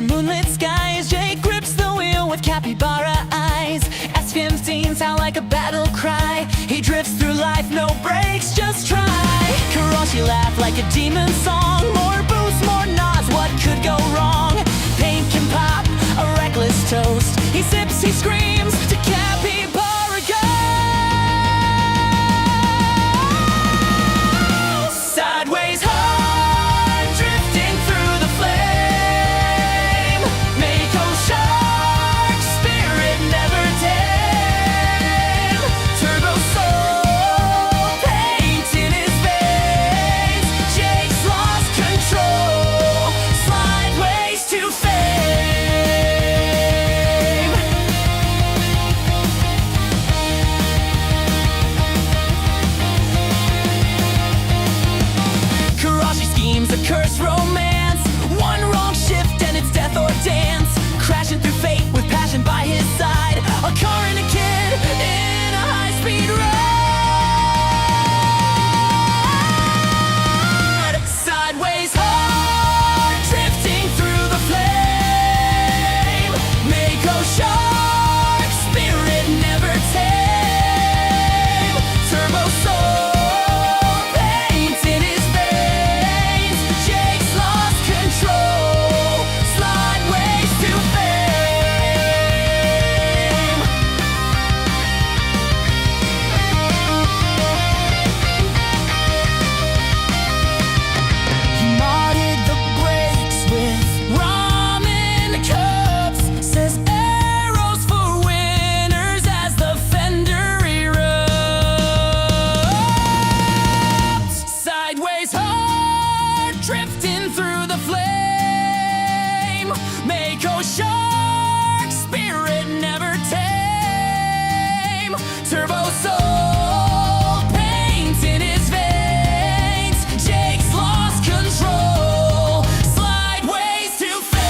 under moonlit skies. Jake grips the wheel with capybara eyes. S15 sound like a battle cry. He drifts through life, no brakes, just try. Karoshi laugh like a demon song. More boost, more nods, what could go wrong? Paint can pop, a reckless toast. He sips, he screams, to capybara go. Sideways heart, drifting through the flame. Mako shark, spirit never tame. Turbo soul, paint in his veins. Jake's lost control, sideways to fame. Karoshi schemes a cursed romance. One wrong shift and it's death or dance. Crashing through fate with passion by his side. A car and a kid in a high-speed ride. Sideways heart, drifting through the flame. Mako shark, spirit never tame. Turbo soul, paint in his veins. Jake's lost control, sideways to fame. He modded the brakes with ramen cups. Says arrows for winners as the fender erupts. Sideways heart, drifting through the flame. Mako shark, spirit never tame. Turbo soul, paint in his veins. Jake's lost control, sideways to fame.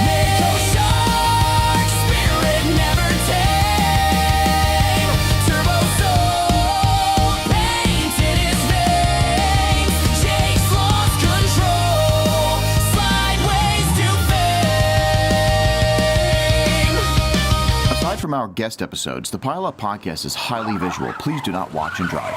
Mako shark, spirit never tame. Turbo soul, paint in his veins. Jake's lost control, sideways to fame. Aside from our guest episodes, the Pile Up podcast is highly visual. Please do not watch and drive.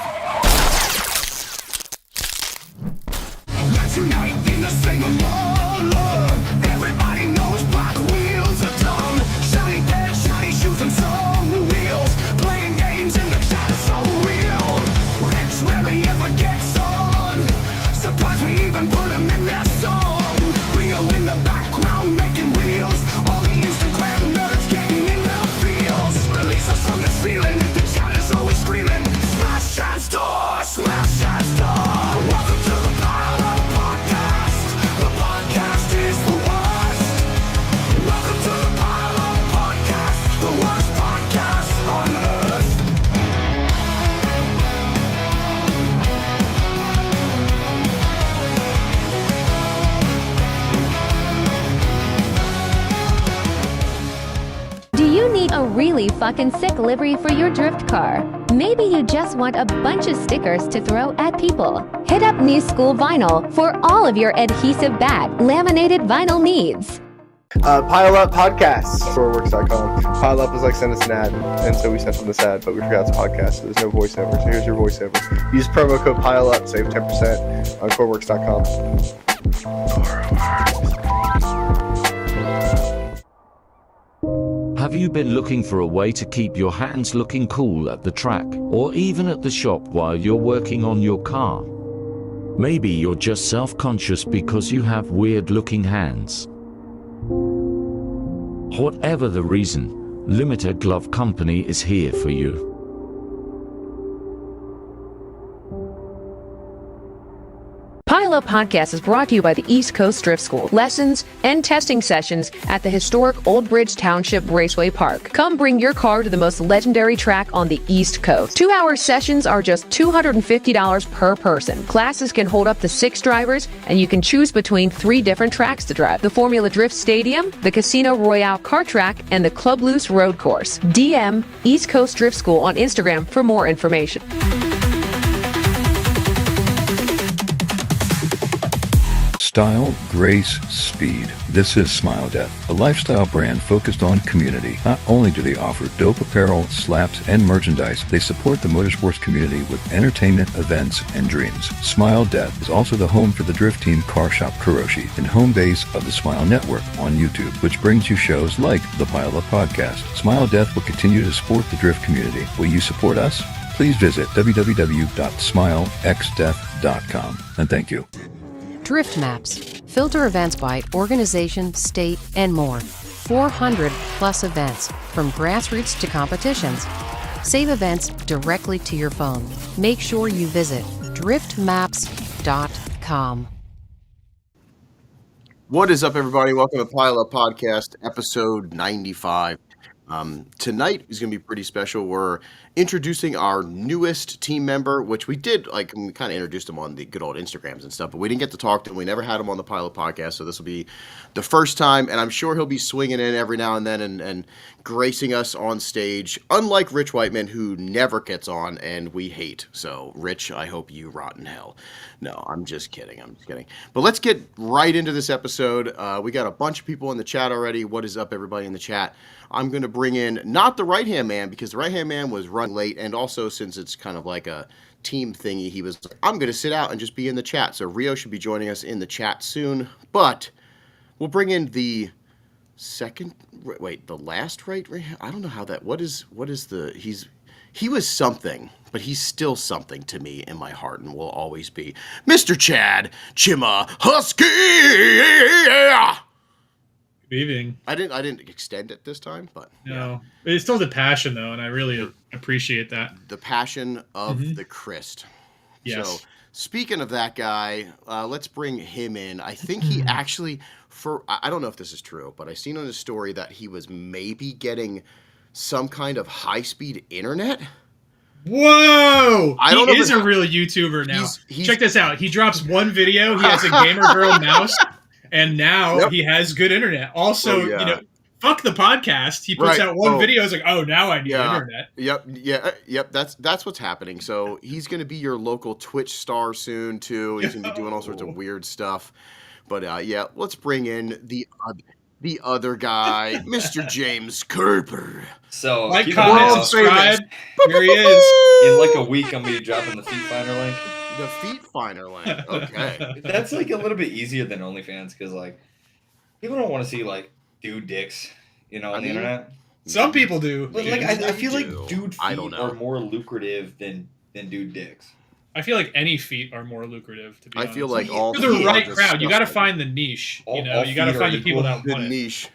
Let's unite in the same love. Everybody knows black wheels are dumb. Shiny pants, shiny shoes, and some wheels. Playing games in the chat is so real. Rich rarely ever gets on. Surprised we even put him in their song. Real in the background making reels. All the Instagram nerds getting in their feels. Release us from this feeling. The chat is always screaming. Smash and star, smash and star. Welcome to the Pile Up Podcast. The podcast is the worst. Welcome to the Pile Up Podcast. The worst podcast on earth. Do you need a really fucking sick livery for your drift car? Maybe you just want a bunch of stickers to throw at people. Hit up New School Vinyl for all of your adhesive bag laminated vinyl needs. Pile Up Podcasts, storeworks.com. Pile Up is like send us an ad, and so we sent them this ad, but we forgot it's a podcast, so there's no voiceover. So here's your voiceover. Use promo code Pile Up, save 10% on coreworks.com. Have you been looking for a way to keep your hands looking cool at the track, or even at the shop while you're working on your car? Maybe you're just self-conscious because you have weird-looking hands. Whatever the reason, Limited Glove Company is here for you. Pile Up Podcast is brought to you by the East Coast Drift School. Lessons and testing sessions at the historic Old Bridge Township Raceway Park. Come bring your car to the most legendary track on the East Coast. 2-hour sessions are just $250 per person. Classes can hold up to 6 drivers, and you can choose between 3 different tracks to drive. The Formula Drift Stadium, the Casino Royale Kart Track, and the Club Loose Road Course. DM East Coast Drift School on Instagram for more information. Style, grace, speed. This is Smile Death, a lifestyle brand focused on community. Not only do they offer dope apparel, slaps, and merchandise, they support the motorsports community with entertainment, events, and dreams. Smile Death is also the home for the drift team Car Shop Karoshi and home base of the Smile Network on YouTube, which brings you shows like the Pile Up Podcast. Smile Death will continue to support the drift community. Will you support us? Please visit www.smilexdeath.com. And thank you. Drift Maps. Filter events by organization, state, and more. 400 plus events, from grassroots to competitions. Save events directly to your phone. Make sure you visit driftmaps.com. What is up, everybody? Welcome to Pile Up Podcast, episode 95. Tonight is going to be pretty special. We're introducing our newest team member, which we did, we kind of introduced him on the good old Instagrams and stuff, but we didn't get to talk to him. We never had him on the Pile Up Podcast, so this will be the first time, and I'm sure he'll be swinging in every now and then and gracing us on stage, unlike Rich Whiteman, who never gets on, and we hate. So, Rich, I hope you rot in hell. No, I'm just kidding. But let's get right into this episode. We got a bunch of people in the chat already. What is up, everybody in the chat? I'm going to bring in not the right-hand man, because the right-hand man was running late, and also since it's kind of like a team thingy, he was like, I'm going to sit out and just be in the chat. So Rio should be joining us in the chat soon, but we'll bring in the last right? I don't know how that, he was something, but he's still something to me in my heart and will always be Mr. Chad Chima Husky. Good evening. I didn't extend it this time, but no, it still has a passion though, and I really appreciate that. The passion of the Christ. Yes. So speaking of that guy, let's bring him in. I think he actually, I don't know if this is true, but I seen on his story that he was maybe getting some kind of high-speed internet. Whoa! He is a real YouTuber now. Check this out. He drops one video. He has a gamer girl mouse. And now he has good internet. Also, fuck the podcast. He puts out one video. It's like, oh, now I need internet. Yep. That's what's happening. So he's going to be your local Twitch star soon too. He's going to be doing all sorts of weird stuff. But let's bring in the other guy, Mr. James Cooper. So like, comment, subscribe. Here he is. In like a week, I'm going to be dropping the Feet Finder link. The Feet Finder link. Okay. That's like a little bit easier than OnlyFans because people don't want to see dude dicks, on the internet. Some people do. But I feel like dude feet are more lucrative than dude dicks. I feel like any feet are more lucrative. To be honest, I feel like all for the right crowd, you got to find the niche. You got to find the people that want it. Niche.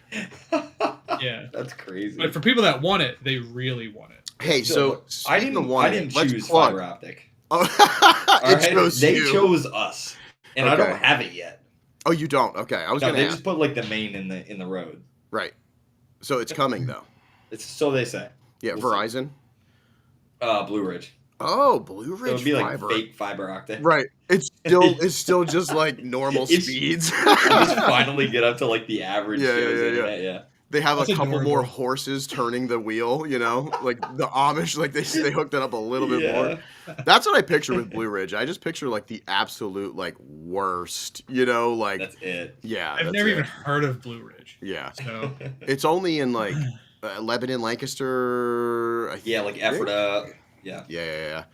Yeah, that's crazy. But for people that want it, they really want it. Hey, so I didn't choose fiber optic. They chose us, and I don't have it yet. Oh, you don't? Okay, I was gonna. They just put the main in the road. Right. So it's coming though. It's so they say. Yeah, we'll Verizon. Blue Ridge. Oh, Blue Ridge. So it'd be fiber. Fake fiber optic. Right. It's still just normal speeds. Just finally get up to the average. Yeah. They have a couple more horses turning the wheel, like the Amish, they hooked it up a little bit more. That's what I picture with Blue Ridge. I just picture the absolute worst, That's it. Yeah. I've never even heard of Blue Ridge. Yeah. So it's only in Lebanon, Lancaster. Ephrata. Yeah.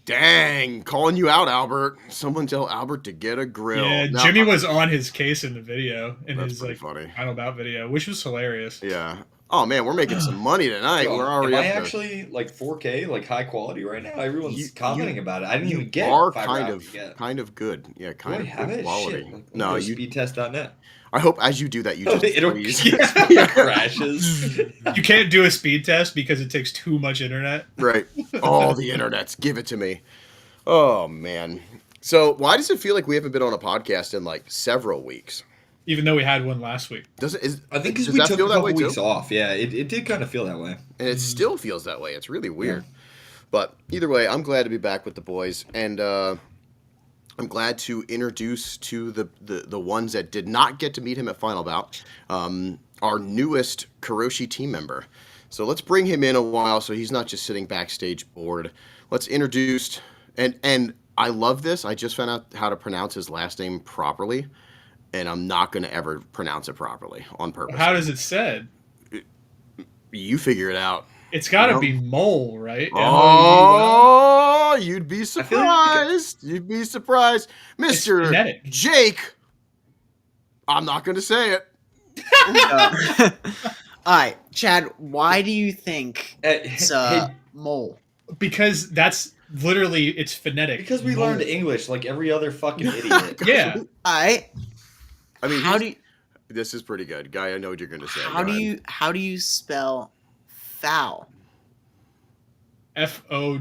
Dang, calling you out, Albert. Someone tell Albert to get a grill. Yeah, now, Jimmy was on his case in the video, in his funny. Final Bout video, which was hilarious. Yeah. Oh man, we're making some money tonight. We're already. Am I actually 4K, high quality right now? Everyone's commenting about it. I didn't even get. Are fiber kind of good. Yeah, kind of good it? quality. Shit. No, you speedtest.net. I hope as you do that, you just it crashes. You can't do a speed test because it takes too much internet. Right. All the internets. Give it to me. Oh, man. So why does it feel like we haven't been on a podcast in several weeks? Even though we had one last week. I think because we took a couple weeks off. Yeah, it did kind of feel that way. And it still feels that way. It's really weird. Yeah. But either way, I'm glad to be back with the boys. And I'm glad to introduce to the ones that did not get to meet him at Final Bout, our newest Karoshi team member. So let's bring him in a while so he's not just sitting backstage bored. Let's introduce, and I love this. I just found out how to pronounce his last name properly, and I'm not going to ever pronounce it properly on purpose. How does it said? You figure it out. It's got to be Moul, right? Oh, you'd be surprised. You'd be surprised. Mr. Jake. I'm not going to say it. All right, Chad, why do you think it's Moul? Because that's literally, it's phonetic. Because we learned English like every other fucking idiot. Yeah. All right. I mean, this is pretty good. Guy, I know what you're going to say. How do you spell foul? Fowl?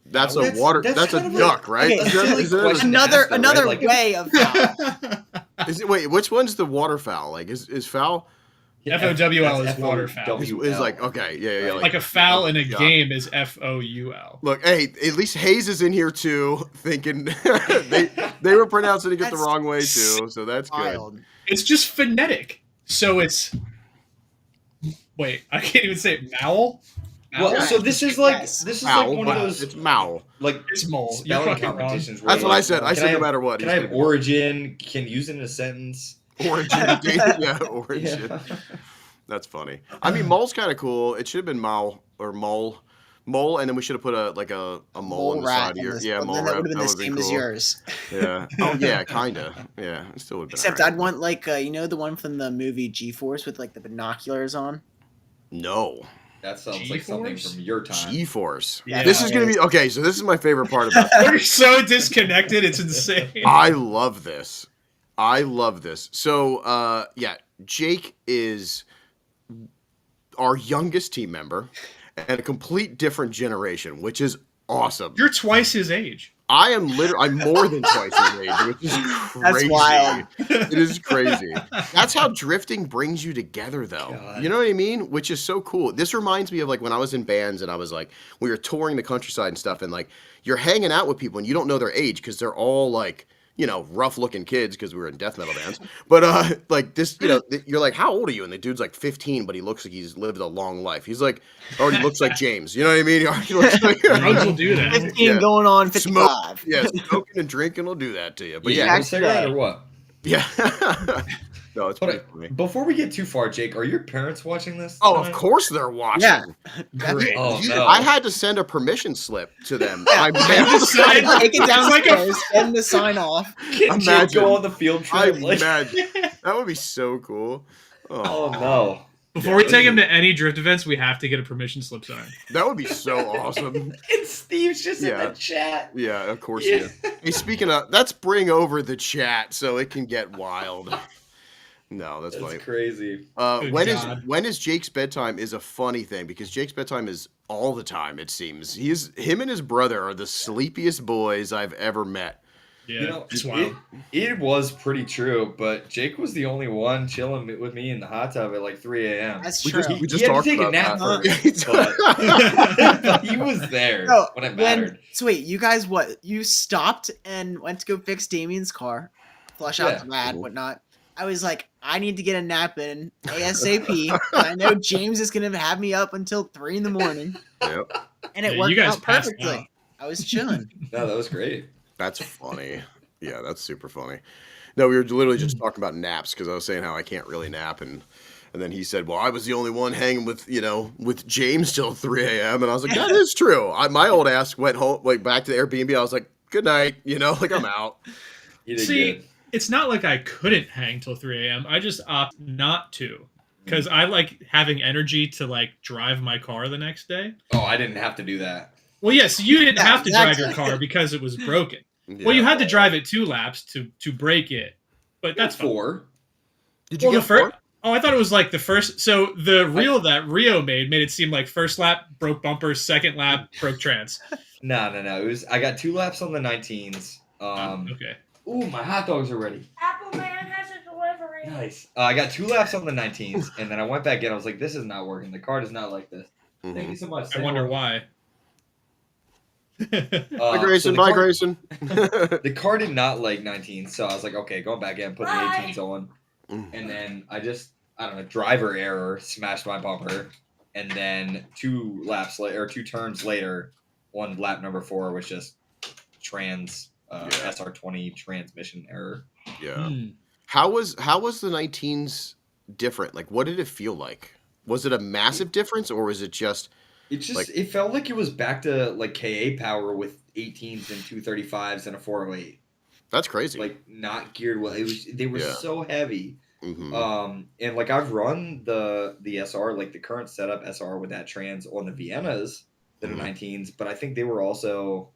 That's a water. That's a duck, right? Okay, another way of foul. Wait, which one's the waterfowl? Like, is foul? FOWL is waterfowl. Is like, okay, yeah. Like a foul in a game is FOUL. Look, hey, at least Hayes is in here too, thinking they were pronouncing it the wrong way too, so that's wild. Good. It's just phonetic. So it's wait, I can't even say it. Moul. Well, so this is like one of those. It's Moul. Like it's Moul. Spelling competitions. That's what I said. I said no matter what. Can I have origin? Can use it in a sentence. Origin. Yeah, origin. Yeah. That's funny. I mean, Moul's kind of cool. It should have been Moul or Moul, and then we should have put a mole on the side of your. Yeah, mole that would have been the same as yours. Yeah. Oh yeah, kinda. Yeah, it still would have been. Except I'd want like the one from the movie G-Force with like the binoculars on. No. That sounds like something from your time. G-Force. Yeah, this is going to be... Okay, so this is my favorite part about this. We're so disconnected. It's insane. I love this. So, yeah, Jake is our youngest team member and a complete different generation, which is awesome. You're twice his age. I'm more than twice his age, which is crazy. That's wild. It is crazy. That's how drifting brings you together, though. God. You know what I mean? Which is so cool. This reminds me of like when I was in bands and I was like, we were touring the countryside and stuff, and like you're hanging out with people and you don't know their age because they're all like, you know, rough looking kids because we were in death metal bands. But like this, you know, you're like, how old are you? And the dude's like 15, but he looks like he's lived a long life. He's like, already looks like James. You know what I mean? He already looks like drugs will do that. 15 going on 55. Smoking and drinking will do that to you. But yeah, cigarette or what? Yeah. No, it's pretty funny. Before we get too far, Jake, are your parents watching this? Oh, of course they're watching. Yeah. Great. Oh, no. I had to send a permission slip to them. Take it downstairs, send the sign off. Can Jake go on the field trip? Imagine. That would be so cool. Oh no. Before we take him to any drift events, we have to get a permission slip signed. That would be so awesome. And Steve's just in the chat. Yeah, of course he is. Hey, speaking of, let's bring over the chat so it can get wild. No, that's funny. Crazy. When is Jake's bedtime is a funny thing because Jake's bedtime is all the time, it seems. Him and his brother are the sleepiest boys I've ever met. Yeah, you know, it's wild. It was pretty true, but Jake was the only one chilling with me in the hot tub at like 3 a.m. That's true. We just he had talked to take about a nap that. but he was there when it mattered. So wait, you guys you stopped and went to go fix Damien's car, flush out the rad, whatnot. I was like, I need to get a nap in ASAP. I know James is going to have me up until 3 a.m. Yep. And it worked out perfectly. I was chilling. No, that was great. That's funny. Yeah, that's super funny. No, we were literally just talking about naps because I was saying how I can't really nap. And then he said, well, I was the only one hanging with James till 3 a.m. And I was like, that is true. My old ass went home, like back to the Airbnb. I was like, good night. Like I'm out. You did good. It's not like I couldn't hang till 3 a.m. I just opt not to because I like having energy to like drive my car the next day. Oh, I didn't have to do that. Well, yes, you didn't have to drive your car because it was broken. Yeah. Well, you had to drive it 2 laps to break it, but that's 4. Did you get 4? Oh, I thought it was like the first. So the reel that Rio made it seem like first lap broke bumper, second lap broke trans. No. It was I got 2 laps on the 19s. Okay. Ooh, my hot dogs are ready. Apple Man has a delivery. Nice. I got 2 laps on the 19s, and then I went back in. I was like, this is not working. The car does not like this. Mm-hmm. Thank you so much. I wonder why. Bye, Grayson. Bye, Grayson. The car did not like 19s, so I was like, okay, going back in, putting the 18s on. And then I don't know, driver error, smashed my bumper. And then 2 laps later, or 2 turns later, on lap number 4 was just SR20 transmission error. Yeah. How was the 19s different? Like, what did it feel like? Was it a massive difference, or was it just? It felt like it was back to like KA power with 18s and 235s and a 408. That's crazy. Like not geared well. They were so heavy. Mm-hmm. And like I've run the SR, like the current setup SR with that trans on the Viennas that are 19s, but I think they were also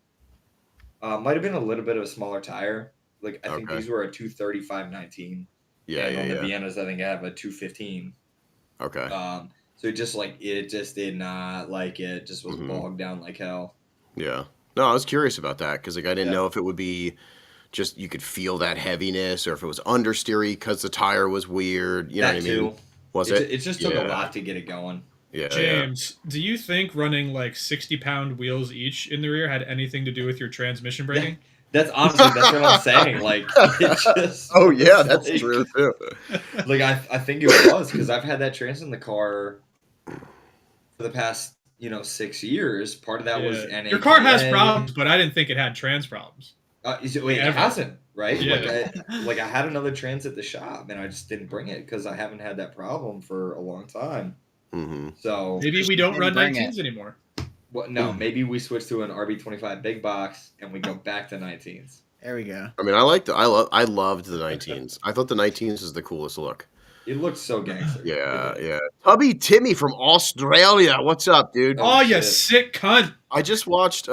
might have been a little bit of a smaller tire. Like I think these were a 235 19. Yeah, and on the Viennas, I think I have a 215. Okay. So it just did not like it. Just was bogged down like hell. Yeah. No, I was curious about that because like I didn't know if it would be just you could feel that heaviness, or if it was understeery because the tire was weird. You know what I mean? Was it? It just took a lot to get it going. Yeah. James, do you think running like 60-pound wheels each in the rear had anything to do with your transmission braking? That's honestly that's what I'm saying. Like it just. Oh yeah, that's true too. Like I think it was because I've had that trans in the car for the past 6 years. Part of that was NA. Your car has problems, but I didn't think it had trans problems. It hasn't, right? Yeah. Like I had another trans at the shop, and I just didn't bring it because I haven't had that problem for a long time. Mm-hmm. So maybe we don't run 19s anymore. Well, no, maybe we switch to an RB25 big box and we go back to 19s. There we go. I mean, I loved the 19s. I thought the 19s was the coolest look. It looked so gangster. Yeah. Tubby Timmy from Australia. What's up, dude? Oh, you sick cunt. I just watched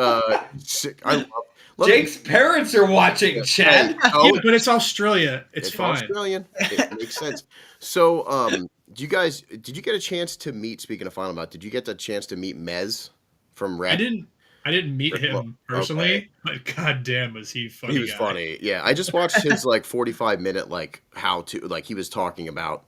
Jake's parents are watching, Chad. Yeah, but it's Australia. It's fine. Australian. It makes sense. So, did you get a chance to meet, speaking of Final Bout, did you get the chance to meet Mez from Red? I didn't meet him personally, but goddamn was he funny. He was funny. Yeah. I just watched his 45-minute he was talking about,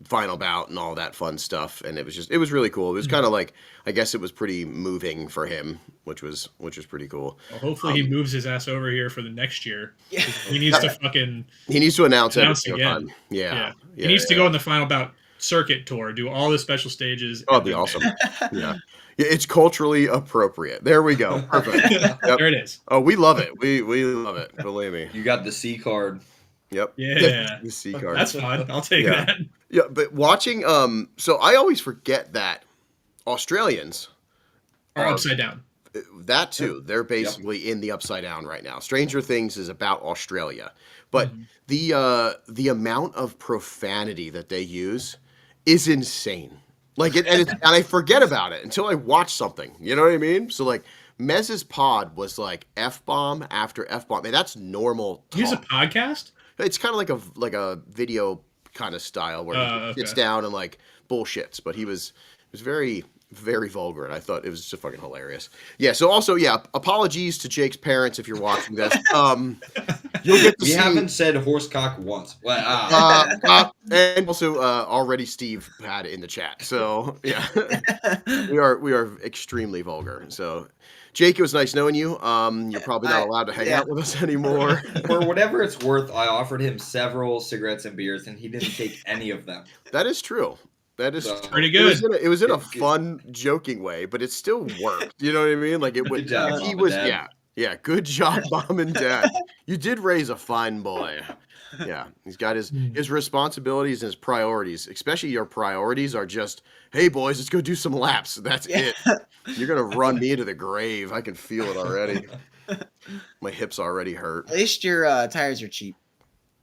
Final Bout and all that fun stuff, and it was really cool. It was kind of like, I guess it was pretty moving for him, which was pretty cool. Well, hopefully he moves his ass over here for the next year. Yeah. He needs to announce again. Time. Yeah. He needs to go on the Final Bout circuit tour, do all the special stages. Oh, it'd be awesome. Yeah. It's culturally appropriate. There we go. Perfect. Yep. There it is. Oh, we love it. We love it. Believe me. You got the C card. Yep. Yeah. The C card. That's fun. I'll take that. Yeah, but watching so I always forget that Australians are upside down. That too. They're basically in the upside down right now. Stranger Things is about Australia. But the amount of profanity that they use is insane. Like and I forget about it until I watch something. You know what I mean? So like Mez's pod was like F-bomb after F-bomb. And that's normal talk. He's a podcast? It's kind of like a video kind of style where he sits down and like bullshits, but he was very, very vulgar, and I thought it was just fucking hilarious. Yeah. So also, apologies to Jake's parents if you're watching this. You'll get to see. Haven't said horsecock once. And also, already Steve had it in the chat. So yeah, we are extremely vulgar. So. Jake, it was nice knowing you. You're probably not allowed to hang out with us anymore. For whatever it's worth, I offered him several cigarettes and beers, and he didn't take any of them. That is true. That is pretty good. It was in a fun, joking way, but it still worked. You know what I mean? Like it would. Good job, he Mom was. and Dad. Yeah. Good job, Mom and Dad. You did raise a fine boy. Yeah, he's got his responsibilities and his priorities. Especially your priorities are just, hey boys, let's go do some laps. That's it. You're gonna run me into the grave. I can feel it already. My hips already hurt. At least your tires are cheap.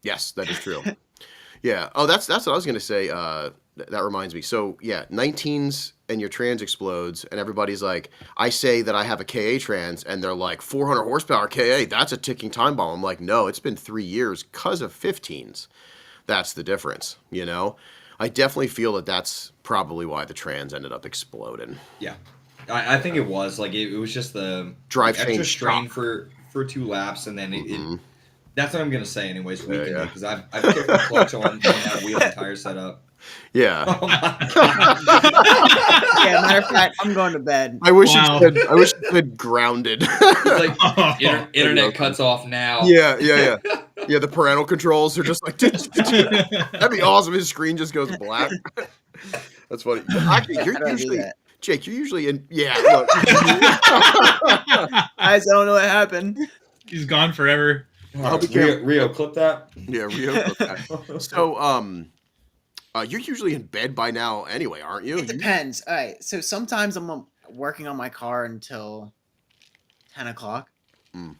Yes, that is true. Yeah. Oh, that's what I was gonna say. That reminds me. So yeah, 19s and your trans explodes, and everybody's like, I say that I have a KA trans, and they're like 400 horsepower KA. That's a ticking time bomb. I'm like, no, it's been 3 years because of 15s. That's the difference. I definitely feel that that's probably why the trans ended up exploding. Yeah, I think it was like it was just the drive extra strain for 2 laps, and then it that's what I'm gonna say anyways. Because I've kicked the clutch on that wheel and tire setup. Yeah. Oh my God. Yeah, matter of fact, I'm going to bed. I wish it said grounded. It's like internet cuts off now. Yeah. Yeah, the parental controls are just like, that'd be awesome. His screen just goes black. That's funny. Actually, Jake, you're usually in. Yeah, look. I don't know what happened. He's gone forever. Rio, clip that. Yeah, Rio clip that. So, you're usually in bed by now anyway, aren't you? It depends. All right. So sometimes I'm working on my car until 10 o'clock, and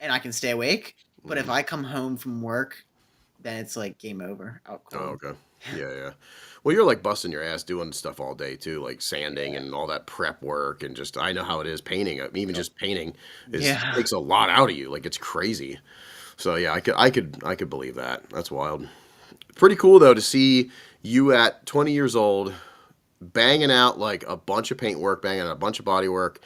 I can stay awake. But if I come home from work, then it's like game over. Out cold. Oh, okay. Yeah. Well, you're like busting your ass doing stuff all day too, like sanding and all that prep work, and just I know how it is painting. Even just painting takes a lot out of you. Like it's crazy. So yeah, I could believe that. That's wild. Pretty cool though to see you at 20 years old, banging out like a bunch of paint work, banging out a bunch of body work,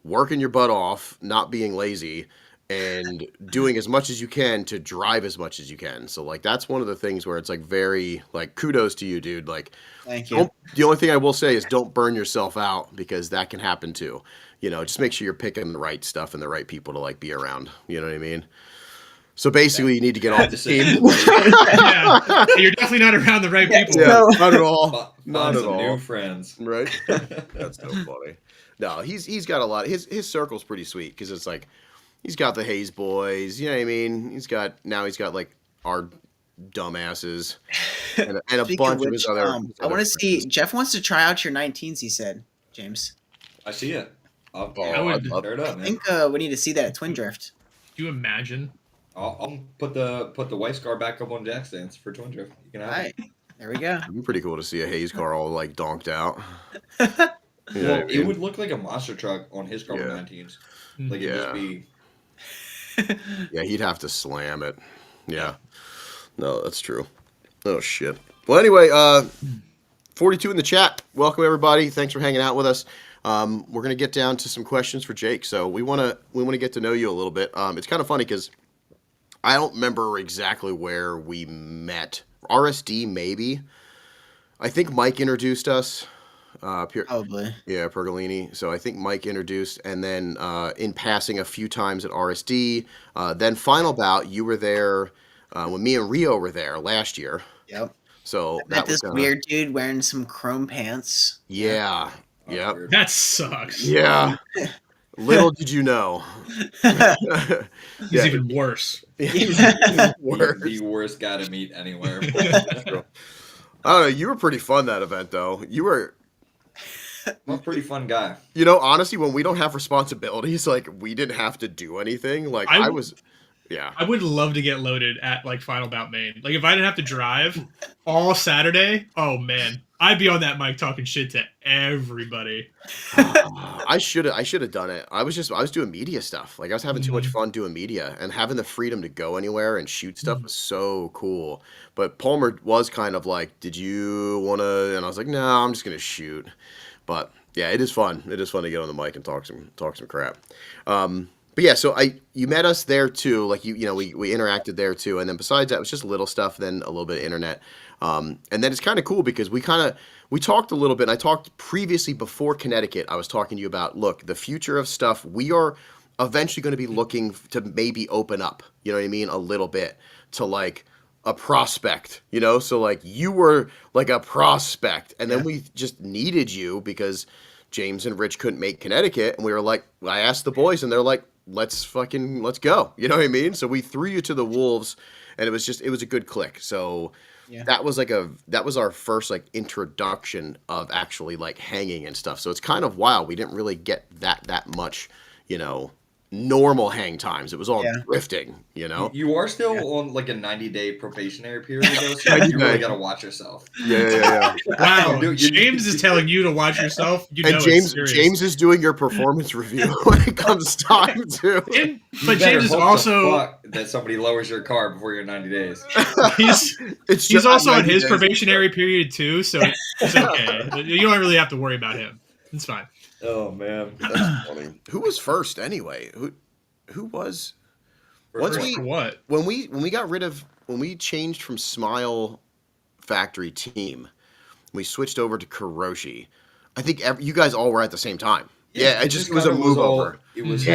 working your butt off, not being lazy, and doing as much as you can to drive as much as you can. So like that's one of the things where it's like very like kudos to you, dude. Like thank you. The only thing I will say is don't burn yourself out because that can happen too. You know, just make sure you're picking the right stuff and the right people to like be around. You know what I mean? So basically, you need to get off the team. Yeah, you're definitely not around the right people. Yeah, not at all. Not at all. New friends, right? That's so funny. No, he's got a lot. His circle's pretty sweet because it's like he's got the Hayes boys. You know what I mean? He's got like our dumbasses and a bunch of his other. I want to see. Jeff wants to try out your 19s. He said, James. I see it. I'd love it up, I think we need to see that at Twin Drift. Do you imagine? I'll put the white scar back up on jack stands for Twin Drift. You can have it. There we go. It'd be pretty cool to see a Hayes car all like donked out. Well, it would look like a monster truck on his carbon 19s. Like it'd just be. Yeah, he'd have to slam it. Yeah. No, that's true. Oh shit. Well, anyway, 42 in the chat. Welcome everybody. Thanks for hanging out with us. We're gonna get down to some questions for Jake. So we wanna get to know you a little bit. It's kind of funny because I don't remember exactly where we met. RSD maybe. I think Mike introduced us. Probably. Yeah, Pergolini. So I think Mike introduced, and then in passing a few times at RSD. Then Final Bout, you were there when me and Rio were there last year. Yep. So I met this weird dude wearing some chrome pants. Yeah. Yep. That sucks. Yeah. Little did you know. He's even worse. He's the worst guy to meet anywhere. I don't know. You were pretty fun that event, though. You were. I'm a pretty fun guy. You know, honestly, when we don't have responsibilities, like we didn't have to do anything. Like I was. Yeah. I would love to get loaded at like Final Bout Maine. Like if I didn't have to drive all Saturday, oh man, I'd be on that mic talking shit to everybody. I should have done it. I was doing media stuff. Like I was having too much fun doing media, and having the freedom to go anywhere and shoot stuff was so cool. But Palmer was kind of like, "Did you want to?" And I was like, "No, I'm just gonna shoot." But yeah, it is fun. It is fun to get on the mic and talk some crap. But yeah, so you met us there too. Like we interacted there too. And then besides that, it was just little stuff. Then a little bit of internet. And then it's kind of cool because we talked a little bit. And I talked previously before Connecticut. I was talking to you about, look, the future of stuff. We are eventually going to be looking to maybe open up. You know what I mean? A little bit to like a prospect. You know, so like you were like a prospect, and then we just needed you because James and Rich couldn't make Connecticut, and we were like, I asked the boys, and they're like, let's go. You know what I mean? So we threw you to the wolves, and it was a good click. So that was our first like introduction of actually like hanging and stuff. So it's kind of wild. We didn't really get that much, normal hang times. It was all drifting, You are still on like a 90-day probationary period though, so you really gotta watch yourself. Yeah. Wow. James is telling you to watch yourself. James is doing your performance review when it comes time to. But James is also that somebody lowers your car before your 90 days. He's also in his probationary period too, so it's okay. You don't really have to worry about him. It's fine. Oh man, that's funny. Who was first anyway? Who was? What? When we changed from Smile Factory Team, we switched over to Karoshi. I think you guys all were at the same time. Yeah, it was a move over. It was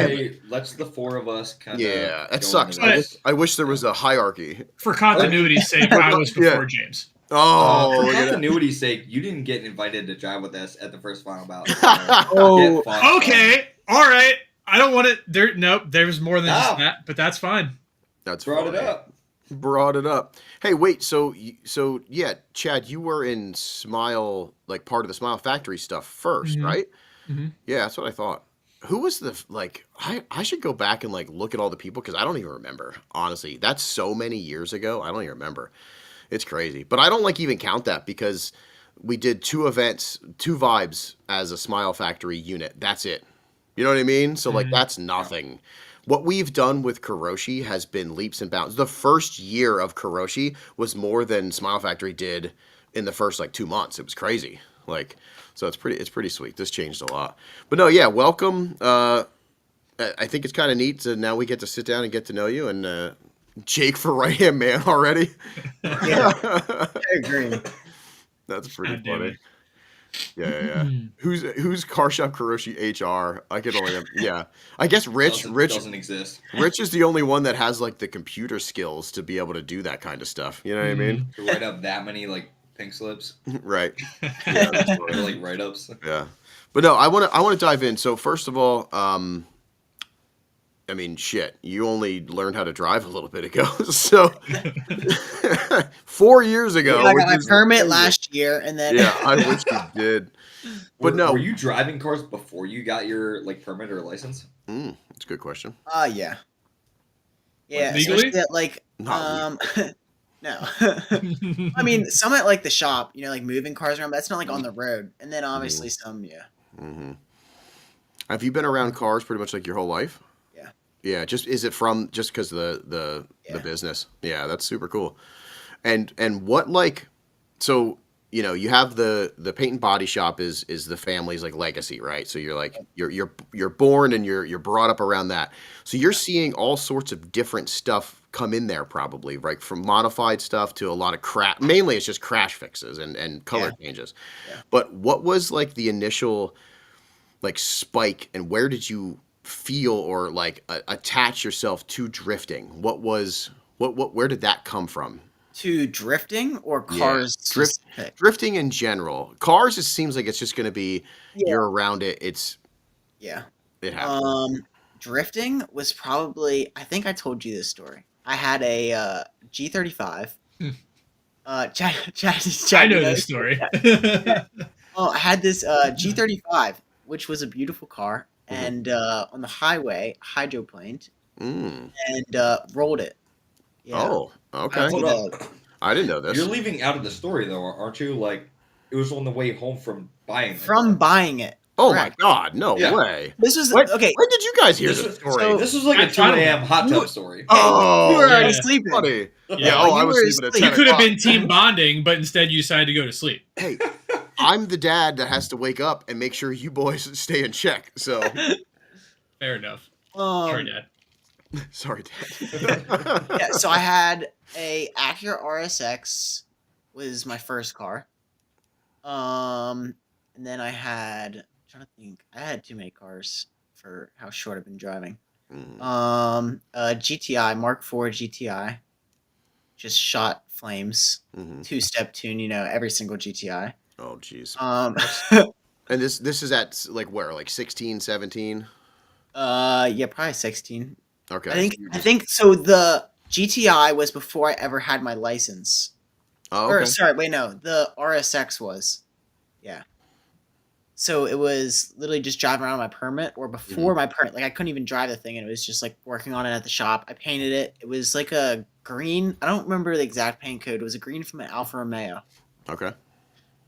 let's the four of us kind of. Yeah, it sucks. I wish there was a hierarchy. For continuity's sake, I was before James. Oh, for continuity's sake, you didn't get invited to drive with us at the first final bout. So okay, all right. I don't want it. Nope. There's more than just that, but that's fine. That's brought it up. Brought it up. Hey, wait. So yeah, Chad, you were in Smile, like part of the Smile Factory stuff 1st, right? Mm-hmm. Yeah, that's what I thought. Who was the I should go back and like look at all the people because I don't even remember. Honestly, that's so many years ago. I don't even remember. It's crazy, but I don't like even count that because we did 2 events, 2 vibes as a Smile Factory unit. That's it. You know what I mean? So like that's nothing. What we've done with Karoshi has been leaps and bounds. The first year of Karoshi was more than Smile Factory did in the first like 2 months. It was crazy. Like, so it's pretty sweet. This changed a lot. But no, yeah, welcome. I think it's kind of neat. So now we get to sit down and get to know you. And Jake for right hand man already. Yeah, I agree. That's pretty funny. Yeah. Who's Car Shop Karoshi HR? I could only I guess Rich doesn't exist. Rich is the only one that has like the computer skills to be able to do that kind of stuff. You know what I mean? To write up that many like pink slips. Right. Yeah, like write-ups. Yeah. But no, I want to dive in. So first of all, I mean, shit, you only learned how to drive a little bit ago. So 4 years ago. Yeah, I got my permit last year, and then yeah, I wish you did. But no, were you driving cars before you got your like permit or license? That's a good question. Yeah. Yeah, legally? like no. I mean, some at like the shop, you know, like moving cars around, but that's not like on the road. And then obviously some, yeah. Mm-hmm. Have you been around cars pretty much like your whole life? Yeah. Yeah. Is it from just because the business? Yeah, that's super cool. And what like, so you know, you have the paint and body shop is the family's like legacy, right? So you're like you're born and you're brought up around that. So you're seeing all sorts of different stuff come in there probably, right? From modified stuff to a lot of crap. Mainly it's just crash fixes and color changes. Yeah. But what was like the initial like spike and where did you feel or like attach yourself to drifting? Where did that come from? To drifting or cars? Drifting in general. Cars, it seems like it's just going to be you're around it. It happens. Drifting was probably, I think I told you this story. I had a G35. Chad, I know this story. I had this G35, which was a beautiful car, and on the highway, hydroplaned, and rolled it. Yeah. Oh, okay. I didn't know this. You're leaving out of the story, though, aren't you? Like, it was on the way home from buying it. Buying it. Oh, correct. My God. No way. This was, okay. When did you guys hear this story? So, this was like a 2 a.m. hot tub story. Oh, you were already sleeping. Funny. Yeah, I was sleeping at 10 You could have been team bonding, but instead you decided to go to sleep. Hey, I'm the dad that has to wake up and make sure you boys stay in check. So fair enough. Sorry, Dad. Sorry, Dad. Yeah, so I had a Acura RSX was my first car. And then I had, I'm trying to think, I had too many cars for how short I've been driving. A GTI, Mark IV GTI, just shot flames, 2-step tune, you know, every single GTI. Oh, jeez. And this is at like where, like 16, 17? Yeah, probably 16. Okay. I think so. The GTI was before I ever had my license. Oh, okay. Or sorry, wait, no, the RSX was. Yeah. So it was literally just driving around my permit, or before my permit. Like I couldn't even drive the thing, and it was just like working on it at the shop. I painted it. It was like a green. I don't remember the exact paint code. It was a green from an Alfa Romeo. Okay.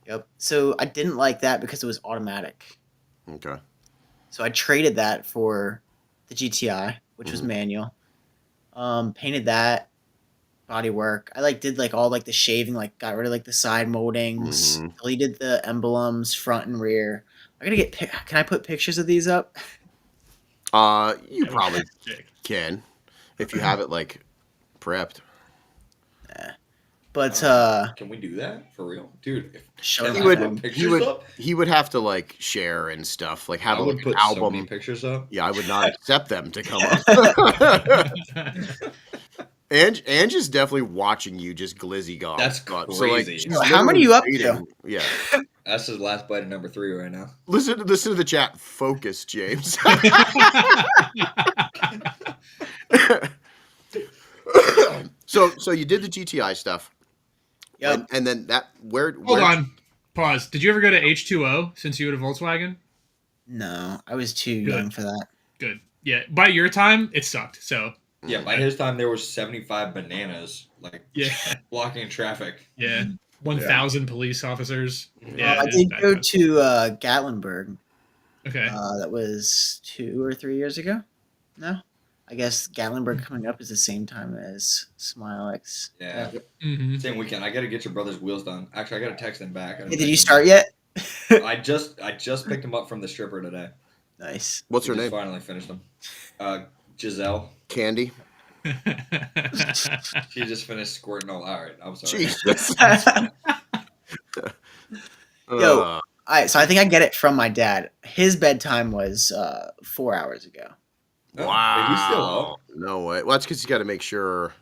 Yep. So I didn't like that because it was automatic. Okay. So I traded that for the GTI, which was manual. Painted that, body work. I did all the shaving, got rid of the side moldings, deleted the emblems, front and rear. I gotta get. Can I put pictures of these up? You probably can if you have it prepped. Yeah. But can we do that for real, dude? He would have to share and stuff, have I would an put album. So many pictures up. Yeah, I would not accept them to come up. Ange is definitely watching you just glizzy gone. That's crazy. So like, how many are you up to? Yeah. That's his last bite of number 3 right now. Listen to the chat. Focus, James. So you did the GTI stuff. Yep. And then Hold on. Pause. Did you ever go to H2O since you had a Volkswagen? No, I was too young for that. Good. Yeah. By your time, it sucked. So. Yeah, by his time there was 75 bananas blocking traffic. Yeah. 1,000 police officers. Yeah. I did go to Gatlinburg. Okay. That was 2 or 3 years ago. No, I guess Gatlinburg coming up is the same time as SmileX. Yeah. Mm-hmm. Same weekend. I got to get your brother's wheels done. Actually, I got to text him back. Hey, did you start yet? I just picked him up from the stripper today. Nice. What's her name? Finally finished them. Giselle. Candy. She just finished squirting all. All right, I'm sorry. Jesus. Yo, so I think I get it from my dad. His bedtime was 4 hours ago. Wow. He's still up. No way. Well, that's because he's got to make sure.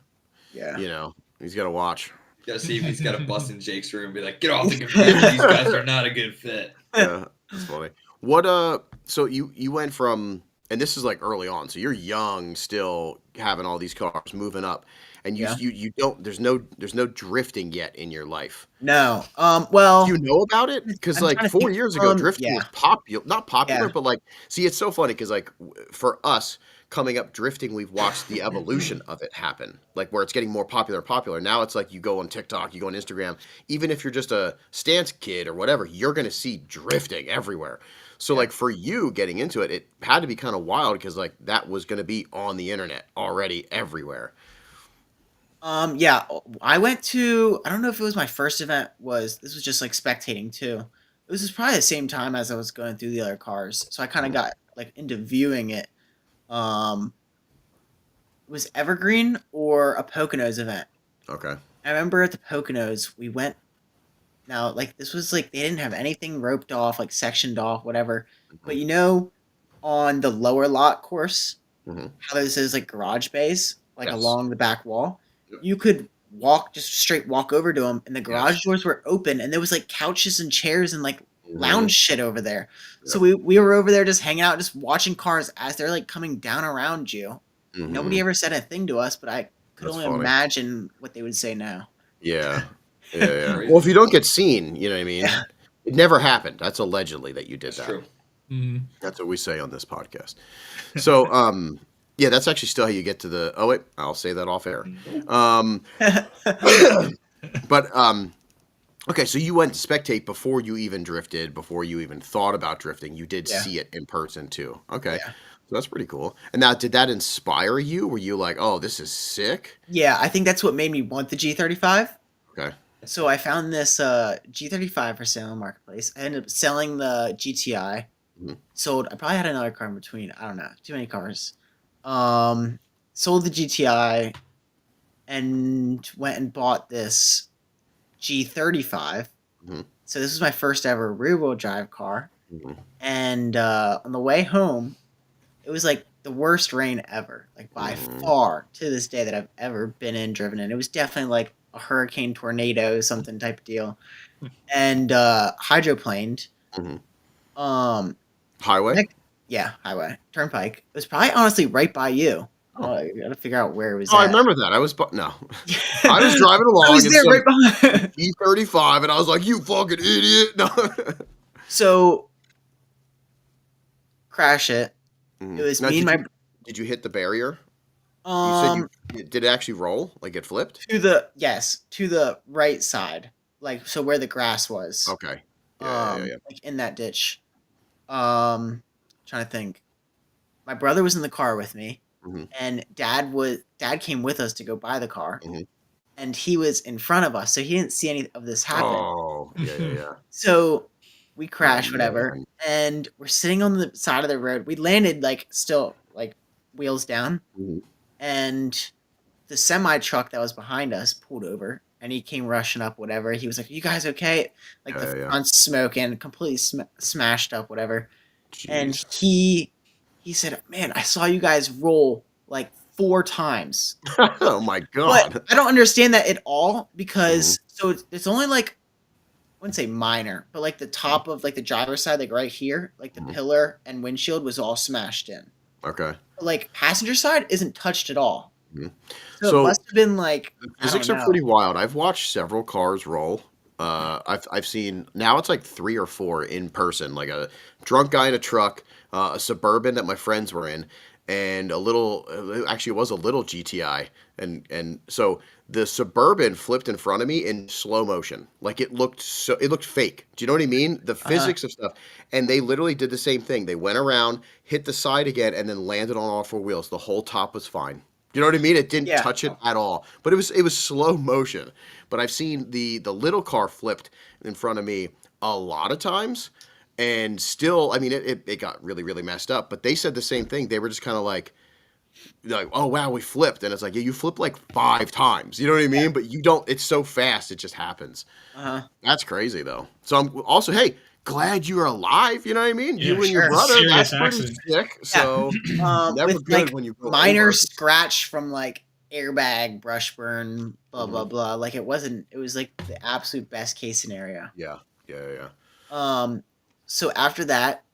Yeah. You know, he's got to watch. You gotta see if he's got to bust in Jake's room and be like, "Get off the computer. These guys are not a good fit." Yeah, that's funny. What so you went from, and this is like early on, so you're young still, having all these cars moving up, and you don't, there's no drifting yet in your life. No. Well, do you know about it? Because like 4 years ago, drifting was not popular, but like, see, it's so funny because like for us coming up drifting, we've watched the evolution of it happen, like where it's getting more popular. Now it's like you go on TikTok, you go on Instagram, even if you're just a stance kid or whatever, you're going to see drifting everywhere. So like for you getting into it, it had to be kind of wild because like that was going to be on the internet already everywhere. Yeah, I went to, I don't know if it was my first event, this was just like spectating too. It was probably the same time as I was going through the other cars. So I kind of got like into viewing it. It was Evergreen or a Poconos event. Okay. I remember at the Poconos, we went, now like this was like, they didn't have anything roped off, like sectioned off, whatever. But you know, on the lower lot course, how there's those like garage bays, like along the back wall, you could just straight walk over to them, and the garage doors were open, and there was like couches and chairs and like lounge shit over there. So we were over there just hanging out, just watching cars as they're like coming down around you. Nobody ever said a thing to us, but I could only imagine what they would say now. Yeah. Well, if you don't get seen, you know what I mean? It never happened. That's allegedly that you did that. True. That's what we say on this podcast. So, yeah, that's actually still how you get to the. Oh wait, I'll say that off air. But okay, so you went to spectate before you even drifted, before you even thought about drifting. You did see it in person too. Okay, so that's pretty cool. And now, did that inspire you? Were you like, "Oh, this is sick"? Yeah, I think that's what made me want the G35. Okay. So I found this G35 for sale on Marketplace. I ended up selling the GTI. Sold. I probably had another car in between. I don't know. Too many cars. Sold the GTI and went and bought this G35. So this was my first ever rear-wheel drive car. And on the way home, it was like the worst rain ever, like by far to this day that I've ever been in, driven in. It was definitely like a hurricane, tornado, something type of deal. And hydroplaned. Highway? Highway. Turnpike. It was probably honestly right by you. I gotta figure out where it was. I remember that. I was driving along. I was there right behind E35, and I was like, "You fucking idiot!" No. So crash it. It was me and my. Did you hit the barrier? You said did it actually roll? Like it flipped? To the right side, like so where the grass was. Okay. Like in that ditch. Trying to think. My brother was in the car with me, and Dad came with us to go buy the car, and he was in front of us, so he didn't see any of this happen. Oh, yeah. So we crashed, whatever, and we're sitting on the side of the road. We landed like still like wheels down, and the semi truck that was behind us pulled over. And he came rushing up, whatever. He was like, "You guys okay?" Like the front's smoking, completely smashed up, whatever. Jeez. And he said, "Man, I saw you guys roll like 4 times. Oh my god! But I don't understand that at all because so it's only like I wouldn't say minor, but like the top of like the driver's side, like right here, like the pillar and windshield was all smashed in. Okay. But, like passenger side isn't touched at all. So, it So must have been like the I don't physics are know. pretty wild. I've watched several cars roll. I've seen now it's like 3 or 4 in person, like a drunk guy in a truck, a Suburban that my friends were in, and a little actually it was a little GTI, and so the Suburban flipped in front of me in slow motion, like it looked fake. Do you know what I mean? The physics of stuff, and they literally did the same thing. They went around, hit the side again, and then landed on all 4 wheels. The whole top was fine. You know what I mean? It didn't touch it at all, but it was slow motion. But I've seen the little car flipped in front of me a lot of times, and still, I mean, it got really really messed up. But they said the same thing. They were just kind of like, oh wow, we flipped, and it's like, yeah, you flipped like 5 times. You know what I mean? But you don't. It's so fast, it just happens. That's crazy though. So I'm also, hey, glad you are alive. You know what I mean? Yeah, you and your brother. serious That's pretty accident. sick. So never with good like when you go minor over. scratch from like airbag, brush burn, blah blah blah. Like it wasn't. It was like the absolute best case scenario. Yeah. So after that,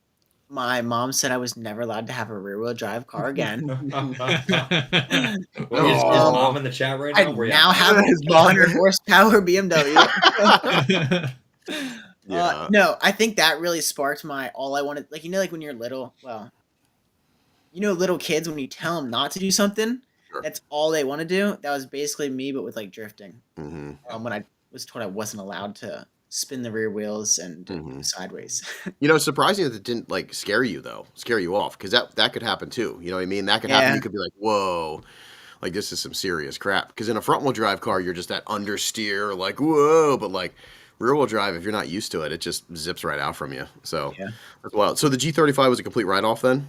my mom said I was never allowed to have a rear wheel drive car again. Well, is mom in the chat right now? I now have a 100 horsepower BMW. No, I think that really sparked my all I wanted. Like, you know, like when you're little, well, you know, little kids, when you tell them not to do something, that's all they want to do. That was basically me, but with like drifting. When I was told I wasn't allowed to spin the rear wheels and go sideways. You know, it's surprising that it didn't like scare you off, because that could happen too. You know what I mean? That could happen. You could be like, whoa, like this is some serious crap. Because in a front wheel drive car, you're just that understeer, like whoa, but like rear wheel drive, if you're not used to it, it just zips right out from you. So that's wild. So the G35 was a complete write off then?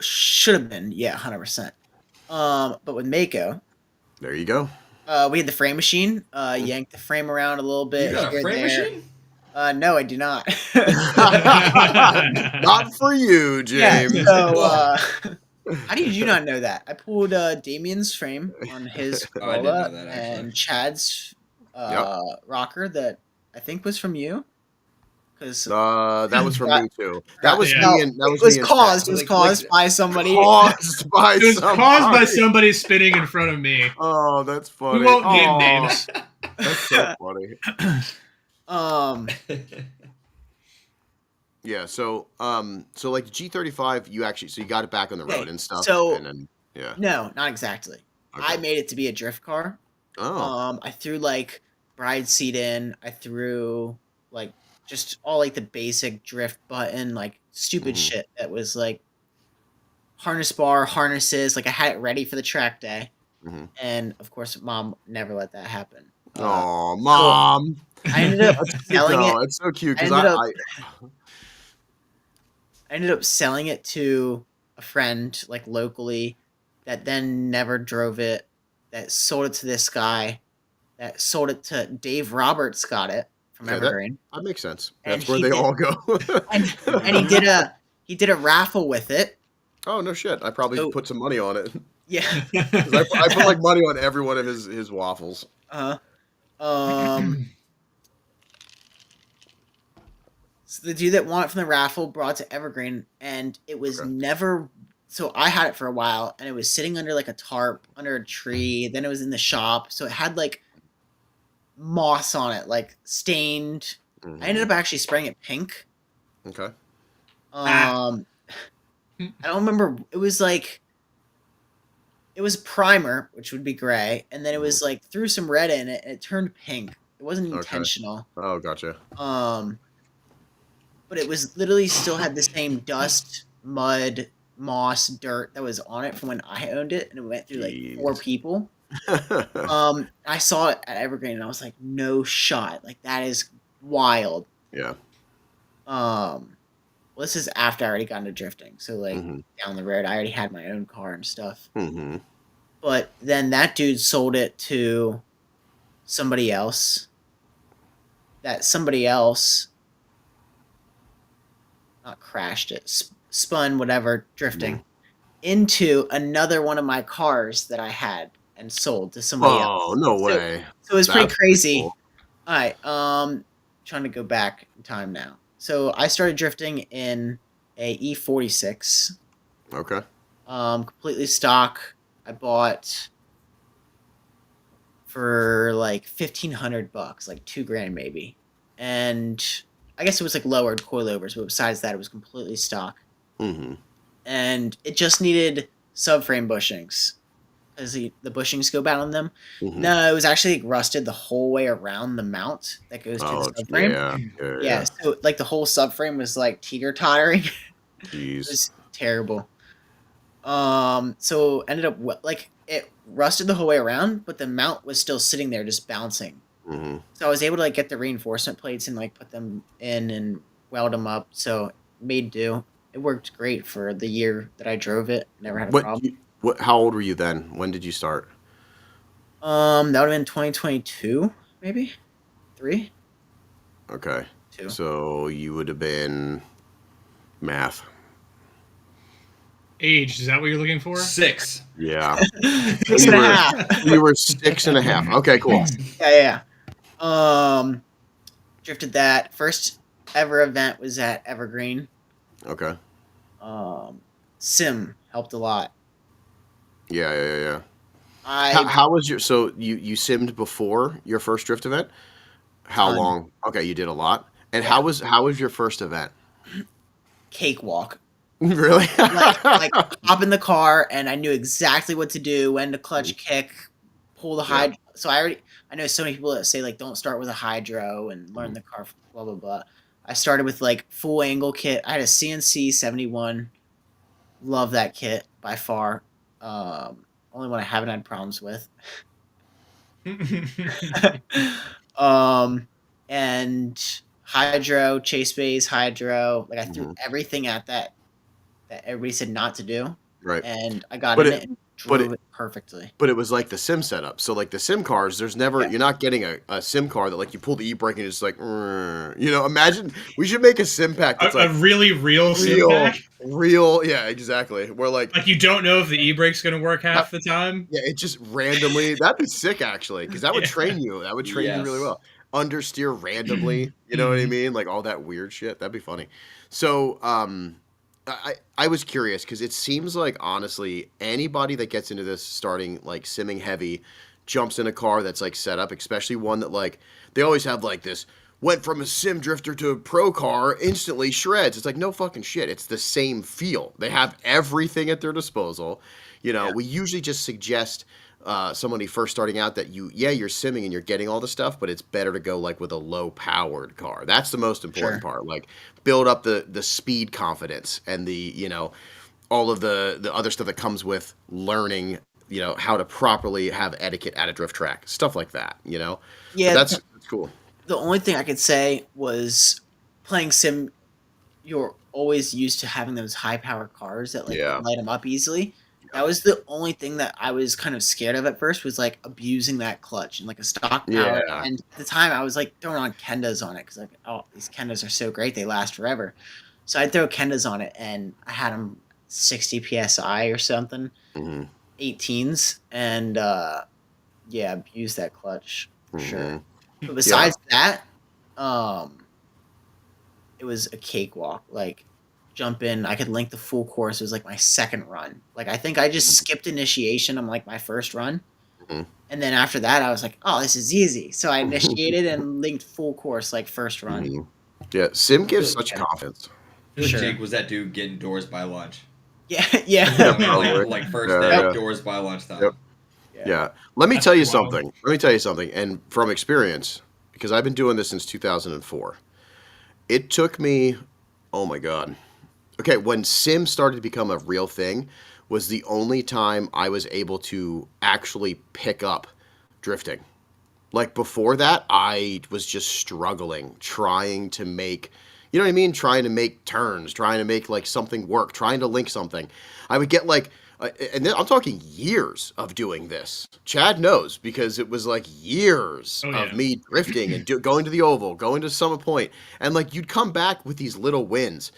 Should have been, 100%. But with Mako, there you go. We had the frame machine. Yanked the frame around a little bit. You got a frame machine? No, I do not. Not for you, James. Yeah, so, how did you not know that? I pulled Damien's frame on his Corolla and Chad's rocker that I think was from you. Because that was from me too. That was me and it was caused by somebody. Caused by somebody spinning in front of me. Oh, that's funny. We won't name names. That's so funny. Yeah, so like the G35, you got it back on the road and stuff. So and then, no, not exactly. Okay. I made it to be a drift car. I threw like bride seat in. I threw like just all like the basic drift button, like stupid shit that was like harness bar, harnesses. Like I had it ready for the track day, and of course, Mom never let that happen. Oh, Mom! So I ended up selling it. It's so cute because I ended up selling it to a friend, like locally, that then never drove it. That sold it to this guy. That sold it to Dave Roberts. Got it from Evergreen. That makes sense. And That's where they all go. and he did a raffle with it. Oh no shit! I probably put some money on it. Yeah, I put like money on every one of his waffles. So the dude that won it from the raffle brought it to Evergreen, and it was never. So I had it for a while, and it was sitting under like a tarp under a tree. Then it was in the shop, so it had like moss on it, like stained. I ended up actually spraying it pink. Okay. I don't remember. It was primer, which would be gray, and then it was like threw some red in it, and it turned pink. It wasn't intentional. Oh, gotcha. But it was literally still had the same dust, mud, moss, dirt that was on it from when I owned it, and it went through like 4 people. I saw it at Evergreen, and I was like, no shot. Like that is wild. Yeah. Well, this is after I already got into drifting, so like down the road, I already had my own car and stuff. But then that dude sold it to somebody else. That somebody else not crashed it, spun whatever drifting, into another one of my cars that I had and sold to somebody else. Oh, no way. So it was pretty That's crazy. cool. All right, trying to go back in time now. So I started drifting in a E46. Okay. Completely stock. I bought for like $1,500, like $2,000 maybe, and I guess it was like lowered coilovers, but besides that, it was completely stock. Mm-hmm. And it just needed subframe bushings because the bushings go bad on them. Mm-hmm. No, it was actually like rusted the whole way around the mount that goes to the subframe. Yeah, so like the whole subframe was like teeter-tottering. Jeez. It was terrible. So ended up like it rusted the whole way around, but the mount was still sitting there just bouncing. Mm-hmm. So I was able to like get the reinforcement plates and like put them in and weld them up. So made do. It worked great for the year that I drove it. Never had a problem. How old were you then? When did you start? That would have been 2022, maybe 3. Okay. 2. So you would have been math. Age, is that what you're looking for? 6. Yeah. 6.5. You were 6.5. Okay, cool. Yeah. Drifted that. First ever event was at Evergreen. Okay. Sim helped a lot. Yeah. How was your? So you simmed before your first drift event? How long? Okay, you did a lot. And how was your first event? Cakewalk. Really? like hop in the car and I knew exactly what to do, when to clutch kick, pull the hydro. So I know so many people that say like don't start with a hydro and learn the car, blah blah blah. I started with like full angle kit. I had a CNC 71. Love that kit by far. Only one I haven't had problems with. And hydro, chase base, hydro. Like I threw everything at that everybody said not to do. Right. And I got in it and drove it perfectly. But it was like the sim setup. So like the sim cars, there's never you're not getting a sim car that like you pull the e-brake and it's like, imagine we should make a sim pack that's a really real sim pack. Real, yeah, exactly. Where like you don't know if the e-brake's gonna work half the time. Yeah, it just randomly that'd be sick actually, because that would train you. That would train you really well. Understeer randomly, you know what I mean? Like all that weird shit. That'd be funny. So I was curious because it seems like honestly anybody that gets into this starting like simming heavy jumps in a car that's like set up, especially one that like they always have like this went from a sim drifter to a pro car instantly shreds. It's like no fucking shit. It's the same feel. They have everything at their disposal. We usually just suggest somebody first starting out that you're simming and you're getting all the stuff, but it's better to go like with a low powered car. That's the most important part. Like build up the speed confidence and the, all of the other stuff that comes with learning, how to properly have etiquette at a drift track, stuff like that, Yeah. But that's cool. The only thing I could say was playing sim, you're always used to having those high powered cars that light them up easily. That was the only thing that I was kind of scared of at first, was like abusing that clutch and like a stock power. Yeah. And at the time I was like throwing on Kendas on it because like, oh, these Kendas are so great, they last forever. So I'd throw Kendas on it and I had them 60 psi or something, 18s, and abuse that clutch for sure. But besides that, it was a cakewalk. Like jump in, I could link the full course. It was like my second run. Like I think I just skipped initiation on like my first run, and then after that I was like, oh, this is easy. So I initiated and linked full course like first run. Yeah, sim gives such confidence. Jake was that dude getting doors by lunch. Yeah. like first day doors by lunchtime. Yep. Yeah. Let me tell you something. And from experience, because I've been doing this since 2004, it took me, oh my God. Okay, when sim started to become a real thing was the only time I was able to actually pick up drifting. Like before that, I was just struggling, trying to make, you know what I mean? Trying to make turns, trying to make like something work, trying to link something. I would get like, and then I'm talking years of doing this. Chad knows because it was like years of me drifting and going to the oval, going to Summit Point, and like you'd come back with these little wins.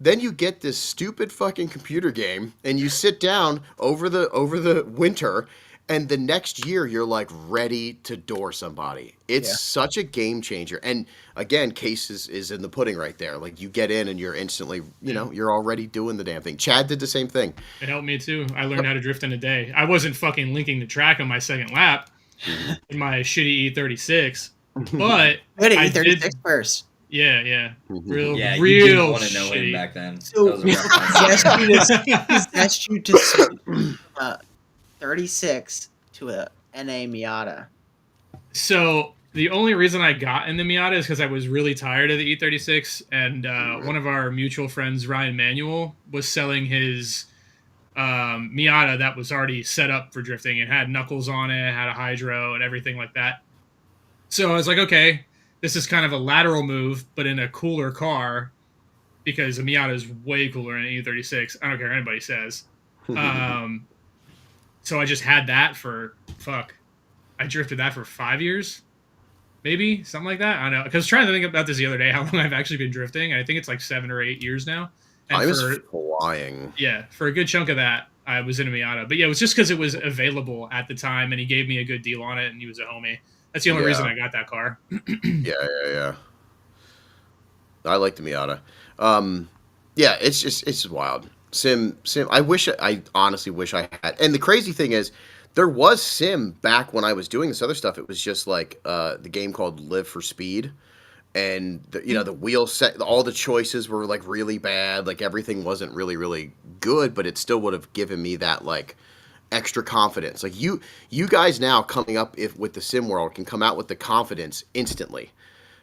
Then you get this stupid fucking computer game, and you sit down over the winter, and the next year you're like ready to door somebody. It's such a game changer. And again, case is in the pudding right there. Like you get in and you're instantly, you're already doing the damn thing. Chad did the same thing. It helped me too. I learned how to drift in a day. I wasn't fucking linking the track on my second lap in my shitty E36, but I did first. Yeah. Real you didn't want to know shitty. him back then. So he possessed you to 36 to a NA Miata. So the only reason I got in the Miata is because I was really tired of the E36, and one of our mutual friends, Ryan Manuel, was selling his Miata that was already set up for drifting. It had knuckles on it, had a hydro, and everything like that. So I was like, okay, this is kind of a lateral move, but in a cooler car, because a Miata is way cooler than an E36. I don't care what anybody says. So I just had that for, I drifted that for 5 years, maybe, something like that. I don't know, because I was trying to think about this the other day, how long I've actually been drifting. I think it's like 7 or 8 years now. And I was flying. Yeah, for a good chunk of that, I was in a Miata. But yeah, it was just because it was available at the time, and he gave me a good deal on it, and he was a homie. That's the only reason I got that car. Yeah. I like the Miata. Yeah, it's just wild. Sim. I honestly wish I had. And the crazy thing is, there was Sim back when I was doing this other stuff. It was just like the game called Live for Speed. And the wheel set, all the choices were like really bad. Like everything wasn't really, really good, but it still would have given me that like extra confidence. Like you guys now coming up with the sim world can come out with the confidence instantly,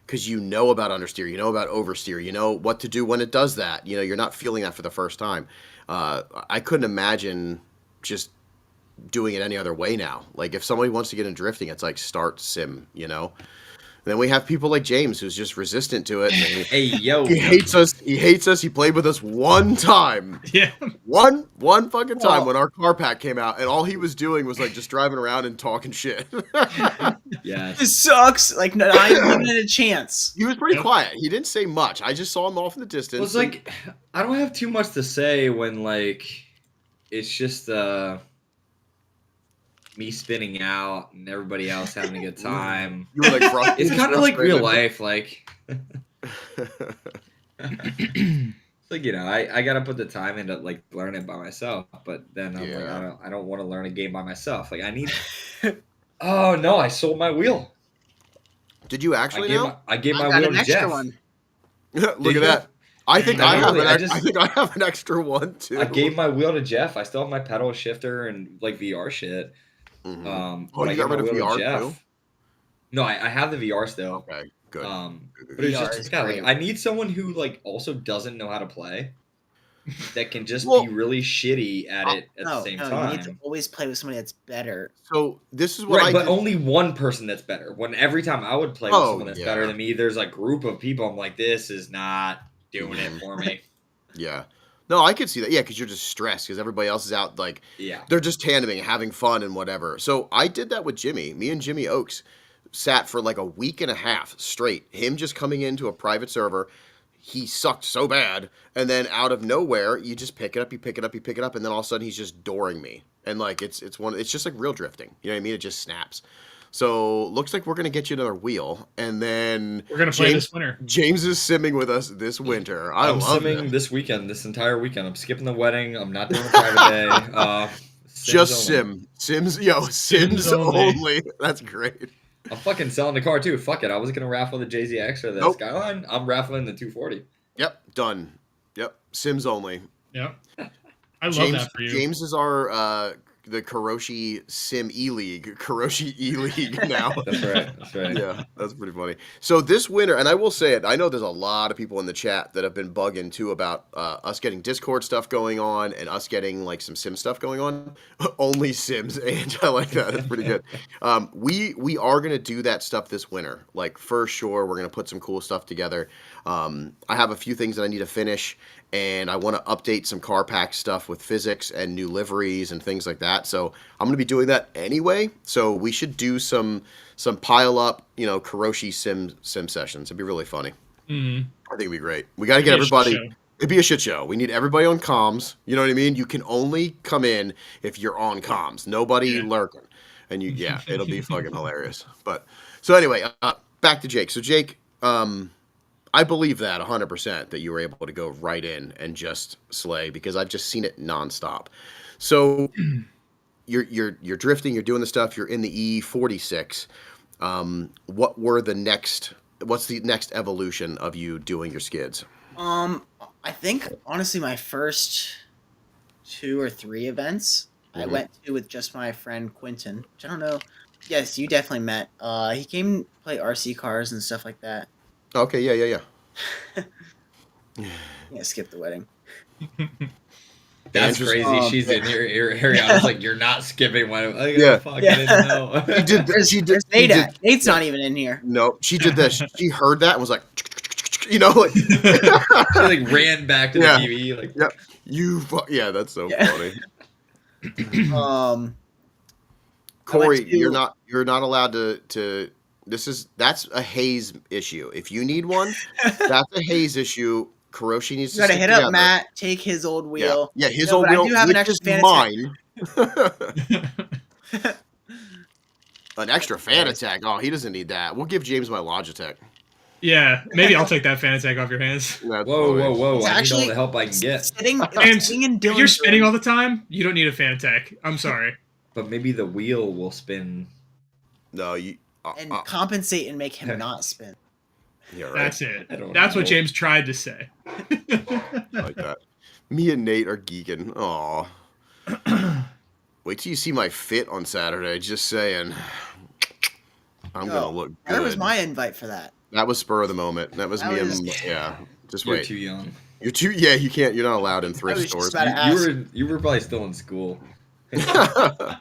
because you know about understeer, you know about oversteer, you know what to do when it does that. You're not feeling that for the first time. I couldn't imagine just doing it any other way now. Like if somebody wants to get in drifting, it's like start sim. And then we have people like James, who's just resistant to it. And he hates us. He hates us. He played with us one time. Yeah. One fucking time when our car pack came out, and all he was doing was like just driving around and talking shit. Yeah. This sucks. Like, not even a chance. He was pretty quiet. He didn't say much. I just saw him off in the distance. Well, it's like, I don't have too much to say when, like, it's just me spinning out and everybody else having a good time. You were like, it's kind of like real life. Like, it's like, I got to put the time into, like, learning it by myself. But then I'm like, I don't want to learn a game by myself. Like, I need... Oh, no, I sold my wheel. Did you actually I gave my wheel to Jeff. Look at that. I think I have an extra one too. I gave my wheel to Jeff. I still have my pedal shifter and like VR shit. Mm-hmm. You got rid of VR too? No, I have the VR still. Okay, good. But it's just like, I need someone who like also doesn't know how to play, that can just be really shitty at it at the same time. You need to always play with somebody that's better. So this is what but only one person that's better. When every time I would play with someone that's better than me, there's a group of people. I'm like, this is not doing it for me. Yeah. No, I could see that. Yeah, because you're just stressed because everybody else is out. Like, they're just tandeming, having fun and whatever. So I did that with Jimmy. Me and Jimmy Oakes sat for like a week and a half straight. Him just coming into a private server. He sucked so bad. And then out of nowhere, you just pick it up, you pick it up, you pick it up. And then all of a sudden he's just dooring me. And like, it's just like real drifting. You know what I mean? It just snaps. So looks like we're going to get you another wheel. And then we're going to play this winter. James is simming with us this winter. I'm simming this weekend, this entire weekend. I'm skipping the wedding. I'm not doing a private day. Just only. Sims only. That's great. I'm fucking selling the car too. Fuck it. I was going to raffle the JZX or the Skyline. I'm raffling the 240. Yep. Done. Yep. Sims only. Yep. I love that for you. James is our the Karoshi Sim E-League. Karoshi E-League now. That's right. Yeah, that's pretty funny. So this winter, and I will say it, I know there's a lot of people in the chat that have been bugging too about us getting Discord stuff going on and us getting like some Sim stuff going on. Only Sims, and I like that. It's pretty good. We are going to do that stuff this winter. Like, for sure, we're going to put some cool stuff together. I have a few things that I need to finish, and I want to update some car pack stuff with physics and new liveries and things like that. So I'm going to be doing that anyway. So we should do some pile up, Karoshi sim sessions. It'd be really funny. Mm-hmm. I think it'd be great. We got to get everybody. It'd be a shit show. We need everybody on comms. You know what I mean? You can only come in if you're on comms. Nobody lurking. And it'll be fucking hilarious. But so anyway, back to Jake. So Jake, I believe that 100% that you were able to go right in and just slay because I've just seen it nonstop. So you're drifting, you're doing the stuff, you're in the E46. What's the next evolution of you doing your skids? I think honestly my first 2 or 3 events I went to with just my friend Quentin, which I don't know. Yes, you definitely met. He came to play RC cars and stuff like that. Okay, yeah. Yeah, skip the wedding. That's crazy. She's in your area. I was like, you're not skipping one. I didn't know. She did. There's Nate at. Nate's not even in here. No, she did this. She heard that and was like, like she like ran back to the TV. Like, that's so funny. Corey, you're not allowed to. That's a haze issue. If you need one, that's a haze issue. Karoshi needs to. You gotta hit up Matt, take his old wheel. Yeah, his old wheel. I do have an extra mine. An extra fan attack. Oh, he doesn't need that. We'll give James my Logitech. Yeah, maybe I'll take that fan attack off your hands. Whoa! I need all the help I can get. If you're spinning all the time, you don't need a fan attack. I'm sorry. But maybe the wheel will spin. No, you and compensate and make him not spin. Yeah, right. That's it. That's what James tried to say. Like that. Me and Nate are geeking. Aw. Wait till you see my fit on Saturday. Just saying. I'm gonna look good. Where was my invite for that? That was spur of the moment. That was me and Just wait. You're too young. You're too. Yeah, you can't. You're not allowed in thrift stores. You were probably still in school. I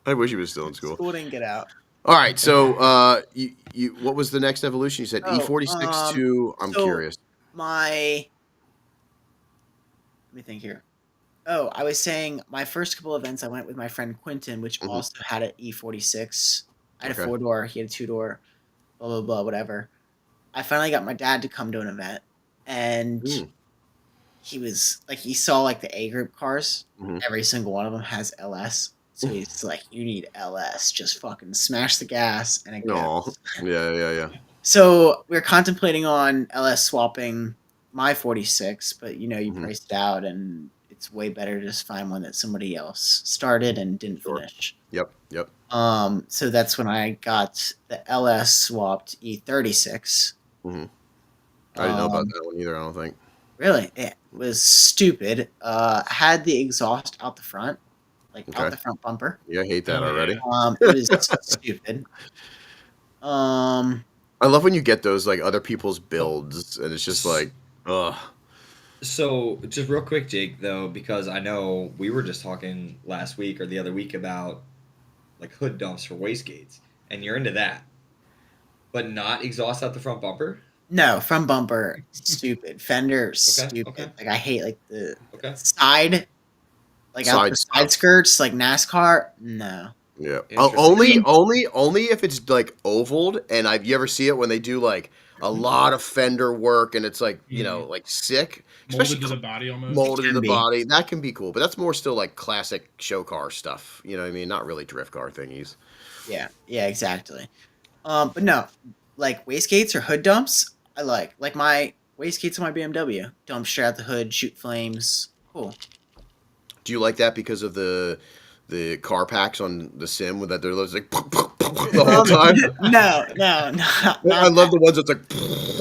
wish he was still in school. School didn't get out. All right, so you what was the next evolution? You said E46 to. I'm curious. Let me think here. Oh, I was saying my first couple events I went with my friend Quentin, which also had an E46. I had a 4-door, he had a 2-door, blah blah blah, whatever. I finally got my dad to come to an event, and he was like, he saw like the A group cars. Every single one of them has LS. So he's like, you need LS. Just fucking smash the gas and it goes. Yeah. So we're contemplating on LS swapping my 46, but you priced it out and it's way better to just find one that somebody else started and didn't finish. Yep. So that's when I got the LS swapped E36. I didn't know about that one either, I don't think. Really? It was stupid. Had the exhaust out the front. Out the front bumper. Yeah, I hate that already. It was stupid. I love when you get those like other people's builds, and it's just like, ugh. So, just real quick, Jake, though, because I know we were just talking last week or the other week about like hood dumps for wastegates, and you're into that, but not exhaust out the front bumper. No, front bumper, stupid. Fender, stupid. Okay. Like I hate like the side. Like out the side stuff. skirts, like NASCAR. No. Yeah. Only if it's like ovaled, and you ever see it when they do like a lot of fender work, and it's like like sick, molded to the body almost. Molded to the body. That can be cool, but that's more still like classic show car stuff. You know what I mean? Not really drift car thingies. Yeah, exactly. But no, like wastegates or hood dumps, I like my wastegates on my BMW. Dump straight out the hood, shoot flames. Cool. Do you like that because of the car packs on the sim with that they're like the whole time? No. I love the ones that's like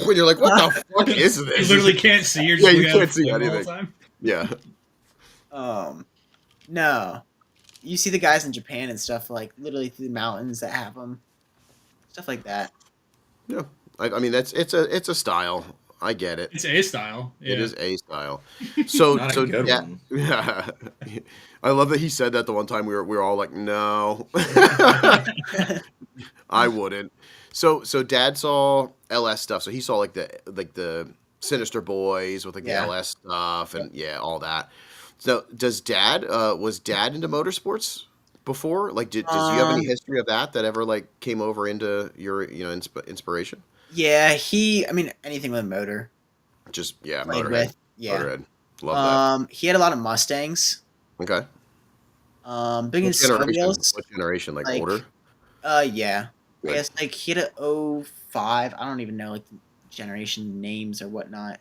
when you're like, what the fuck is this? You literally can't see. You're just you can't see anything. The whole time. Yeah. No. You see the guys in Japan and stuff like literally through the mountains that have them, stuff like that. Yeah, I mean it's a style. I get it. It's a style. Yeah. It is a style. So one. Yeah. I love that he said that the one time we were all like, no, I wouldn't. So Dad saw LS stuff. So he saw like the Sinister Boys with like the LS stuff and all that. So was Dad into motorsports before? Like, does you have any history of that ever like came over into your inspiration? Yeah, anything with a motor. Just motor. With. Yeah. Motorhead. Love He had a lot of Mustangs. that. Okay. Big in Star Wheels. What generation? Like, Like, older? Yeah. Good. I guess like he had a 05. I don't even know like the generation names or whatnot.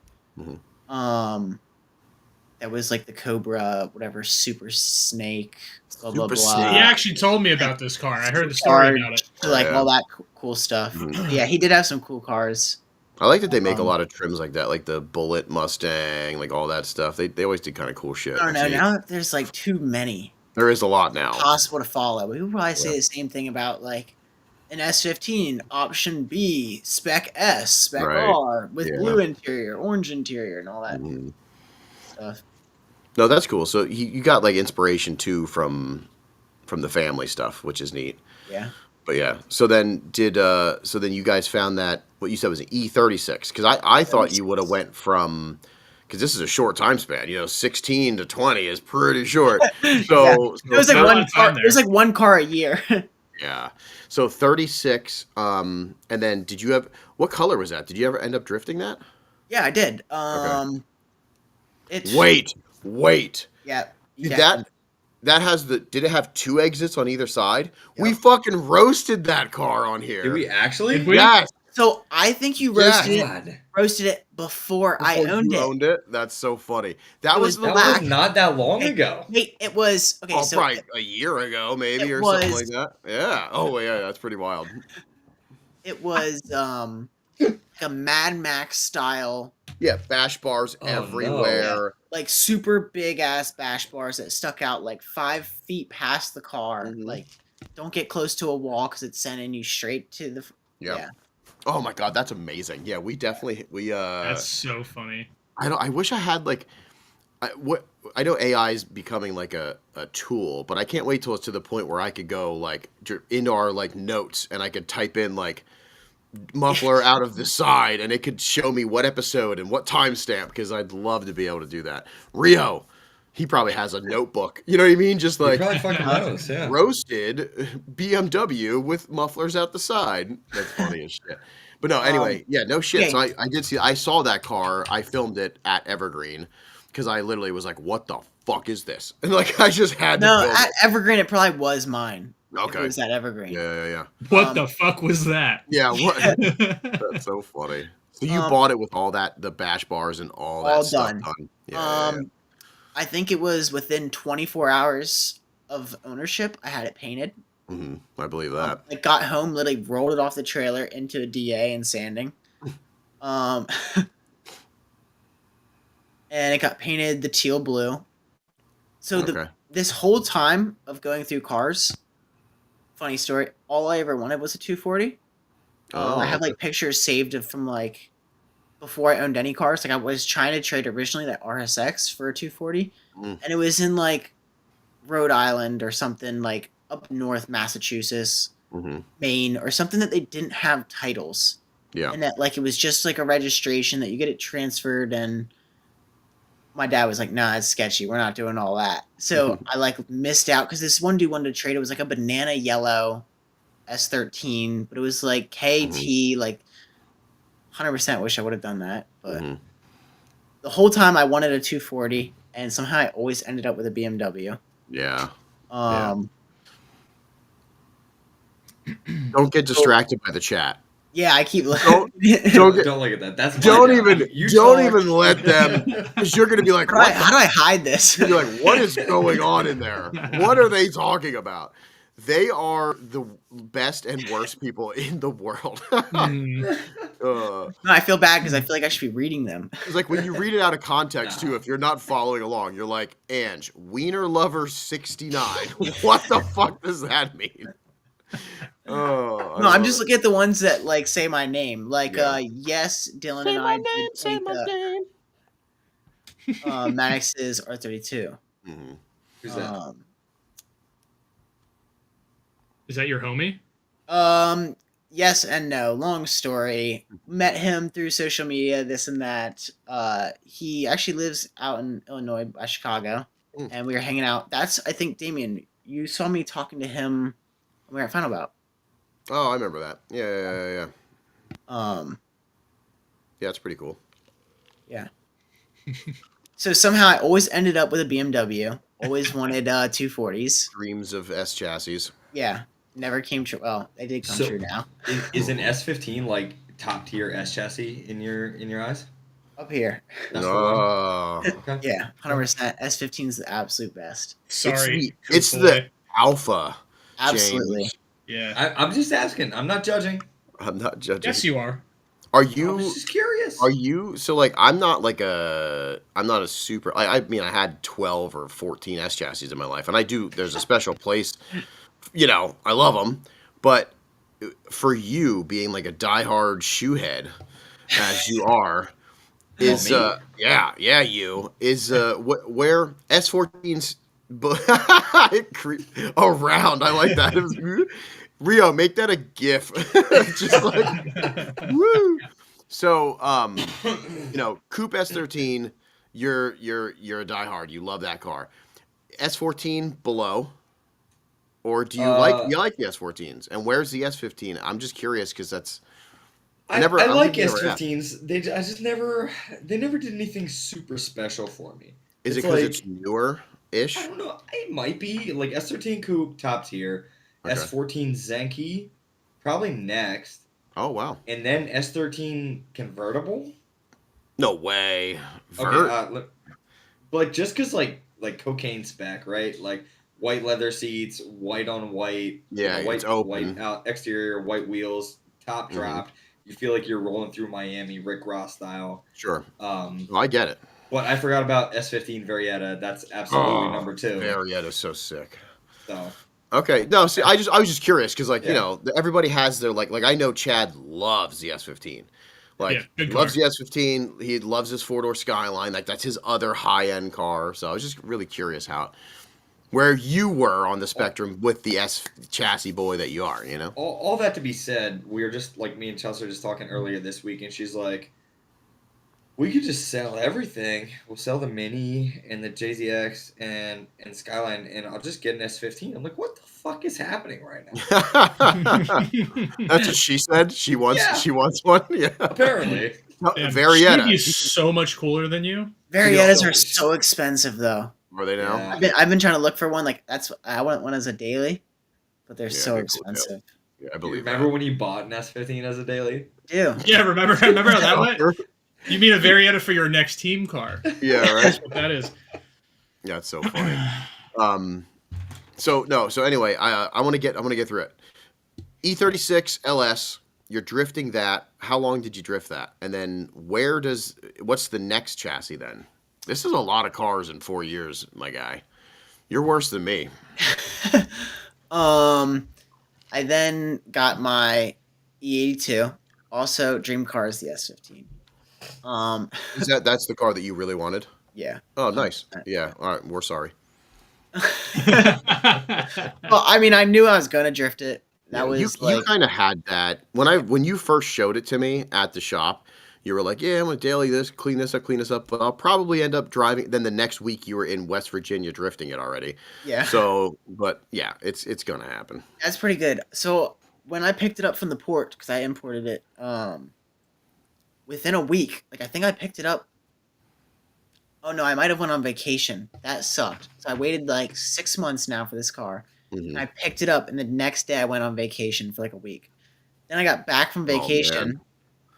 That was like the Cobra, whatever, Super Snake, blah blah Super blah. Snake. He actually told me about this car. I heard the story about it. Like all that cool stuff. Yeah, he did have some cool cars. I like that they make a lot of trims like that, like the Bullet Mustang, like all that stuff. They always do kind of cool shit. I don't know. Now there's like too many. There is a lot now. Possible to follow. We would probably say the same thing about like an S15, option B, spec S, spec R, with blue interior, orange interior, and all that stuff. No, that's cool. So you got like inspiration too from the family stuff, which is neat. Yeah. But yeah, so then you guys found that what you said was an E36, because I thought you would have went from, because this is a short time span, 16 to 20 is pretty short. So it was like one car. It was like one car a year. Yeah. So 36. And then what color was that? Did you ever end up drifting that? Yeah, I did. Wait. Yeah. Did it have 2 exits on either side? Yep. We fucking roasted that car on here. Did we actually? Yes. So I think you roasted it before I owned it. Owned it? That's so funny. That was not that long ago. Wait, it was okay. Oh, so probably a year ago, maybe, or something like that. Yeah. Oh, yeah. That's pretty wild. It was like a Mad Max style. Yeah, bash bars everywhere. No. Like super big ass bash bars that stuck out like 5 feet past the car. Mm-hmm. Like, don't get close to a wall because it's sending you straight to the. Yeah. Oh my god, that's amazing. Yeah, That's so funny. I wish I had like, I know AI is becoming like a tool, but I can't wait till it's to the point where I could go like into our like notes and I could type in like muffler out of the side and it could show me what episode and what timestamp, because I'd love to be able to do that. Rio, he probably has a notebook. You know what I mean? Just like roasted BMW with mufflers out the side. That's funny as shit. But no, anyway, no shit. So I saw that car. I filmed it at Evergreen because I literally was like, "What the fuck is this?" And like I just had to. No, at Evergreen, it probably was mine. Okay. It was at Evergreen. Yeah. What the fuck was that? Yeah, what? That's so funny. So you bought it with all that, the bash bars and all that stuff done. Yeah. I think it was within 24 hours of ownership, I had it painted. I believe that. I got home, literally rolled it off the trailer into a DA and sanding. And it got painted the teal blue. So this whole time of going through cars, funny story, all I ever wanted was a 240. I have like pictures saved from like before I owned any cars. Like I was trying to trade originally that RSX for a 240, and it was in like Rhode Island or something, like up north Massachusetts, Maine or something, that they didn't have titles. Yeah, and that like it was just like a registration that you get it transferred. And my dad was like, "Nah, it's sketchy. We're not doing all that." So I like missed out because this one dude wanted to trade. It was like a banana yellow S13, but it was like KT, like 100% wish I would have done that. But the whole time I wanted a 240, and somehow I always ended up with a BMW. Yeah. Don't get distracted by the chat. Yeah, I keep don't look at that. That's don't even let them, because you're gonna be like, how do I hide this? You're like, what is going on in there? What are they talking about? They are the best and worst people in the world. No, I feel bad because I feel like I should be reading them. It's like when you read it out of context too. If you're not following along, you're like, Ange, Wiener Lover 69. What the fuck does that mean? No, I'm just looking at the ones that like say my name. Like yes, Dylan say and my I name, say my name. Maddox's R32. Who's that? Is that your homie? Yes and no. Long story. Met him through social media, this and that. He actually lives out in Illinois by Chicago, and we were hanging out. That's, I think, Damien, you saw me talking to him when we were at Final Bout. Oh, I remember that. Yeah. Yeah, it's pretty cool. Yeah. So somehow I always ended up with a BMW. Always wanted 240s. Dreams of S chassis. Yeah, never came true. Well, they did come true now. Is an S15 like top tier S chassis in your eyes? Up here. That's the one. Okay. Yeah, 100%. S15 is the absolute best. Sorry, it's the alpha. Absolutely. James. Yeah. I'm just asking. I'm not judging. I'm not judging. Yes, you are. Are you? I was just curious. Are you? So like, I'm not a super. I mean, I had 12 or 14 S chassis in my life, and I do. There's a special place. You know, I love them, but for you being like a diehard shoehead, as you are, is you is where S14's around. I like that. It was, Rio, make that a GIF. Just like woo. So you know, Coupe S13, you're a diehard. You love that car. S14 below. Or do you like the S14s? And where's the S15? I'm just curious because that's I like S15s. They never did anything super special for me. Is it because it's newer ish? I don't know. It might be like S13 Coupe top tier, Okay. S14 Zenki probably next. Oh wow! And then S13 convertible. No way. Okay, like just because like cocaine spec, right? Like white leather seats, white on white. Yeah, you know, white, it's open. white exterior, white wheels, top dropped. You feel like you're rolling through Miami, Rick Ross style. Sure. I get it. But I forgot about S15 Varietta. That's absolutely number 2. Varietta's so sick. So. Okay. No, see, I was just curious because you know, everybody has their like I know Chad loves the S15. Like he loves the S15. He loves his 4-door Skyline. Like that's his other high-end car. So I was just really curious where you were on the spectrum with the S chassis boy that you are, you know? All that to be said, we were just, like, me and Chelsea were just talking earlier this week, and she's like, we could just sell everything. We'll sell the Mini and the JZX and Skyline, and I'll just get an S15. I'm like, what the fuck is happening right now? That's what she said. She wants one. Yeah. Apparently. Varietta. She'd be so much cooler than you. Variettas are so expensive, though. Are they now? Yeah. I've been trying to look for one. Like I want one as a daily, but they're so expensive. Yeah, I believe. Remember when you bought an S15 as a daily? Yeah. Yeah, remember how that went? You mean a Varietta for your next team car? Yeah, right. That's what that is. Yeah, it's so funny. So anyway, I want to get through it. E36 LS. You're drifting that. How long did you drift that? And then what's the next chassis then? This is a lot of cars in 4 years, my guy. You're worse than me. I then got my E82. Also, dream car is the S15. That's the car that you really wanted? Yeah. Oh, nice. Yeah. All right. We're sorry. Well, I mean, I knew I was gonna drift it. You kind of had that when you first showed it to me at the shop. You were like, yeah, I'm going to daily this, clean this up, but I'll probably end up driving. Then the next week you were in West Virginia drifting it already. Yeah. So, but yeah, it's going to happen. That's pretty good. So when I picked it up from the port, because I imported it, within a week, like I think I picked it up. Oh no, I might have went on vacation. That sucked. So I waited like 6 months now for this car. And I picked it up, and the next day I went on vacation for like a week. Then I got back from vacation,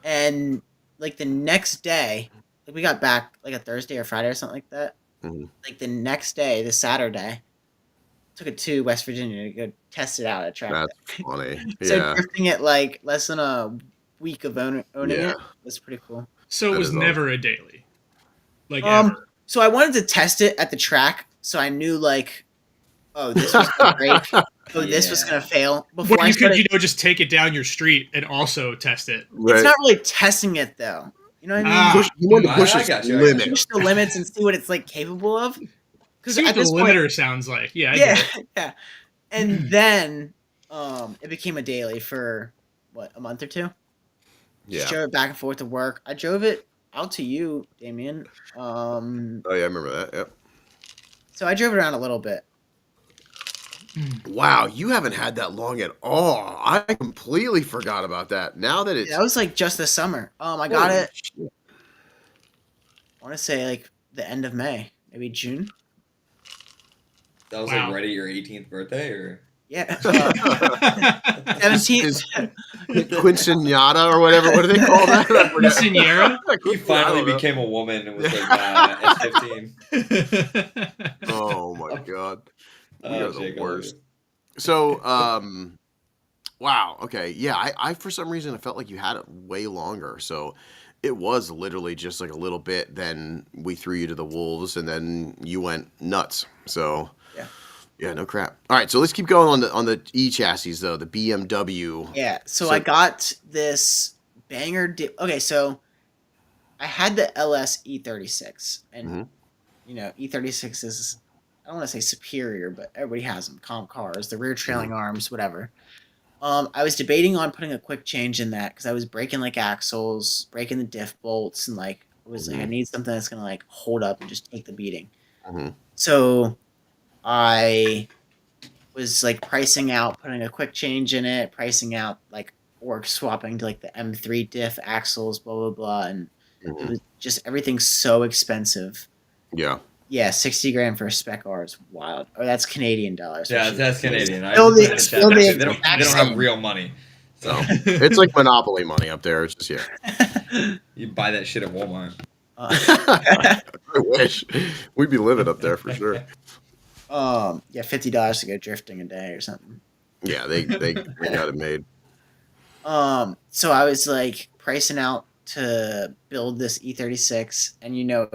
and like the next day, like we got back like a Thursday or Friday or something like that. Like the next day, the Saturday, took it to West Virginia to go test it out at track. That's funny. So drifting it like less than a week of owning it was pretty cool. So it was never a daily, like ever. So I wanted to test it at the track, so I knew like, oh, this was gonna break. Oh, this was gonna fail. Before you could, just take it down your street and also test it. Right. It's not really testing it though. You know what I mean? You want to push the limit. Push the limits and see what it's like capable of. Because what the limiter sounds like. Yeah. Yeah. And then it became a daily for a month or two. Yeah. Just drove it back and forth to work. I drove it out to you, Damien. Oh yeah, I remember that. Yep. So I drove it around a little bit. Wow, you haven't had that long at all. I completely forgot about that. Now that it's that was like just this summer. I got it. Shit. want to say like the end of May, maybe June. That was like right at your 18th birthday, or yeah, 17th. Quinceañera or whatever. What do they call that? Quinceañera. He finally became a woman and was like, nah, at 15. Oh my god, we are the Jake, worst. So, wow. Okay, yeah. I for some reason I felt like you had it way longer. So. It was literally just like a little bit. Then we threw you to the wolves, and then you went nuts. So, yeah, no crap. All right, so let's keep going on the E chassis though, the BMW. Yeah, so I got this banger. Okay, so I had the LS E36, and you know E36 is, I don't want to say superior, but everybody has them. Comp cars, the rear trailing arms, whatever. I was debating on putting a quick change in that because I was breaking like axles, breaking the diff bolts, and like it was like I need something that's gonna like hold up and just take the beating. So I was like pricing out putting a quick change in it, pricing out like or swapping to like the M3 diff axles, blah blah blah, and it was just everything so expensive. Yeah. Yeah, 60 grand for a spec R is wild. Oh, that's Canadian dollars. Yeah, that's Canadian. They don't have real money. So it's like Monopoly money up there. It's just you buy that shit at Walmart. I wish we'd be living up there for sure. Yeah, $50 to go drifting a day or something. Yeah, they got it made. So I was like pricing out to build this E36, and you know,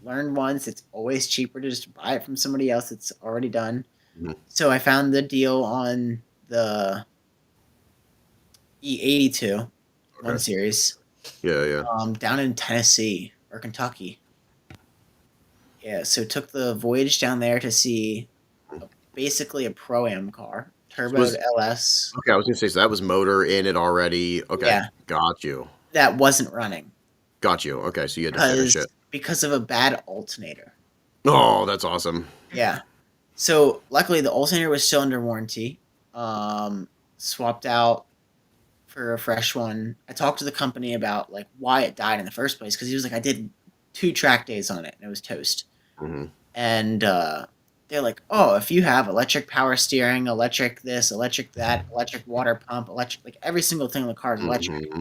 learned once, it's always cheaper to just buy it from somebody else that's already done. So I found the deal on the E82 1 Series. Yeah. Down in Tennessee or Kentucky. Yeah, so took the voyage down there to see basically a Pro-Am car, turboed LS. Okay, I was gonna say, so that was motor in it already. Okay, yeah. Got you. That wasn't running. Got you. Okay, so you had to finish it. Because of a bad alternator. Oh, that's awesome. Yeah. So luckily the alternator was still under warranty. Swapped out for a fresh one. I talked to the company about like why it died in the first place because he was like, I did 2 track days on it and it was toast. And they're like, oh, if you have electric power steering, electric this, electric that, electric water pump, electric, like every single thing in the car is electric.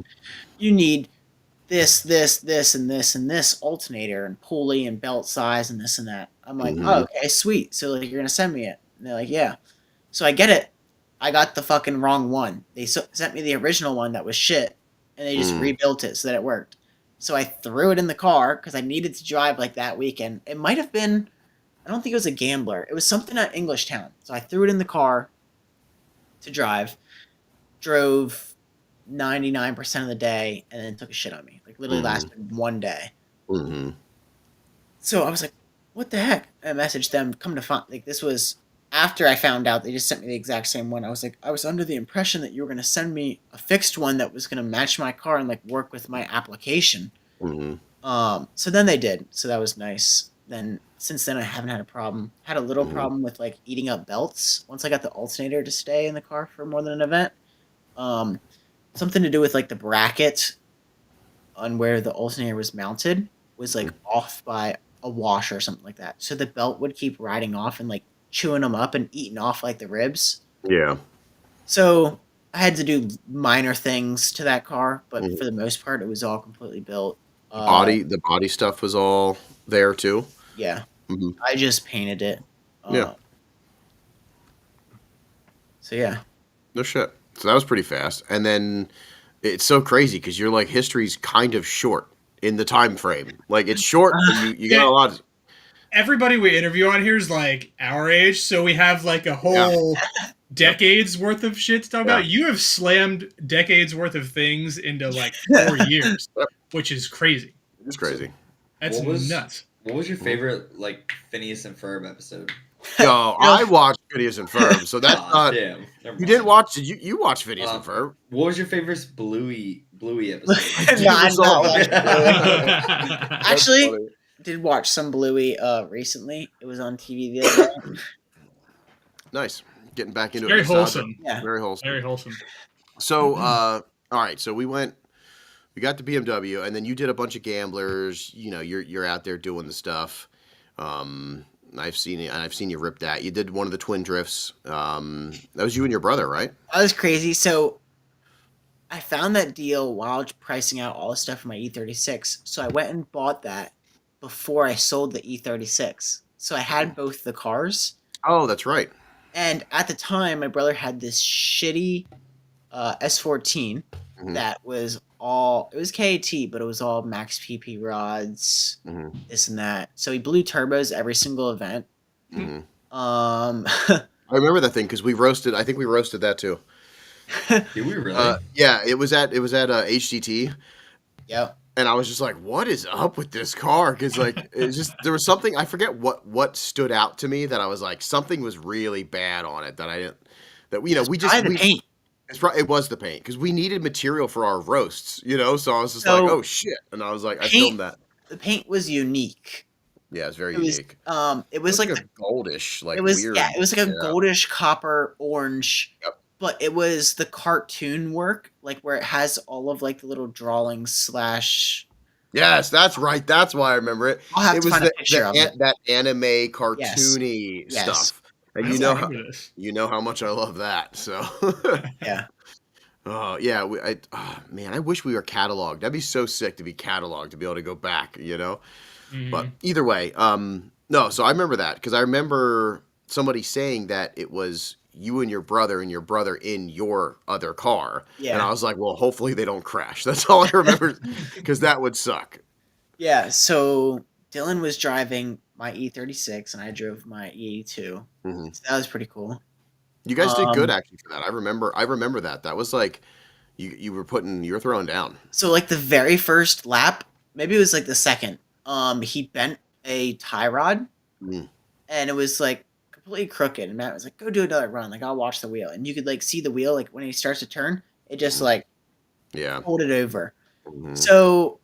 You need this, and this alternator and pulley and belt size and this and that. I'm like, oh, okay, sweet. So like, you're gonna send me it? And they're like, yeah. So I get it. I got the fucking wrong one. They sent me the original one that was shit, and they just rebuilt it so that it worked. So I threw it in the car because I needed to drive like that weekend. It might have been, I don't think it was a Gambler. It was something at Englishtown. So I threw it in the car to drive. Drove 99% of the day and then took a shit on me. Like literally lasted 1 day. So I was like, what the heck? I messaged them, come to find, like this was after I found out they just sent me the exact same one. I was like, I was under the impression that you were going to send me a fixed one that was going to match my car and like work with my application. So then they did. So that was nice. Then since then I haven't had a problem. Had a little problem with like eating up belts once I got the alternator to stay in the car for more than an event. Something to do with like the bracket on where the alternator was mounted was like off by a washer or something like that. So the belt would keep riding off and like chewing them up and eating off like the ribs. Yeah. So I had to do minor things to that car, but for the most part, it was all completely built. The body stuff was all there too. Yeah. I just painted it. Yeah. So yeah. No shit. So that was pretty fast. And then it's so crazy because you're like history's kind of short in the time frame. Like it's short, but you got a lot. Everybody we interview on here is like our age, so we have like a whole decades worth of shit to talk about. You have slammed decades worth of things into like 4 years, which is crazy. It's crazy. That's nuts. What was your favorite like Phineas and Ferb episode? Yo, I watched Phineas and Ferb, so that's not. Damn. You didn't watch? You watched Phineas and Ferb? What was your favorite Bluey episode? Actually, did watch some Bluey recently. It was on TV the other day. Nice, getting back into very it. Wholesome. Yeah, very wholesome. So, all right. So we went we got the BMW, and then you did a bunch of gamblers. You know, you're out there doing the stuff. I've seen it, and I've seen you rip that. You did one of the twin drifts. That was you and your brother, right? That was crazy. So I found that deal while pricing out all the stuff for my E36. So I went and bought that before I sold the E36. So I had both the cars. Oh, that's right. And at the time, my brother had this shitty S14 that was all, it was KAT, but it was all max PP rods, this and that. So he blew turbos every single event. I remember that thing because we roasted. I think we roasted that too. Did we really? Yeah, it was at HDT. Yep. And I was just like, "What is up with this car?" Because like, it's just there was something I forget what stood out to me that I was like, something was really bad on it that I didn't. That we paint. It was the paint because we needed material for our roasts, So I was just like, "Oh shit!" And I was like, I filmed that. The paint was unique. Yeah, it's very unique. It was like a goldish, like it was weird. Yeah, it was like a goldish copper orange. Yep. But it was the cartoon work, like where it has all of like the little drawings / Yes, that's right. That's why I remember it. I'll have it to was find a picture of it. That anime cartoony stuff. And you know how much I love that. So yeah. Oh yeah, man, I wish we were cataloged. That'd be so sick to be cataloged to be able to go back, But either way, no. So I remember that because I remember somebody saying that it was you and your brother in your other car. Yeah. And I was like, well, hopefully they don't crash. That's all I remember because that would suck. Yeah. So Dylan was driving my E36 and I drove my E82. So that was pretty cool. You guys did good actually for that. I remember that. That was like you were throwing down. So like the very first lap, maybe it was like the second, he bent a tie rod and it was like completely crooked, and Matt was like, go do another run, like I'll watch the wheel. And you could like see the wheel, like when he starts to turn, it just like pulled it over. So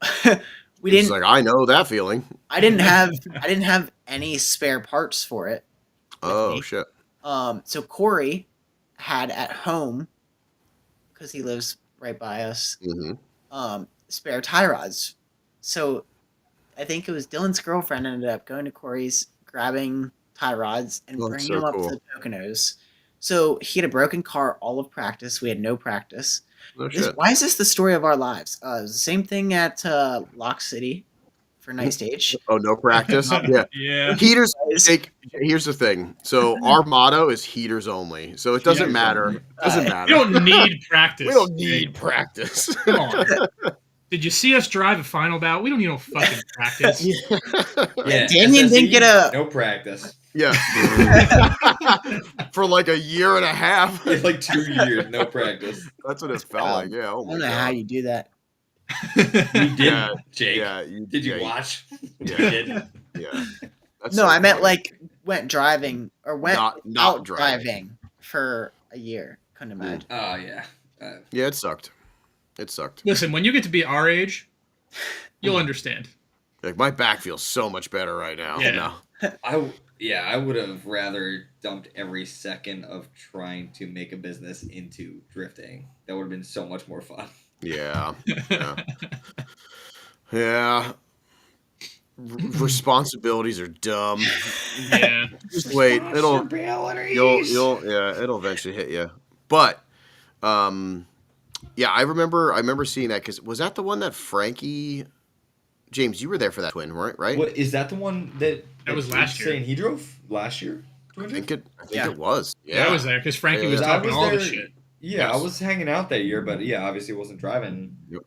we didn't like, I know that feeling. I didn't have any spare parts for it. Oh shit. So Corey had at home, because he lives right by us, spare tie rods. So I think it was Dylan's girlfriend ended up going to Corey's, grabbing tie rods and bringing them up to the Poconos. So he had a broken car all of practice. We had no practice. Why is this the story of our lives? It was the same thing at Lock City for night stage. Oh, no practice? Yeah. Heaters. Here's the thing. So our motto is heaters only. So it doesn't matter. It doesn't matter. We don't need practice. We don't need practice. Come on. Did you see us drive a final bout? We don't need no fucking practice. Yeah, Damien didn't get no practice. Yeah. For like a year and a half. Like 2 years, no practice. That's what it felt like. Yeah. Oh I my don't know God. how you do that. You didn't, Jake. Yeah. Did you watch? Yeah. You did. Yeah. That's No, so I meant funny. like went driving or went Not out driving. driving for a year. Couldn't imagine. Oh yeah. Yeah, it sucked. It sucked. Listen, when you get to be our age, you'll understand. Like my back feels so much better right now. Yeah. No. I would have rather dumped every second of trying to make a business into drifting. That would have been so much more fun. Yeah. Yeah. Responsibilities are dumb. Yeah. Just wait. It'll eventually hit you. But yeah, I remember seeing that because was that the one that Frankie James, you were there for that twin, right? What is that the one that was last year? Saying he drove last year? I think it was. Yeah, I was there because Frankie was I talking was all there- this shit. Yeah, I was hanging out that year, but yeah, obviously wasn't driving. Yep.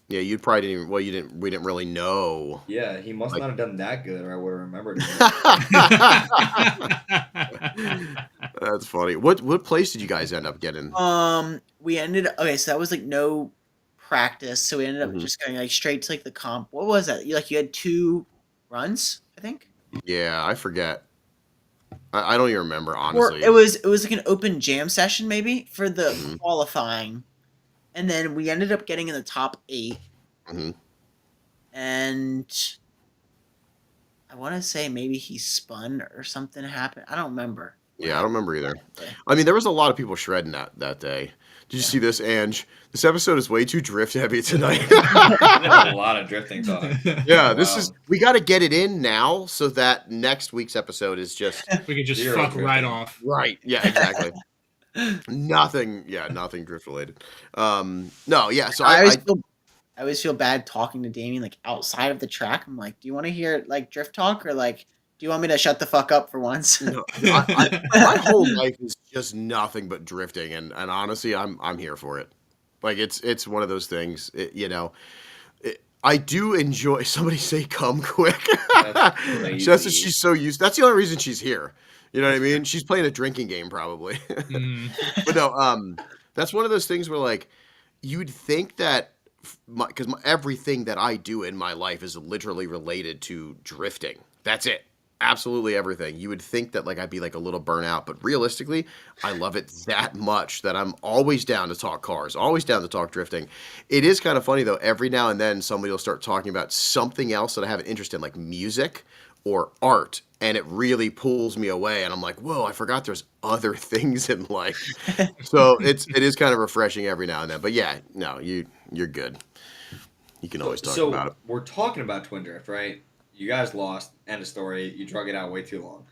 Yeah, you probably didn't even. Well, we didn't really know. Yeah, he must not have done that good, or I would have remembered. That's funny. What place did you guys end up getting? We ended up, so that was like no practice, so we ended up just going like straight to like the comp. What was that? You had 2 runs, I think. Yeah, I forget. I don't even remember honestly. Or it was like an open jam session maybe for the qualifying, and then we ended up getting in the top 8. And I want to say maybe he spun or something happened. I don't remember. Yeah, I don't remember either. I mean, there was a lot of people shredding that day. Did you see this, Ange? This episode is way too drift heavy tonight. a lot of drifting talk. Yeah, we got to get it in now so that next week's episode is just we can just fuck drifting. Right off. Right. Yeah, exactly. nothing drift related. No, yeah. So I always feel bad talking to Damien like outside of the track. I'm like, do you want to hear like drift talk or like, do you want me to shut the fuck up for once? No, my whole life is just nothing but drifting, and honestly, I'm here for it. Like it's one of those things, I do enjoy. Somebody say "come quick." That's what she's so used. That's the only reason she's here. You know what I mean? She's playing a drinking game probably. But no, that's one of those things where like you'd think that because everything that I do in my life is literally related to drifting. That's it. Absolutely everything. You would think that like I'd be like a little burnout, but realistically, I love it that much that I'm always down to talk cars, always down to talk drifting. It is kind of funny though. Every now and then somebody will start talking about something else that I have an interest in, like music or art, and it really pulls me away. And I'm like, whoa, I forgot there's other things in life. So it is kind of refreshing every now and then. But yeah, no, you're good. You can always talk about it. We're talking about Twin Drift, right? You guys lost. End of story. You drug it out way too long.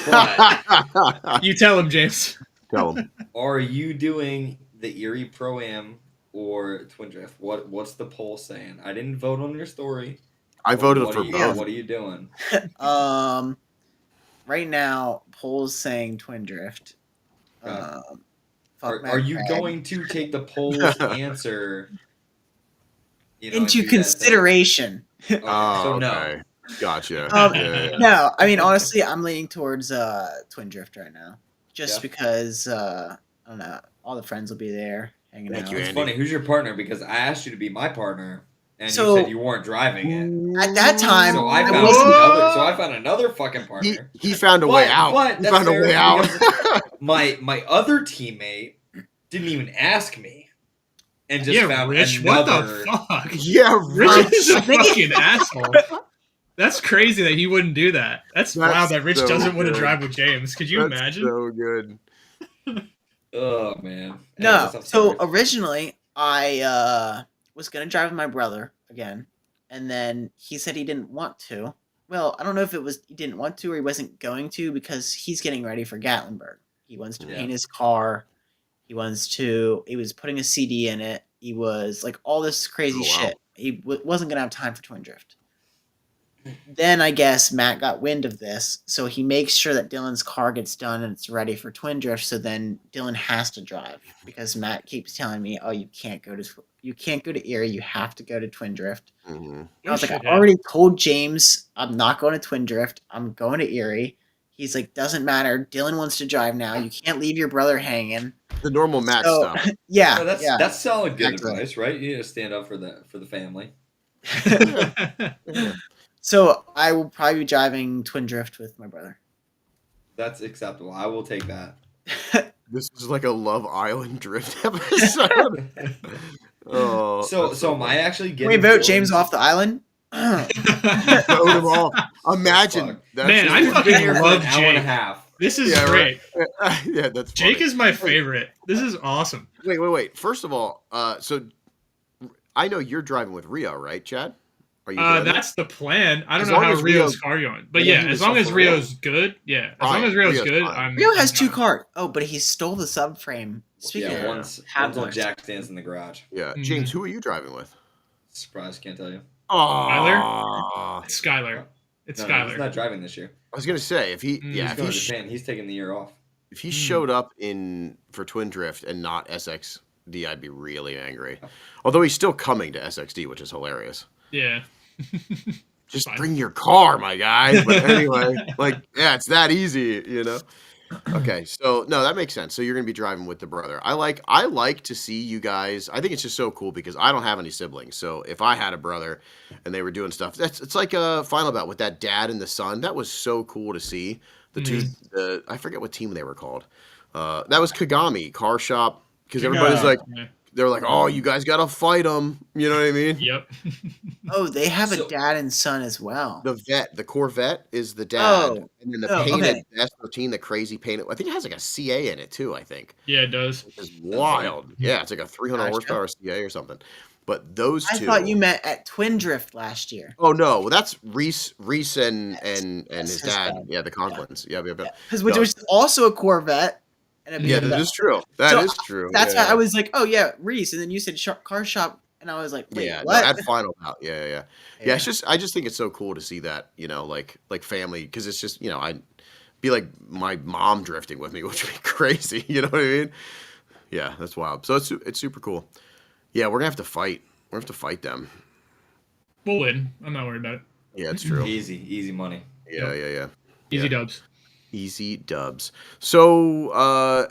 But, you tell him, James. Tell him. Are you doing the Erie Pro-Am or Twin Drift? What's the poll saying? I didn't vote on your story. I voted for both. What are you doing? Right now, poll's saying Twin Drift. Are you going to take the poll's answer into consideration? Okay, so no. Okay. Gotcha. No, I mean honestly, I'm leaning towards Twin Drift right now, just because I don't know, all the friends will be there hanging out. It's funny. Who's your partner? Because I asked you to be my partner, and you said you weren't driving it at that time. So I found another fucking partner. He found a way out. What? He found a way out. my other teammate didn't even ask me. And just found Rich, another... what the fuck? Yeah, Rich is a fucking asshole. That's crazy that he wouldn't do that. That's wild that Rich doesn't want to drive with James. Could you imagine? So good. Oh man. No. So originally I was gonna drive with my brother again, and then he said he didn't want to. Well, I don't know if it was he didn't want to or he wasn't going to because he's getting ready for Gatlinburg. He wants to paint his car. He was putting a CD in it. He was like all this crazy shit. He wasn't going to have time for Twin Drift. Then I guess Matt got wind of this. So he makes sure that Dylan's car gets done and it's ready for Twin Drift. So then Dylan has to drive because Matt keeps telling me, oh, you can't go to Erie. You have to go to Twin Drift. Mm-hmm. I was like, I already told James I'm not going to Twin Drift. I'm going to Erie. He's like, doesn't matter. Dylan wants to drive now. You can't leave your brother hanging. The normal Matt stuff. Yeah, that's solid, good advice, right? You need to stand up for the family. So I will probably be driving Twin Drift with my brother. That's acceptable. I will take that. This is like a Love Island drift episode. So am I actually getting? Can we vote James off the island? Vote him off. Imagine. Man, I fucking love Jake. Hour and a half. This is great. Right. Yeah, that's funny. Jake is my favorite. This is awesome. Wait. First of all, so I know you're driving with Rio, right, Chad? Are you that's the plan. I don't know how Rio's car going. But yeah, as long as Rio's good, as long as Rio's good, Rio has two cars. Oh, but he stole the subframe. Speaking of one's on jack stands in the garage. Yeah. James, who are you driving with? Surprise, can't tell you. Skylar? It's Skylar. It's No, Skylar. he's not driving this year. I was gonna say if he He's going to Japan. He's taking the year off. If he showed up for Twin Drift and not SXD, I'd be really angry. Although he's still coming to SXD, which is hilarious. Yeah. Just bring your car, my guy. But anyway, it's that easy, you know? Okay, so no, that makes sense. So you're gonna be driving with the brother. I like to see you guys. I think it's just so cool because I don't have any siblings. So if I had a brother and they were doing stuff, it's like a Final Bout with that dad and the son. That was so cool to see. I forget what team they were called. That was Kagami Car Shop because everybody's like they're like, oh, you guys gotta fight them. You know what I mean? Yep. Oh, they have a dad and son as well. The Corvette is the dad, Oh. and then the Oh, painted okay. S13, the crazy painted. I think it has like a CA in it too. I think. Yeah, it does. Which is wild. Yeah, it's like a 300 Gotcha. horsepower CA or something. But those I two. thought you met at Twin Drift last year. Oh no, well, that's Reese and his his dad. dad. Yeah, the Conklins. Yeah. Because which was also a Corvette. And a Yeah, that BMW. is true. That is true. That's yeah. why I was like, oh yeah, Reese, and then you said car shop, and I was like, wait, Yeah, no, what? at Final Bout. Yeah. It's just I just think it's so cool to see that, like family, because it's just, I'd be like my mom drifting with me, which would be crazy. You know what I mean? Yeah, that's wild. So it's super cool. Yeah, we're gonna have to fight. We're gonna have to fight them. We'll win. I'm not worried about it. Yeah, it's true. Easy money. Yeah. Easy dubs. Easy dubs. So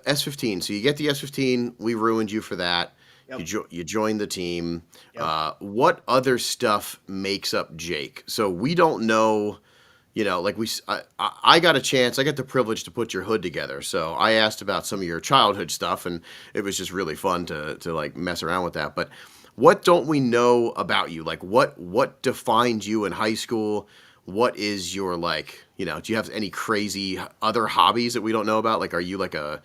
S15. So you get the S15. We ruined you for that. Yep. You joined the team. Yep. What other stuff makes up Jake? So we don't know. Like I got a chance. I got the privilege to put your hood together. So I asked about some of your childhood stuff, and it was just really fun to like mess around with that. But what don't we know about you? Like what defined you in high school? What is your do you have any crazy other hobbies that we don't know about? Like, are you like a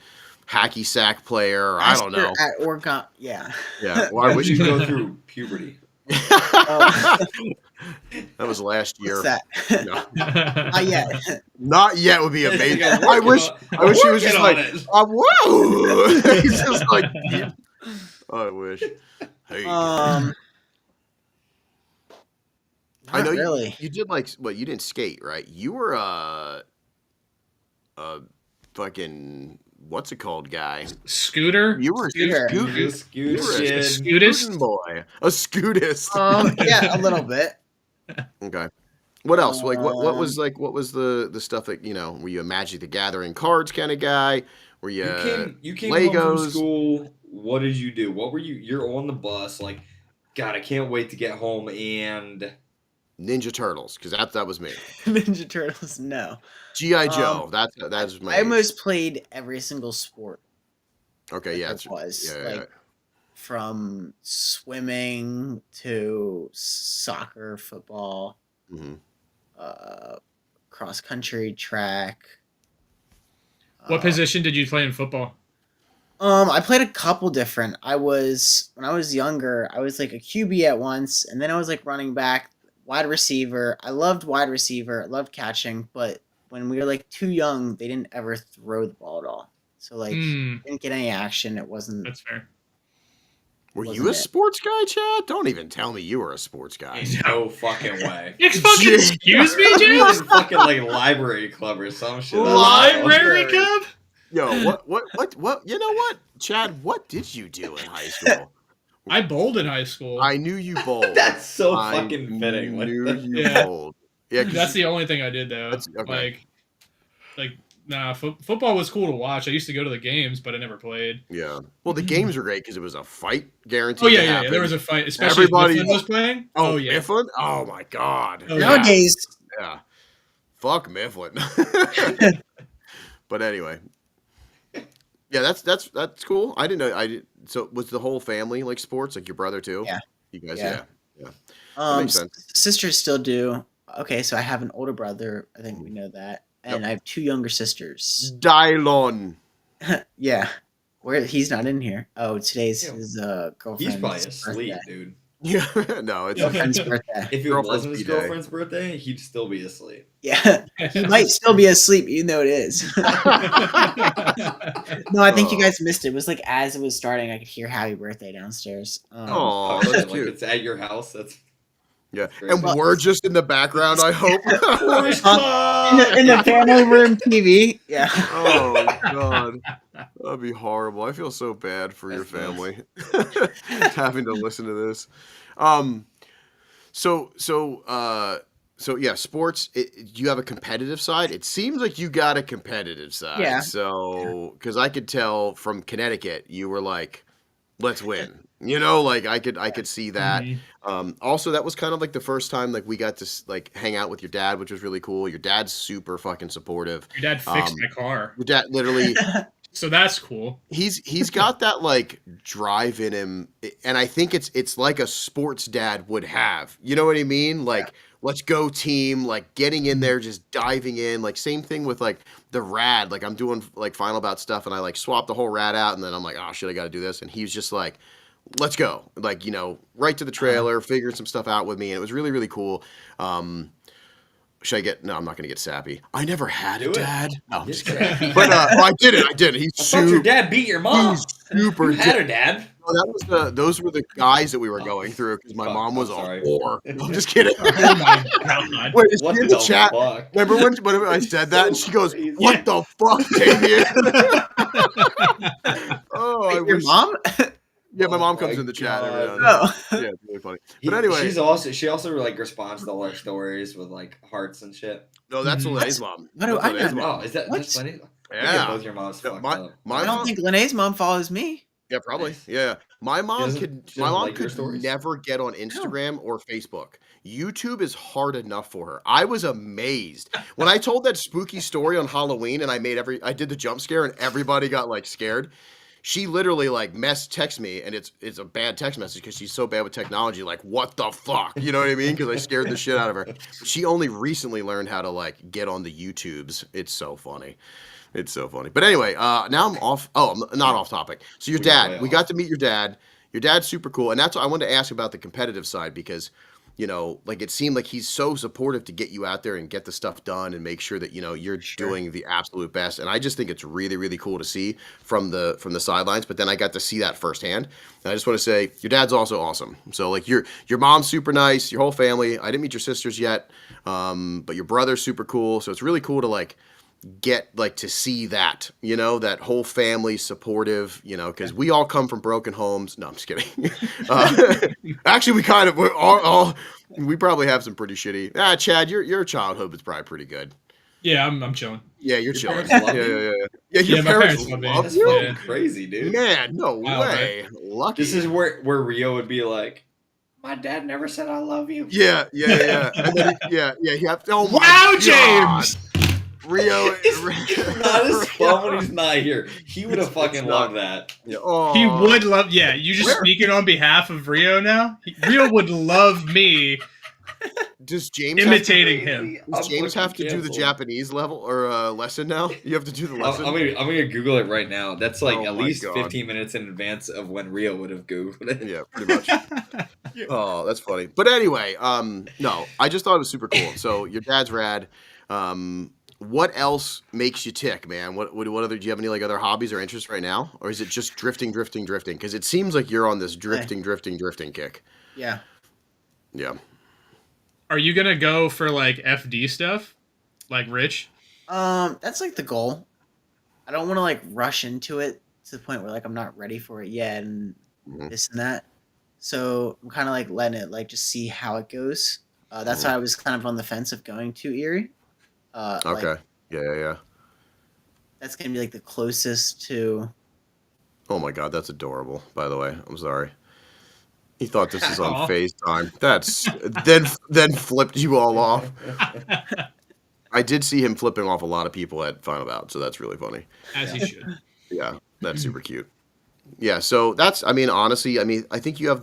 hacky sack player? Or I don't know. At Oregon, yeah. Yeah. Well, I wish you you go through puberty. That was last year. What's that? No. Not yet. Not yet would be amazing. Yeah, I wish he was just like, whoa. He's just like, I wish. Hey. I know really. you did you didn't skate, right? You were a fucking what's it called guy? Scooter? You were Scooter. You were a Scootist? scootin' boy. A scootist. Yeah, a little bit. Okay. What else? Like what was the stuff that, were you a Magic the Gathering cards kind of guy? Were you You came Legos? home from school. What did you do? What were you? You're on the bus. Like, God, I can't wait to get home and Ninja Turtles, because that was me. Ninja Turtles, no. G.I. Joe. That's my. I almost played every single sport. Okay, yeah, it was yeah. From swimming to soccer, football, cross country, track. What position did you play in football? I played a couple different. When I was younger, I was like a QB at once, and then I was like running back, wide receiver. I loved wide receiver. I loved catching, but when we were like too young, they didn't ever throw the ball at all. So didn't get any action. It wasn't. That's fair. Were you a sports guy, Chad? Don't even tell me you were a sports guy. No fucking way. Excuse me, You James? was in fucking like library club or some shit. Library club? Yo, what? You know what, Chad? What did you do in high school? I bowled in high school. I knew you bowled. That's so fucking fitting. I knew you bowled. Yeah, that's the only thing I did though. Okay. Football was cool to watch. I used to go to the games, but I never played. Yeah. Well, the games were great because it was a fight guaranteed. Oh yeah. There was a fight, especially if Mifflin was playing. Oh yeah. Mifflin? Oh my god. Oh, Nowadays. Yeah. Fuck Mifflin. But anyway. Yeah, that's cool. I didn't know. So was the whole family like sports? Like your brother too? Yeah. You guys, Yeah. That makes sense. Sisters still do. Okay, so I have an older brother. I think we know that, and I have two younger sisters. Dylon. Yeah, where he's not in here. Oh, today's his girlfriend's. He's probably asleep, birthday. dude. Yeah, no, it's Girlfriend's birthday. If it Girlfriend's wasn't his B-day. girlfriend's birthday, he'd still be asleep. Yeah, he might still be asleep, even though it is. No, I think you guys missed it. It was like as it was starting, I could hear "Happy Birthday" downstairs. Oh, shit, that's like cute. it's at your house. That's Yeah, great. and we're just in the background. I hope. In the family room TV. Yeah. Oh god, that'd be horrible. I feel so bad for your family having to listen to this. So yeah, sports. Do you have a competitive side? It seems like you got a competitive side. Yeah. So because I could tell from Connecticut, you were like, "Let's win." Like I could see that. Also, that was kind of like the first time like we got to like hang out with your dad, which was really cool. Your dad's super fucking supportive. Your dad fixed my car. Your dad literally So that's cool. He's got that like drive in him, and I think it's like a sports dad would have. You know what I mean? Like, let's go team, like getting in there, just diving in. Like same thing with like the rad. Like I'm doing like Final Bout stuff, and I like swap the whole rad out, and then I'm like, oh shit, I got to do this, and he's just like, let's go, like right to the trailer, figured some stuff out with me, and it was really really cool. Should I get? No, I'm not going to get sappy. I never had a dad. No, I'm just kidding. But I did it. I did it. He's thought your dad beat your mom. He's super. You had a dad. No, that was those were the guys that we were going through because my mom was a whore. I'm just kidding. Oh my god! Wait, is she in the chat? Fuck? Remember when I said that and she goes, "What the fuck, Damien?" Oh, Wait, your mom? Yeah, my mom comes in the chat every now and then. Yeah, it's really funny. But anyway, she also like responds to all our stories with like hearts and shit. No, that's Lene's mom. What do I know? Oh, is that that's funny? Yeah, both your moms fucked up. I don't think Lene's mom follows me. Yeah, probably. Yeah, my mom could never get on Instagram or Facebook. YouTube is hard enough for her. I was amazed when I told that spooky story on Halloween, and I did the jump scare, and everybody got like scared. She literally like text me, and it's a bad text message because she's so bad with technology. Like, what the fuck? You know what I mean? Because I scared the shit out of her. She only recently learned how to like get on the YouTubes. It's so funny. It's so funny. But anyway, now I'm off. Oh, I'm not off topic. So your dad, we got to meet your dad. Your dad's super cool, and that's what I wanted to ask about the competitive side because, like it seemed like he's so supportive to get you out there and get the stuff done and make sure that you're doing the absolute best. And I just think it's really really cool to see from the sidelines. But then I got to see that firsthand, and I just want to say your dad's also awesome. So like your mom's super nice, your whole family. I didn't meet your sisters yet, but your brother's super cool. So it's really cool to like get like to see that that whole family supportive because we all come from broken homes. No, I'm just kidding. Actually we probably have some pretty shitty Chad, your childhood was probably pretty good. Yeah, I'm chilling. Yeah, you're chilling. Yeah, your parents love me. That's fucking crazy, dude. Man, no way. Right? Lucky. This is where Rio would be like, my dad never said I love you. Yeah. And then, he have to, oh my wow, God. James. Rio not as fun when he's not here. He would have fucking loved that. Yeah. Oh. He would love. Yeah, you just speaking on behalf of Rio now. Rio would love me. Does James imitating him? Does James have to do the Japanese level or lesson now? You have to do the lesson. I'm gonna Google it right now. That's like at least 15 minutes in advance of when Rio would have Googled it. Yeah, pretty much. Oh, that's funny. But anyway, no, I just thought it was super cool. So your dad's rad. What else makes you tick, man? What other? Do you have any like other hobbies or interests right now, or is it just drifting? Because it seems like you're on this drifting kick. Yeah. Yeah. Are you gonna go for like FD stuff, like Rich? That's like the goal. I don't want to like rush into it to the point where like I'm not ready for it yet and this and that. So I'm kind of like letting it like just see how it goes. That's why I was kind of on the fence of going to Erie. Okay. Like, yeah. That's gonna be like the closest to. Oh my God, that's adorable. By the way, I'm sorry. He thought this was on FaceTime. That's then flipped you all off. I did see him flipping off a lot of people at Final Bout, so that's really funny. As he should. Yeah, that's super cute. Yeah, so that's. I mean, honestly, I think you have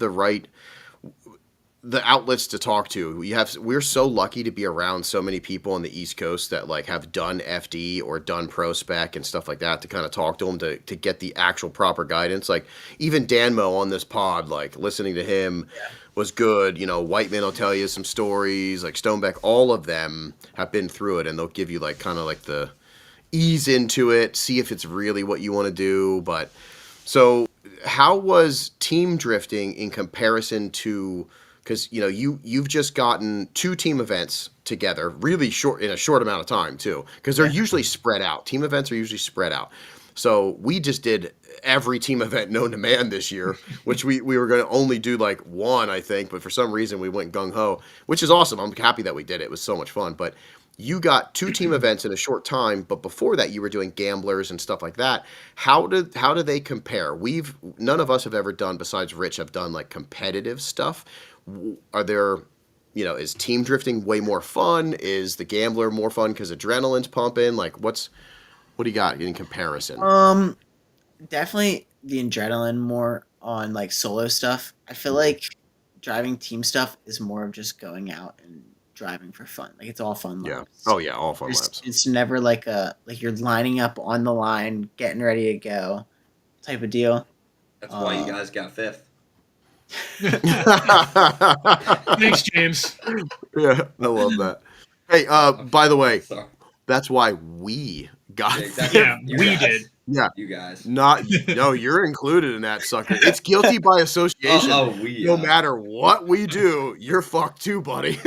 the outlets to talk to. We're so lucky to be around so many people on the East Coast that like have done FD or done pro spec and stuff like that to kind of talk to them to get the actual proper guidance. Like even Danmo on this pod, like listening to him was good. Whiteman will tell you some stories, like Stonebeck, all of them have been through it and they'll give you like kind of like the ease into it, see if it's really what you want to do. But so how was team drifting in comparison to, because you've just gotten 2 team events together, really short in a short amount of time too, because they're usually spread out. Team events are usually spread out. So we just did every team event known to man this year, which we were going to only do like 1, I think, but for some reason we went gung ho, which is awesome. I'm happy that we did it. It was so much fun. But you got 2 team events in a short time, but before that you were doing gamblers and stuff like that. How do they compare? None of us have ever done, besides Rich, have done like competitive stuff. Are there, is team drifting way more fun? Is the gambler more fun because adrenaline's pumping? Like, What do you got in comparison? Definitely the adrenaline more on like solo stuff. I feel like driving team stuff is more of just going out and driving for fun. Like it's all fun laps. Oh yeah, all fun laps. It's never like you're lining up on the line, getting ready to go, type of deal. That's why you guys got 5th. Thanks, James. Yeah, I love that. Hey, by the way, that's why we got. Yeah, we did. Yeah, you guys. No, you're included in that sucker. It's guilty by association. No matter what we do, you're fucked too, buddy.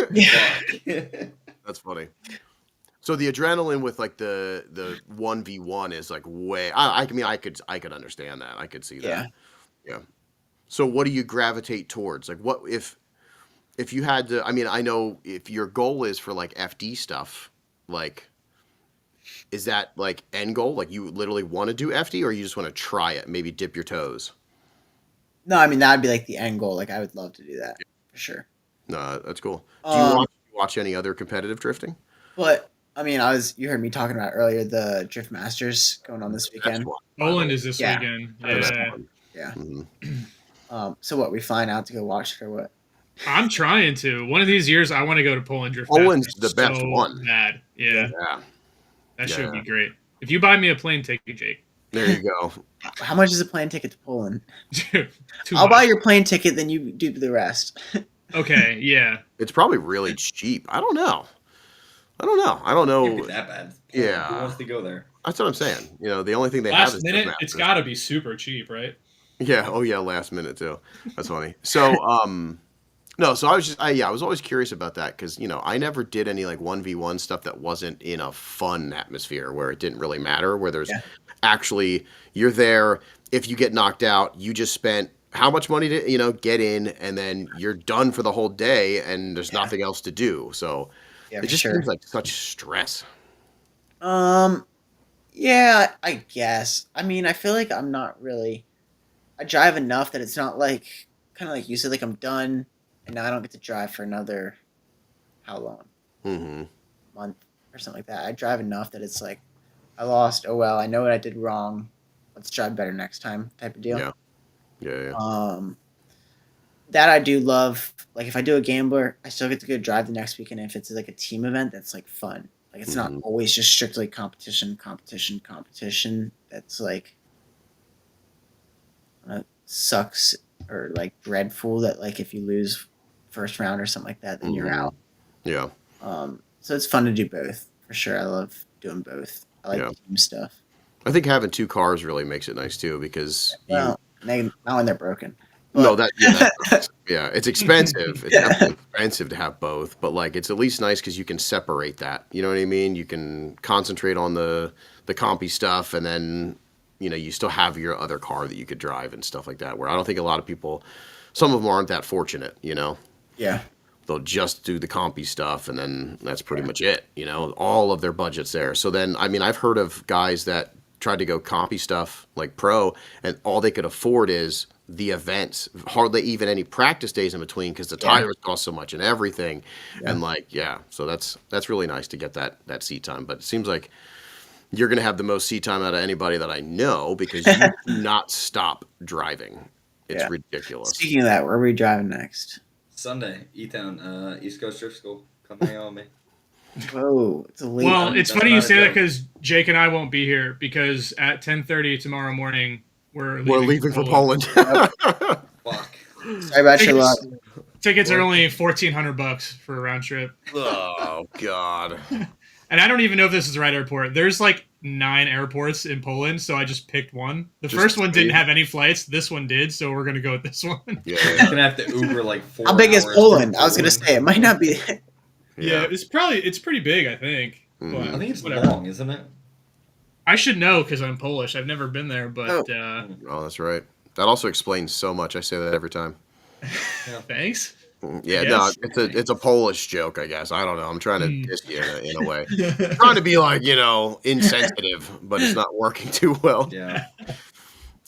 That's funny. So the adrenaline with like the 1v1 is like way. I mean, I could understand that. I could see that. Yeah. So what do you gravitate towards? Like, what if you had to? I mean, I know if your goal is for like FD stuff, like. Is that like end goal? Like you literally want to do FD, or you just want to try it, maybe dip your toes? No, I mean that would be like the end goal. Like I would love to do that for sure. No, that's cool. Do you watch any other competitive drifting? But I mean, you heard me talking about earlier the Drift Masters going on this weekend. Poland is this weekend. Yeah. So what? We flying out to go watch it or what? I'm trying to. One of these years, I want to go to Poland Drift. Poland's the best one. Bad. Yeah. That should be great. If you buy me a plane ticket, Jake. There you go. How much is a plane ticket to Poland? I'll buy your plane ticket, then you do the rest. Okay, yeah. It's probably really cheap. I don't know. I don't know. Can't be that bad. Yeah. Who wants to go there? That's what I'm saying. You know, the only thing they last have is minute. It's got to be super cheap, right? Yeah. Oh yeah, last minute too. That's funny. So no, so I was always curious about that because, you know, I never did any like 1v1 stuff that wasn't in a fun atmosphere where it didn't really matter, where there's actually, you're there. If you get knocked out, you just spent how much money to, you know, get in, and then you're done for the whole day and there's nothing else to do. So it just seems like such stress. Yeah, I guess. I mean, I feel like I'm not really, I drive enough that it's not like, kind of like you said, like I'm done. And now I don't get to drive for another, how long? Month or something like that. I drive enough that it's like, I lost. Oh well, I know what I did wrong. Let's drive better next time, type of deal. Yeah. That I do love. Like if I do a gambler, I still get to go drive the next weekend. If it's like a team event, that's like fun. Like it's not always just strictly competition. That's like sucks or like dreadful. That like if you lose first round or something like that, then you're out. Yeah. So it's fun to do both for sure. I love doing both. I like team stuff. I think having two cars really makes it nice too because not when they're broken. But... it's expensive. It's definitely expensive to have both, but like it's at least nice because you can separate that. You know what I mean? You can concentrate on the compy stuff, and then you know you still have your other car that you could drive and stuff like that. Where I don't think a lot of people, some of them aren't that fortunate. You know? Yeah. They'll just do the compy stuff, and then that's pretty much it. You know, all of their budget's there. So then, I mean, I've heard of guys that tried to go compy stuff like pro, and all they could afford is the events, hardly even any practice days in between because the tires cost so much and everything. And like, so that's really nice to get that seat time. But it seems like you're going to have the most seat time out of anybody that I know because you do not stop driving. It's ridiculous. Speaking of that, where are we driving next? Sunday, E-Town, East Coast Drift School. Come hang out with me. Whoa, it's a late. Well, it's funny you say that because Jake and I won't be here because at 10:30 tomorrow morning we're leaving for Poland. Fuck. Sorry about your luck. Tickets are only $1,400 for a round trip. Oh God. And I don't even know if this is the right airport. There's like 9 airports in Poland, so I just picked one. The first one didn't have any flights. This one did, so we're gonna go with this one. You're gonna have to Uber like 4 How big is Poland? I was gonna say it might not be. Yeah, it's pretty big, I think. But I think it's long, isn't it? I should know because I'm Polish. I've never been there, but oh, that's right. That also explains so much. I say that every time. Thanks. Yeah, no, it's a Polish joke, I guess. I don't know. I'm trying to diss you in a way. I'm trying to be like, you know, insensitive, but it's not working too well. Yeah.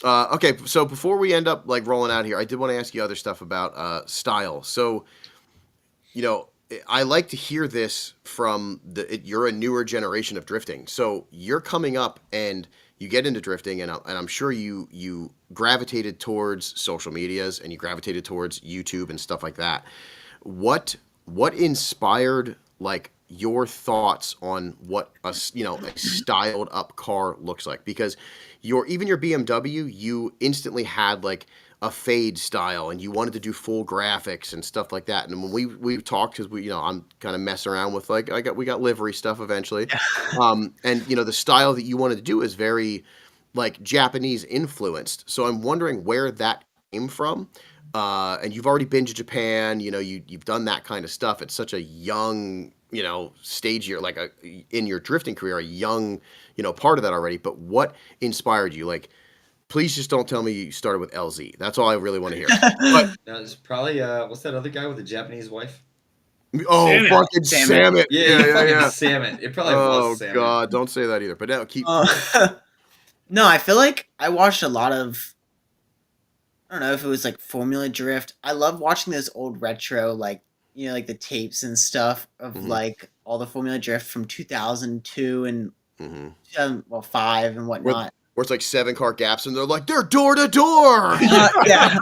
Okay, so before we end up like rolling out here, I did want to ask you other stuff about style. So, you know, I like to hear this from you're a newer generation of drifting. So you're coming up and you get into drifting, and I'm sure you gravitated towards social medias and you gravitated towards YouTube and stuff like that. What inspired like your thoughts on what a styled up car looks like? Because even your BMW, you instantly had like a fade style and you wanted to do full graphics and stuff like that. And when we talked, because I'm kind of messing around with like we got livery stuff eventually. And the style that you wanted to do is very like Japanese influenced. So I'm wondering where that came from. And you've already been to Japan, you've done that kind of stuff at such a young, stage, you're like in your drifting career, a young, part of that already. But what inspired you? Like, please just don't tell me you started with LZ. That's all I really want to hear. But no, it's probably what's that other guy with the Japanese wife? Oh, fucking Samet. Yeah. Samet. It probably was Samet. Oh God, don't say that either. But now keep. No, I feel like I watched a lot of. I don't know if it was like Formula Drift. I love watching those old retro, like like the tapes and stuff of like all the Formula Drift from 2002 and 2005 and whatnot. Where it's like 7-car gaps, and they're door to door. Yeah,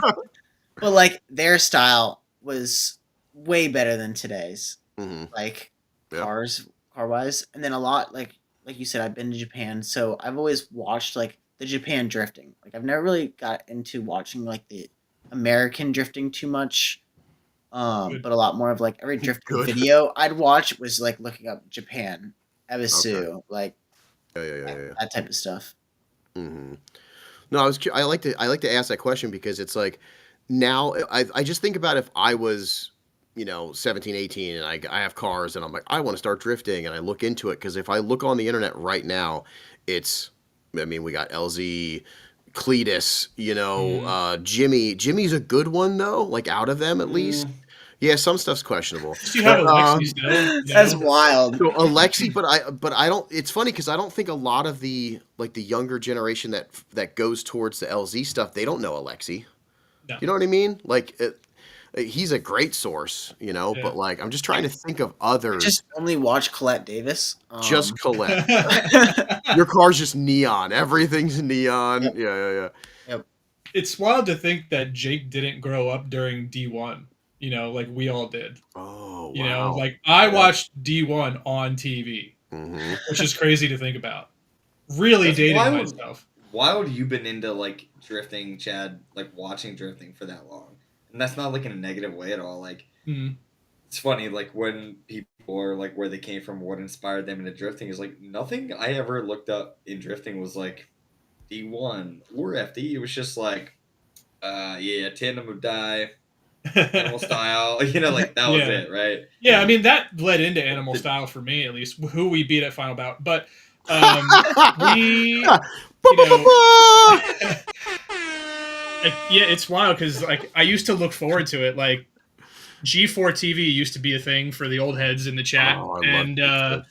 but like their style was way better than today's. Like car wise, and then a lot like you said, I've been to Japan, so I've always watched like the Japan drifting. Like I've never really got into watching like the American drifting too much. But a lot more of like every drifting video I'd watch was like looking up Japan, Ebisu, like that type of stuff. No, I like to ask that question because it's like now I just think about if I was 17, 18 and I have cars and I'm like, I want to start drifting, and I look into it because if I look on the internet right now, we got LZ, Cletus, Jimmy's a good one though, like out of them at least. Yeah, some stuff's questionable. You have Alexi still. That's wild. So Alexi, but I don't. It's funny because I don't think a lot of the younger generation that goes towards the LZ stuff, they don't know Alexi. No. You know what I mean? Like he's a great source, but like I'm just trying to think of others. I just only watch Colette Davis. Just Colette. Your car's just neon. Everything's neon. Yep. Yeah. Yep. It's wild to think that Jake didn't grow up during D1. Like we all did. Oh, wow. Like I watched D1 on TV, which is crazy to think about. Really dating myself. Why would you been into like drifting, Chad? Like watching drifting for that long, and that's not like in a negative way at all. Like it's funny, like when people are like where they came from, what inspired them into drifting is like nothing I ever looked up in drifting was like D1 or FD. It was just like, tandem would die. Animal style, like that was it, right? Yeah, I mean that led into animal style for me, at least who we beat at Final Bout. But it's wild because like I used to look forward to it. Like G4 TV used to be a thing for the old heads in the chat, and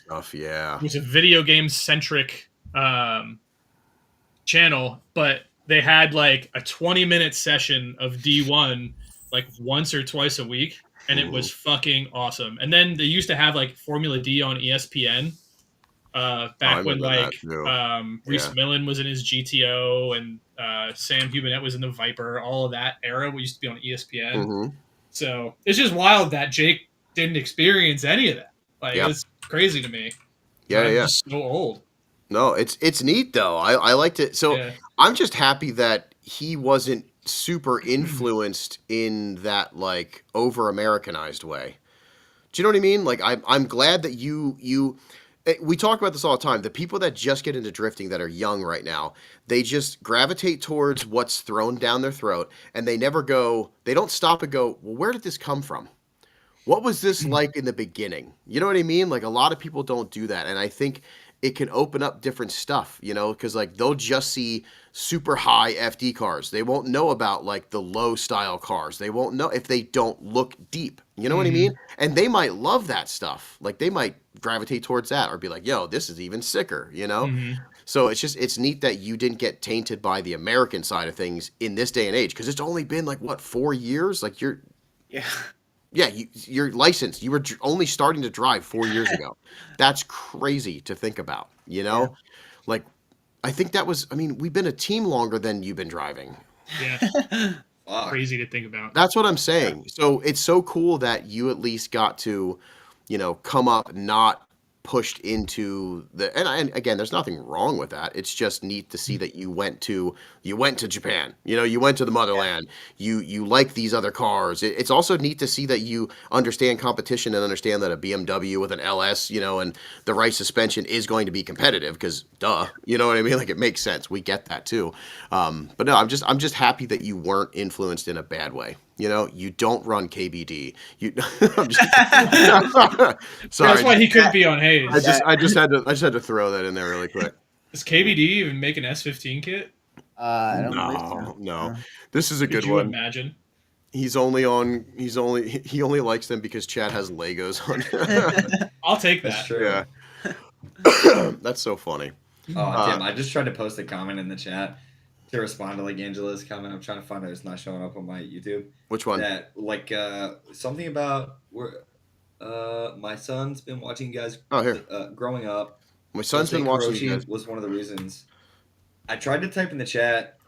stuff. Yeah, it was a video game centric channel, but they had like a 20-minute session of D1. Like once or twice a week, and it was fucking awesome. And then they used to have like Formula D on ESPN back when like Reese Millen was in his GTO and Sam Hubinet was in the Viper. All of that era we used to be on ESPN. So it's just wild that Jake didn't experience any of that. Like it's crazy to me. I'm just so old. No, it's neat though. I liked it. So I'm just happy that he wasn't super influenced in that like over Americanized way. Do you know what I mean? Like I'm glad that we talk about this all the time. The people that just get into drifting that are young right now, they just gravitate towards what's thrown down their throat, and they don't stop and go, well, where did this come from? What was this like in the beginning? You know what I mean? Like a lot of people don't do that, and I think it can open up different stuff, because like they'll just see super high FD cars. They won't know about like the low style cars. They won't know if they don't look deep. You know what I mean? And they might love that stuff. Like they might gravitate towards that or be like, yo, this is even sicker, So it's neat that you didn't get tainted by the American side of things in this day and age. Cause it's only been like what, 4 years? Like Yeah, you're licensed. You were only starting to drive 4 years ago. That's crazy to think about, you know? Yeah. Like, I think that was, I mean, we've been a team longer than you've been driving. Yeah. Crazy to think about. That's what I'm saying. So it's so cool that you at least got to, come up not pushed into and again, there's nothing wrong with that. It's just neat to see that you went to Japan. You went to the motherland. You like these other cars. It's also neat to see that you understand competition and understand that a BMW with an LS, and the right suspension is going to be competitive because duh, you know what I mean? Like it makes sense. We get that too. But no, I'm just happy that you weren't influenced in a bad way. You don't run KBD. Sorry. That's why he couldn't be on Hayes. I just had to throw that in there really quick. Does KBD even make an S15 kit? I don't believe so. No. This is a good Could you one. imagine? He only likes them because Chad has Legos on. I'll take that. That's true. Yeah. That's so funny. Oh, damn. I just tried to post a comment in the chat to respond to Angela's comment. I'm trying to find it. It's not showing up on my YouTube. Which one? That something about where my son's been watching you guys growing up. My son's been watching Karoshi you guys. Was one of the reasons. I tried to type in the chat.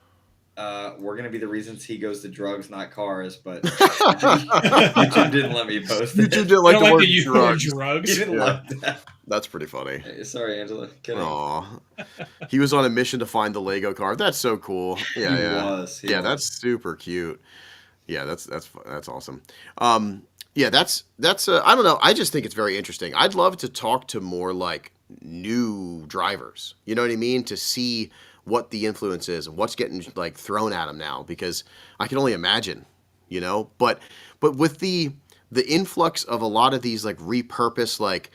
We're gonna be the reasons he goes to drugs, not cars, but YouTube didn't let me post it. YouTube didn't like the word drugs. He didn't like that. That's pretty funny. Hey, sorry, Angela. Kidding. Aw. He was on a mission to find the Lego car. That's so cool. Yeah, He was. That's super cute. Yeah, that's awesome. Yeah, that's I don't know. I just think it's very interesting. I'd love to talk to more like new drivers. You know what I mean? To see what the influence is and what's getting like thrown at them now, because I can only imagine, but with the influx of a lot of these like repurposed, like,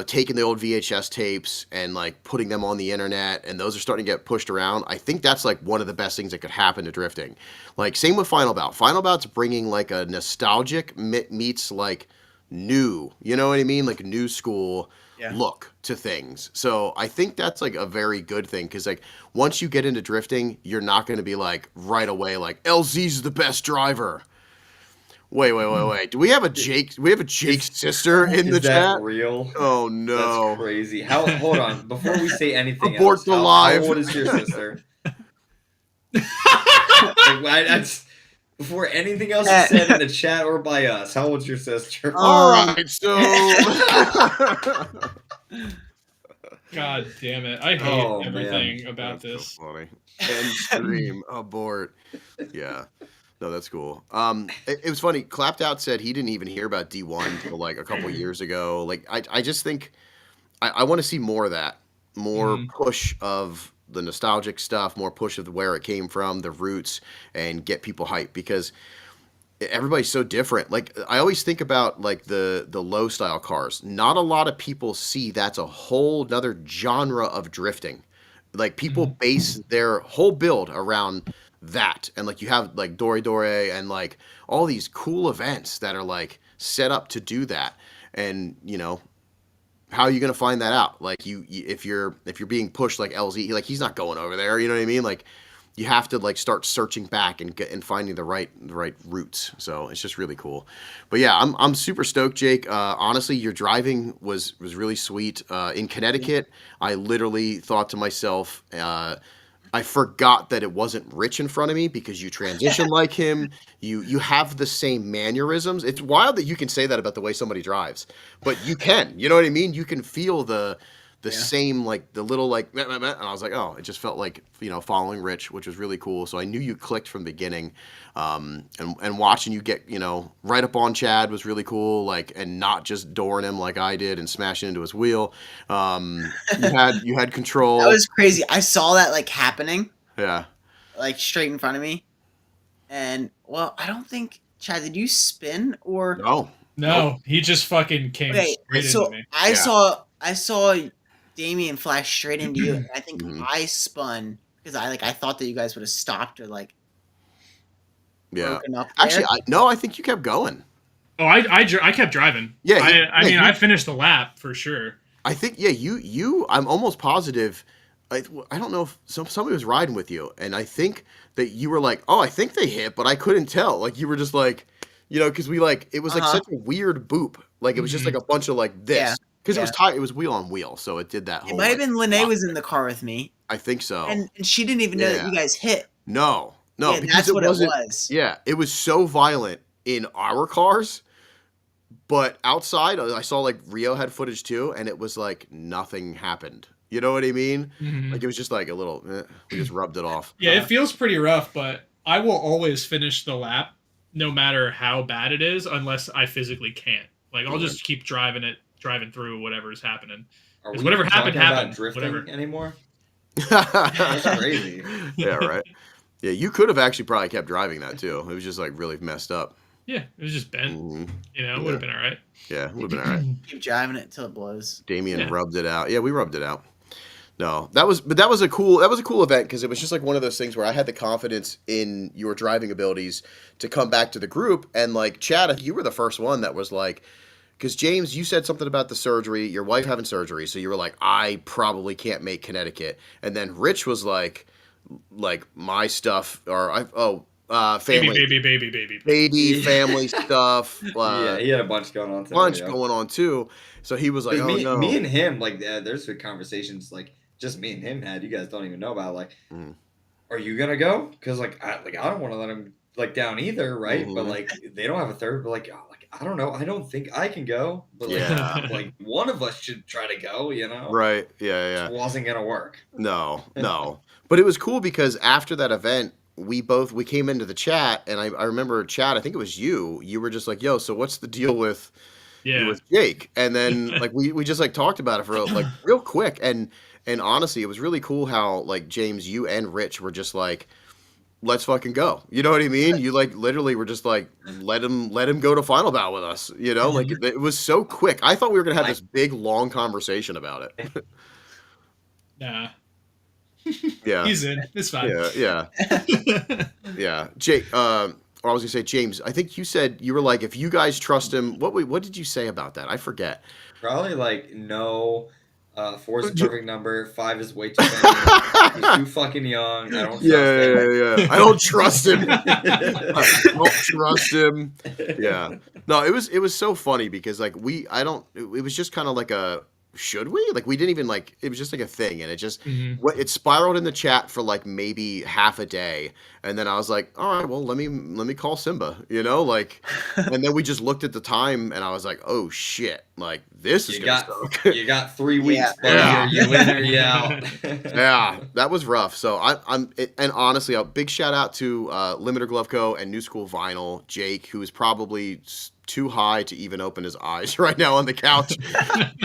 taking the old VHS tapes and like putting them on the internet, and those are starting to get pushed around. I think that's like one of the best things that could happen to drifting. Like same with Final Bout. Final Bout's bringing like a nostalgic meets like new, you know what I mean? Like new school look to things. So I think that's like a very good thing, because like once you get into drifting, you're not going to be like right away like LZ's the best driver. Wait. Do we have a Jake? We have a Jake's sister in the chat. Is that real? Oh no, that's crazy. Hold on, before we say anything abort else, the live. How old is your sister? Before anything else is said in the chat or by us, how old's your sister? All right, so. God damn it! I hate everything about this. So funny. End stream abort. Yeah. No, that's cool. It was funny. Clapped Out said he didn't even hear about D1 until like a couple years ago. Like, I just think I want to see more of that, more push of the nostalgic stuff, more push of where it came from, the roots, and get people hyped, because everybody's so different. Like I always think about like the low style cars. Not a lot of people see that's a whole nother genre of drifting. Like people base their whole build around that, and like you have like Dore and like all these cool events that are like set up to do that. And how are you going to find that out? Like if you're being pushed like LZ, like he's not going over there, you know what I mean? Like you have to like start searching back and finding the right routes. So it's just really cool. But yeah, I'm super stoked, Jake. Honestly, your driving was really sweet. In Connecticut, I literally thought to myself, I forgot that it wasn't Rich in front of me, because you transition like him. You have the same mannerisms. It's wild that you can say that about the way somebody drives, but you can. You know what I mean? You can feel the same, like the little like, meh, meh, meh, and I was like, oh, it just felt like following Rich, which was really cool. So I knew you clicked from the beginning, and watching you get right up on Chad was really cool. Like, and not just dooring him like I did and smashing into his wheel. You had control. That was crazy. I saw that like happening. Yeah. Like straight in front of me, and well, I don't think Chad. Did you spin or no? No, he just fucking came straight into me. I saw Damien flash straight into you, and I think I spun because I thought that you guys would have stopped or like broken up there. Actually, I think you kept going. Oh, I kept driving. Yeah, I finished the lap for sure. I think you. I'm almost positive. I don't know if somebody was riding with you, and I think that you were like, oh, I think they hit, but I couldn't tell. Like you were just like, You know, because we like it was like such a weird boop. Like it was just like a bunch of like this. Because it was wheel on wheel, so it did that whole. It might have been Lene was in the car with me. I think so. And she didn't even know that you guys hit. No, Yeah, because that's what it was. Yeah, it was so violent in our cars, but outside, I saw like Rio had footage too, and it was like nothing happened. You know what I mean? Like it was just like a little. We just rubbed it off. Yeah, it feels pretty rough, but I will always finish the lap, no matter how bad it is, unless I physically can't. Like I'll just keep driving through whatever's happening. Are we whatever talking happened. about drifting Whatever. anymore? That's crazy. Yeah, right. Yeah, you could have actually probably kept driving that too. It was just like really messed up. Yeah, it was just bent. You know, it would have been all right. Yeah, it would have been all right. Keep driving it until it blows. Damien rubbed it out. Yeah, we rubbed it out. No, that was a cool event because it was just like one of those things where I had the confidence in your driving abilities to come back to the group, and like Chad, you were the first one that was like, because James, you said something about the surgery, your wife having surgery, so you were like, I probably can't make Connecticut, and then Rich was like my stuff family, baby family stuff. Yeah, he had a bunch going on. Going on too. So he was like, "Oh no." Me and him, like, there's good conversations, like just me and him had. You guys don't even know about. Like, are you gonna go? Because I don't want to let him like down either, right? But like they don't have a third. But like I don't know. I don't think I can go. But like one of us should try to go. You know? Right? Yeah. It wasn't gonna work. No. But it was cool because after that event, we came into the chat, and I remember Chad. I think it was you. You were just like, "Yo, so what's the deal with Jake?" And then like we just like talked about it for like real quick, and honestly, it was really cool how like James, you and Rich were just like, let's fucking go. You know what I mean? You like literally were just like, let him go to final bout with us. You know, like it was so quick. I thought we were gonna have this big long conversation about it. Nah. Yeah, he's in. It's fine. Yeah. Jake. Or I was gonna say James. I think you said you were like, if you guys trust him. What did you say about that? I forget. Probably like no. 4 is a perfect number. 5 is way too many. He's too fucking young. I don't trust him. Yeah. I don't trust him. I don't trust him. Yeah. No, it was so funny because like it was just kind of like a, should we? Like we didn't even like, it was just like a thing, and it just it spiraled in the chat for like maybe half a day, and then I was like, all right, well let me call Simba, you know, like, and then we just looked at the time, and I was like, oh shit, like this is gonna suck. You got 3 weeks, buddy. You win or you out. Yeah, that was rough. So and honestly, a big shout out to Limiter Glove Co. and New School Vinyl, Jake, who is probably too high to even open his eyes right now on the couch,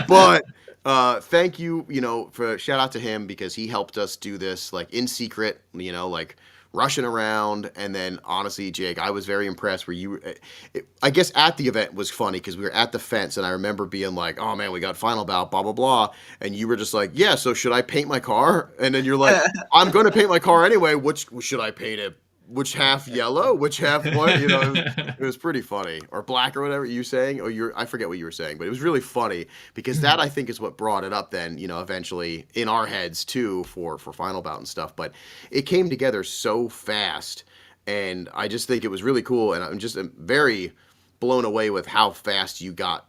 but thank you, for shout out to him because he helped us do this like in secret, like rushing around. And then honestly, Jake, I was very impressed where I guess at the event was funny because we were at the fence, and I remember being like, oh man, we got final bout, blah, blah, blah. And you were just like, yeah, so should I paint my car? And then you're like, I'm going to paint my car anyway. Which should I paint it? Which half yellow? Which half what? It was pretty funny. Or black or whatever you saying. Or I forget what you were saying, but it was really funny because that I think is what brought it up then, eventually in our heads too for final bout and stuff. But it came together so fast, and I just think it was really cool, and I'm just very blown away with how fast you got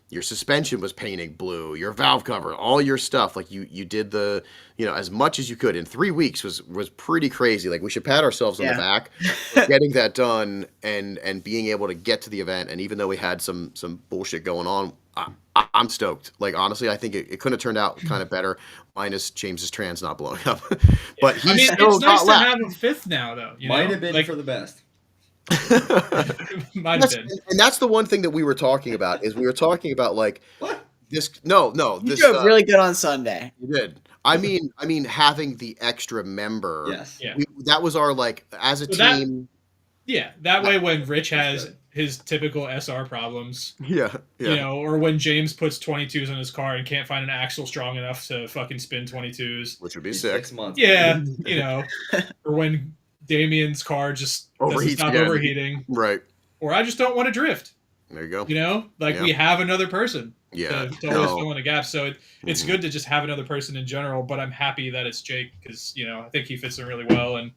your suspension was painting blue, your valve cover, all your stuff. Like you did the, as much as you could in 3 weeks was pretty crazy. Like we should pat ourselves on the back for getting that done and being able to get to the event. And even though we had some bullshit going on, I'm stoked. Like honestly, I think it couldn't have turned out kind of better, minus James's trans not blowing up. But he's still it's nice to have a fifth now, though. Might have been for the best. Might have been. And that's the one thing that we were talking about like what? This no you drove really good on Sunday. You did. I mean having the extra member. Yes. Yeah. That was our like as a team. That way when Rich has his typical SR problems. Yeah. Or when James puts 22s in his car and can't find an axle strong enough to fucking spin 22s. Which would be 6 months. Yeah. Or when Damien's car just doesn't stop overheating. Right. Or I just don't want to drift. There you go. We have another person to always fill in a gap. So it's good to just have another person in general, but I'm happy that it's Jake because, I think he fits in really well. And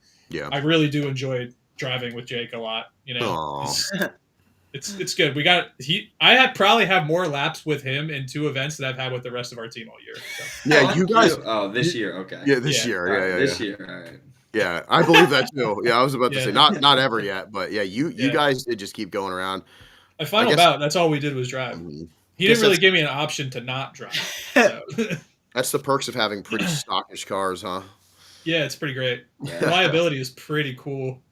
I really do enjoy driving with Jake a lot, It's good. I probably have more laps with him in 2 events than I've had with the rest of our team all year. So. Yeah, you guys. Oh, this year, okay. Yeah, this year. Yeah, this year, all right. Yeah, I believe that too. Yeah, I was about to say not ever yet, but yeah, you guys did just keep going around. A final bout. That's all we did was drive. He didn't really give me an option to not drive. So. That's the perks of having pretty stockish cars, huh? Yeah, it's pretty great. Reliability is pretty cool.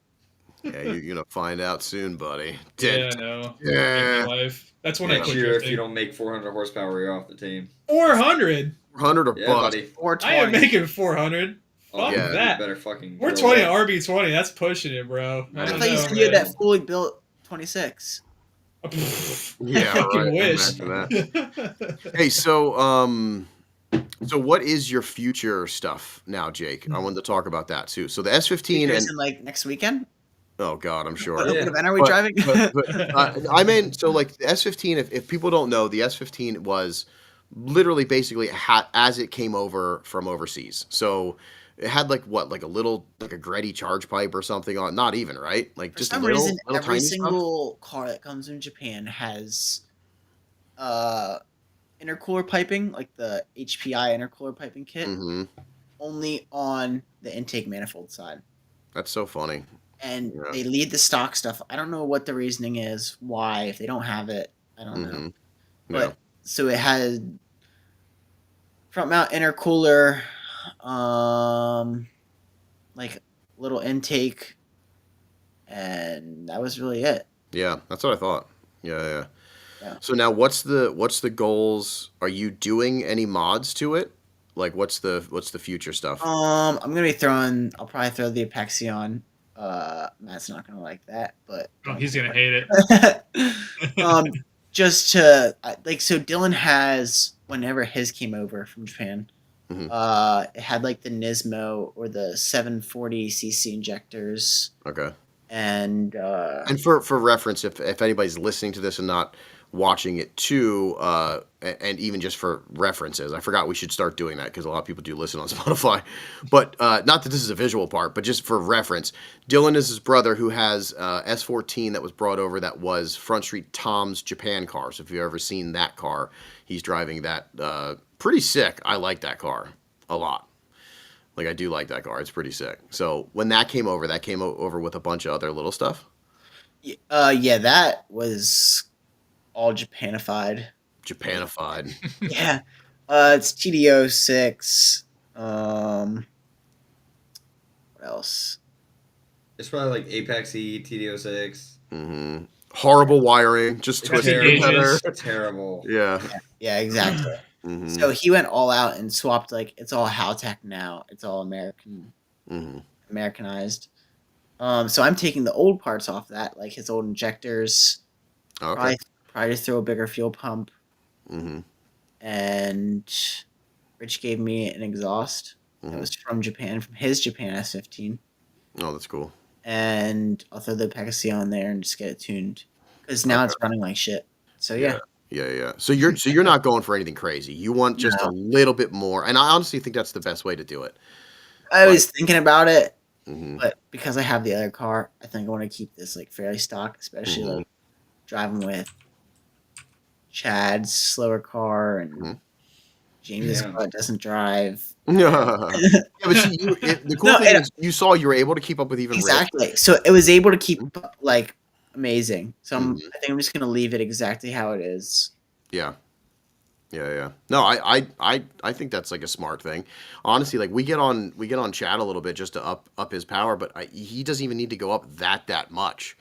Yeah, you're gonna find out soon, buddy. Yeah, I know. Yeah. Life. That's when Next year, if you don't make 400 horsepower, you're off the team. 400. 400 or bust. Buddy. 420. I am making 400. Fuck that. Better fucking. 420 RB20. That's pushing it, bro. I thought you said you had that fully built 26. Yeah, I fucking right. wish. Hey, so what is your future stuff now, Jake? I wanted to talk about that too. So the S15 and like next weekend. Oh God, I'm sure. What event are we driving? I mean, so like the S15. If people don't know, the S15 was literally basically as it came over from overseas. So it had like a little a Gretty charge pipe or something on. Not even right. Like for just some little reason, every tiny single car that comes in Japan has intercooler piping, like the HPI intercooler piping kit, only on the intake manifold side. That's so funny. And they lead the stock stuff. I don't know what the reasoning is, why, if they don't have it, I don't know. But so it had front mount intercooler, like little intake, and that was really it. Yeah, that's what I thought. Yeah. So now what's the goals? Are you doing any mods to it? Like what's the future stuff? I'm gonna be I'll probably throw the Apexion. Matt's not gonna like that, but he's gonna hate it. Just to so Dylan has, whenever his came over from Japan, it had like the Nismo or the 740cc injectors. Okay. And for reference, if anybody's listening to this and not watching it too, and even just for references, I forgot we should start doing that because a lot of people do listen on Spotify. But not that this is a visual part, but just for reference, Dylan is his brother who has S14 that was brought over that was Front Street Tom's Japan car. So if you've ever seen that car, he's driving that. Pretty sick. I like that car a lot. Like I do like that car. It's pretty sick. So when that came over with a bunch of other little stuff. Yeah, that was all Japanified. Yeah. It's TD06. What else? It's probably like Apex E, TD06. Horrible wiring, just twisted together. Terrible. Yeah. Yeah, exactly. So he went all out and swapped, like, it's all Haltech now. It's all Americanized. So I'm taking the old parts off that, like his old injectors. Okay. Probably throw a bigger fuel pump. And Rich gave me an exhaust that was from Japan, from his Japan S15. Oh, that's cool. And I'll throw the Apexion on there and just get it tuned, because now it's running like shit. So yeah. So you're not going for anything crazy. You want just a little bit more, and I honestly think that's the best way to do it. I was thinking about it, but because I have the other car, I think I want to keep this like fairly stock, especially like driving with Chad's slower car and James's car doesn't drive. But the cool thing is you saw you were able to keep up with even Rich. So it was able to keep like amazing. So I think I'm just gonna leave it exactly how it is. Yeah. No, I think that's like a smart thing. Honestly, like we get on Chad a little bit just to up his power, but he doesn't even need to go up that much.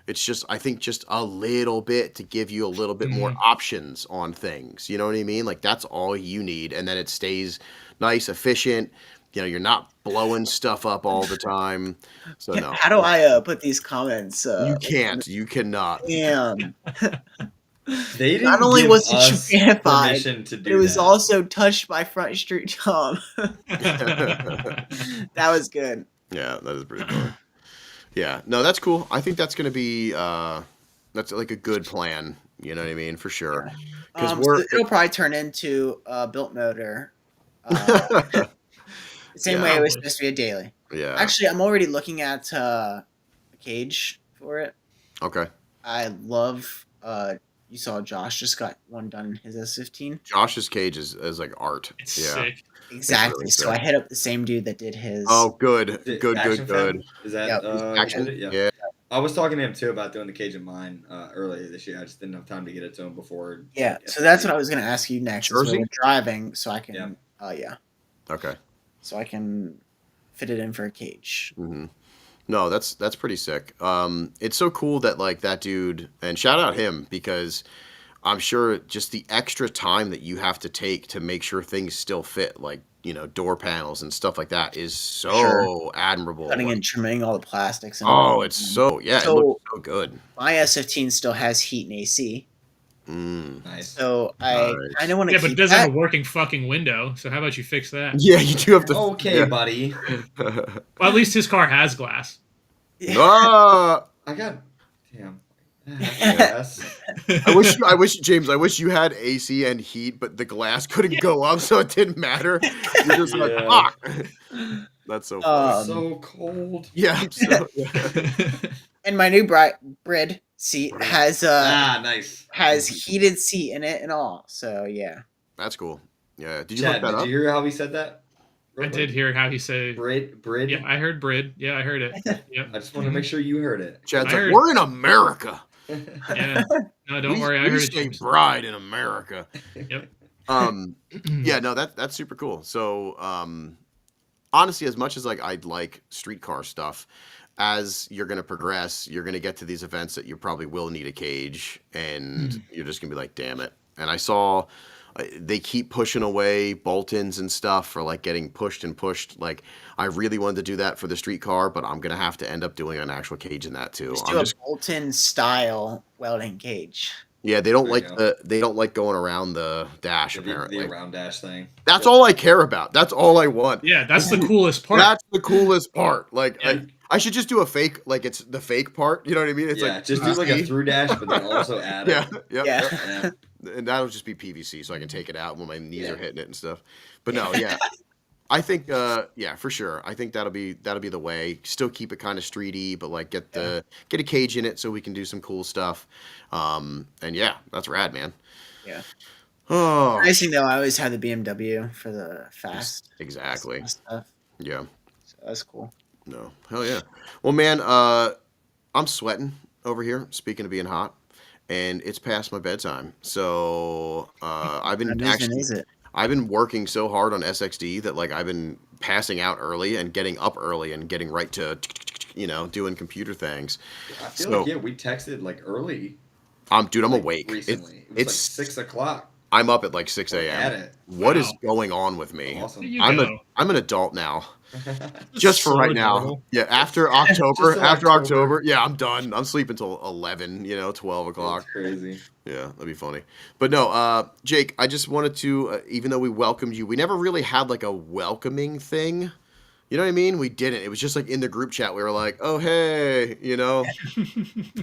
It's just, I think, just a little bit to give you a little bit more options on things. You know what I mean? Like that's all you need, and then it stays nice, efficient. You know, you're not blowing stuff up all the time. So no. How do I put these comments? You can't. You cannot. Damn. They didn't not only was it Japanified, to do but it was that. also touched by Front Street Tom. That was good. Yeah, that is pretty cool. Yeah, no, that's cool. I think that's going to be that's like a good plan. You know what I mean? For sure. Because it'll probably turn into a built motor. The same way it was supposed to be a daily. Yeah. Actually, I'm already looking at a cage for it. Okay. I love. You saw Josh just got one done in his S15. Josh's cage is like art. It's yeah. sick. Exactly. Really so sick. I hit up the same dude that did his. Oh, good. Is it Good. Action Fem? Is that Yep. Action? Yeah. I was talking to him too about doing the cage of mine earlier this year. I just didn't have time to get it to him before. Yeah. So that's what I was going to ask you next. Is Jersey? when we're driving, so I can. Yeah. Yeah. Okay. So I can fit it in for a cage. Mm-hmm. No, that's pretty sick. It's so cool that like that dude, and shout out him, because I'm sure just the extra time that you have to take to make sure things still fit, like, you know, door panels and stuff like that, is so admirable. Cutting and trimming all the plastics. And it's so, it looks so good. My S15 still has heat and AC. Nice. So I kind of want to. Yeah, but it doesn't have a working fucking window. So how about you fix that? Yeah, you do have to. Okay, buddy. Well, at least his car has glass. Ah! I got. Damn. Yes. I wish, James, I wish you had AC and heat, but the glass couldn't go up, so it didn't matter. You're just like, fuck. That's so funny. So cold. Yeah. And my new bread seat has nice. Has heated seat in it and all. So yeah. That's cool. Yeah. Did you Chad, look that did up? you hear how he said that? I did hear how he said Brid. Yeah, I heard Brid. Yeah, I heard it. Yep. I just want to make sure you heard it. Chad's like, we're in America. Yeah. No, don't worry. I we heard stay it. bride in America. Yep. Yeah, no, that's super cool. So, honestly, as much as like I'd like streetcar stuff, as you're gonna progress, you're gonna get to these events that you probably will need a cage, and you're just gonna be like, damn it. And I saw they keep pushing away bolt-ins and stuff for like getting pushed and pushed. Like, I really wanted to do that for the streetcar, but I'm gonna have to end up doing an actual cage in that too. Just do a bolt-in style welding cage. Yeah, they don't like going around the dash, apparently. The around dash thing. That's all I care about. That's all I want. Yeah, that's the coolest part. That's the coolest part. Like, I should just do a fake, like it's the fake part. You know what I mean? It's like just do like a through dash, but then also add it. And that'll just be PVC, so I can take it out when my knees are hitting it and stuff. But no, I think, for sure. I think that'll be the way. Still keep it kind of streety, but like get a cage in it so we can do some cool stuff. And that's rad, man. Yeah. Oh, nice thing though, I always had the BMW for the fast. Exactly. Stuff. Yeah. So that's cool. No, hell yeah. Well, man, I'm sweating over here. Speaking of being hot, and it's past my bedtime, so I've been working so hard on SXD that like I've been passing out early and getting up early and getting right to doing computer things. I feel like we texted like early. Dude, I'm awake. Recently, it's like 6 o'clock. I'm up at like 6 a.m. What is going on with me? Awesome. I'm an adult now. Just for right now. Yeah, after October, yeah, I'm done. I'm sleeping till 11, 12 o'clock. That's crazy. Yeah, that'd be funny. But no, Jake, I just wanted to, even though we welcomed you, we never really had like a welcoming thing. You know what I mean? We didn't. It was just like in the group chat, we were like, oh, hey,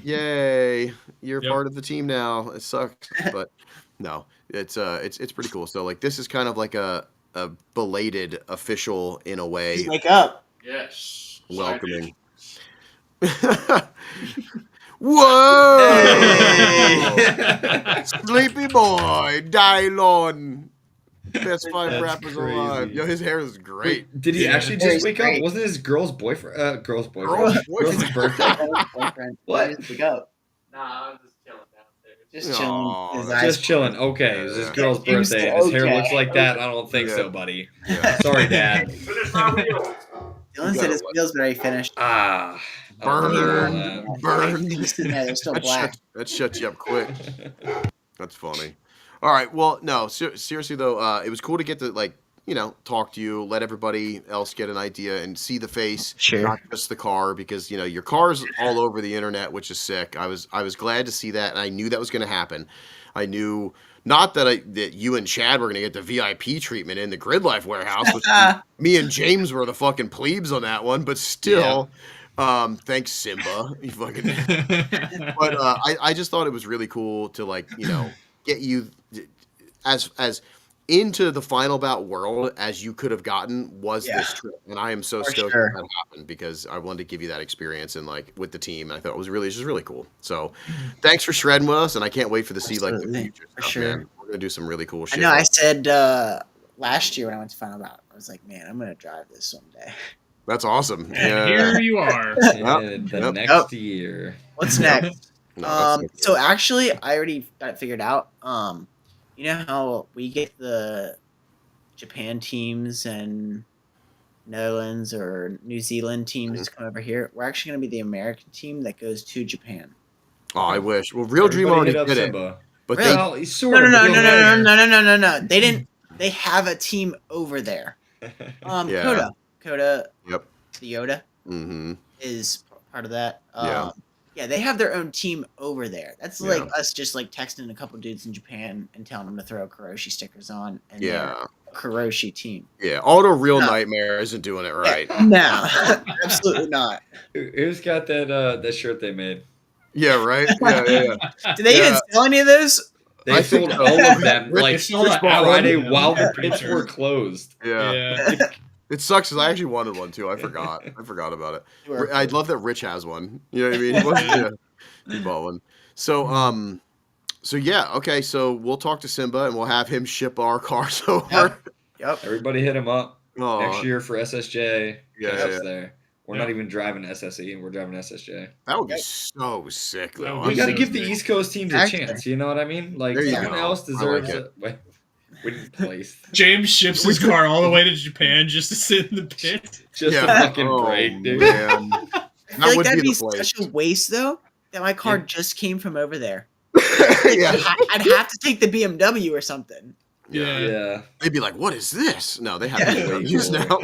yay, you're part of the team now. It sucks. But no, it's pretty cool. So like, this is kind of like a belated official in a way. Just wake up. Yes. Welcoming. Whoa! Hey. Sleepy boy, Dylon. Best 5 rappers alive. Yo, his hair is great. Wait, did he actually just wake up? Wasn't his girl's boyfriend? Girl's boyfriend. Girl's birthday. What? Wake up. Nah, I'm just chilling downstairs. Just chilling. Just chilling. Okay, it was his girl's birthday. And his hair looks like that. I don't think so, buddy. Yeah. Sorry, Dad. Dylan said his wheels already finished. Burn. They're still black. That shuts you up quick. That's funny. All right. Well, no, seriously though, it was cool to get to talk to you, let everybody else get an idea and see the face, not just the car, because your car's all over the internet, which is sick. I was glad to see that, and I knew that was going to happen. I knew not that you and Chad were going to get the VIP treatment in the Grid Life warehouse, which me and James were the fucking plebes on that one, but still. Yeah. Thanks, Simba. You fucking. But I just thought it was really cool to get you as into the final bout world as you could have gotten was this trip, and I am so stoked that happened because I wanted to give you that experience and like with the team. I thought it was just really cool. So, thanks for shredding with us, and I can't wait for the future stuff, man. We're gonna do some really cool shit. I know. I said last year when I went to final bout, I was like, man, I'm gonna drive this someday. That's awesome. And here you are. The next year. What's next? So actually, I already got it figured out. You know how we get the Japan teams and Netherlands or New Zealand teams to come over here? We're actually going to be the American team that goes to Japan. Oh, I wish. Well, Real Dream already did it. But really? No. They didn't. They have a team over there. Coda. Yep. The Yoda. Mm-hmm. Is part of that. Yeah, they have their own team over there. That's like us just like texting a couple dudes in Japan and telling them to throw Karoshi stickers on. And Karoshi team. Yeah, Auto Real Nightmare isn't doing it right. No, absolutely not. Who's got that shirt they made? Yeah, right. Yeah. Did they even sell any of those? They sold all of them like Friday while the pits were closed. Yeah. It sucks because I actually wanted one too. I forgot about it. I'd love that Rich has one. You know what I mean? He bought one. So yeah. Okay. So we'll talk to Simba and we'll have him ship our cars over. Yep. Everybody hit him up next year for SSJ. Yeah. There. We're not even driving SSE, and we're driving SSJ. That would be so sick, though. We got to give the East Coast teams a chance. You know what I mean? Like someone else deserves it. We didn't place. James ships his car all the way to Japan just to sit in the pit. Just to fucking break, dude. Man. I feel like that'd be such a waste, though, that my car just came from over there. I'd have to take the BMW or something. Yeah. They'd be like, "What is this?" No, they have BMWs now.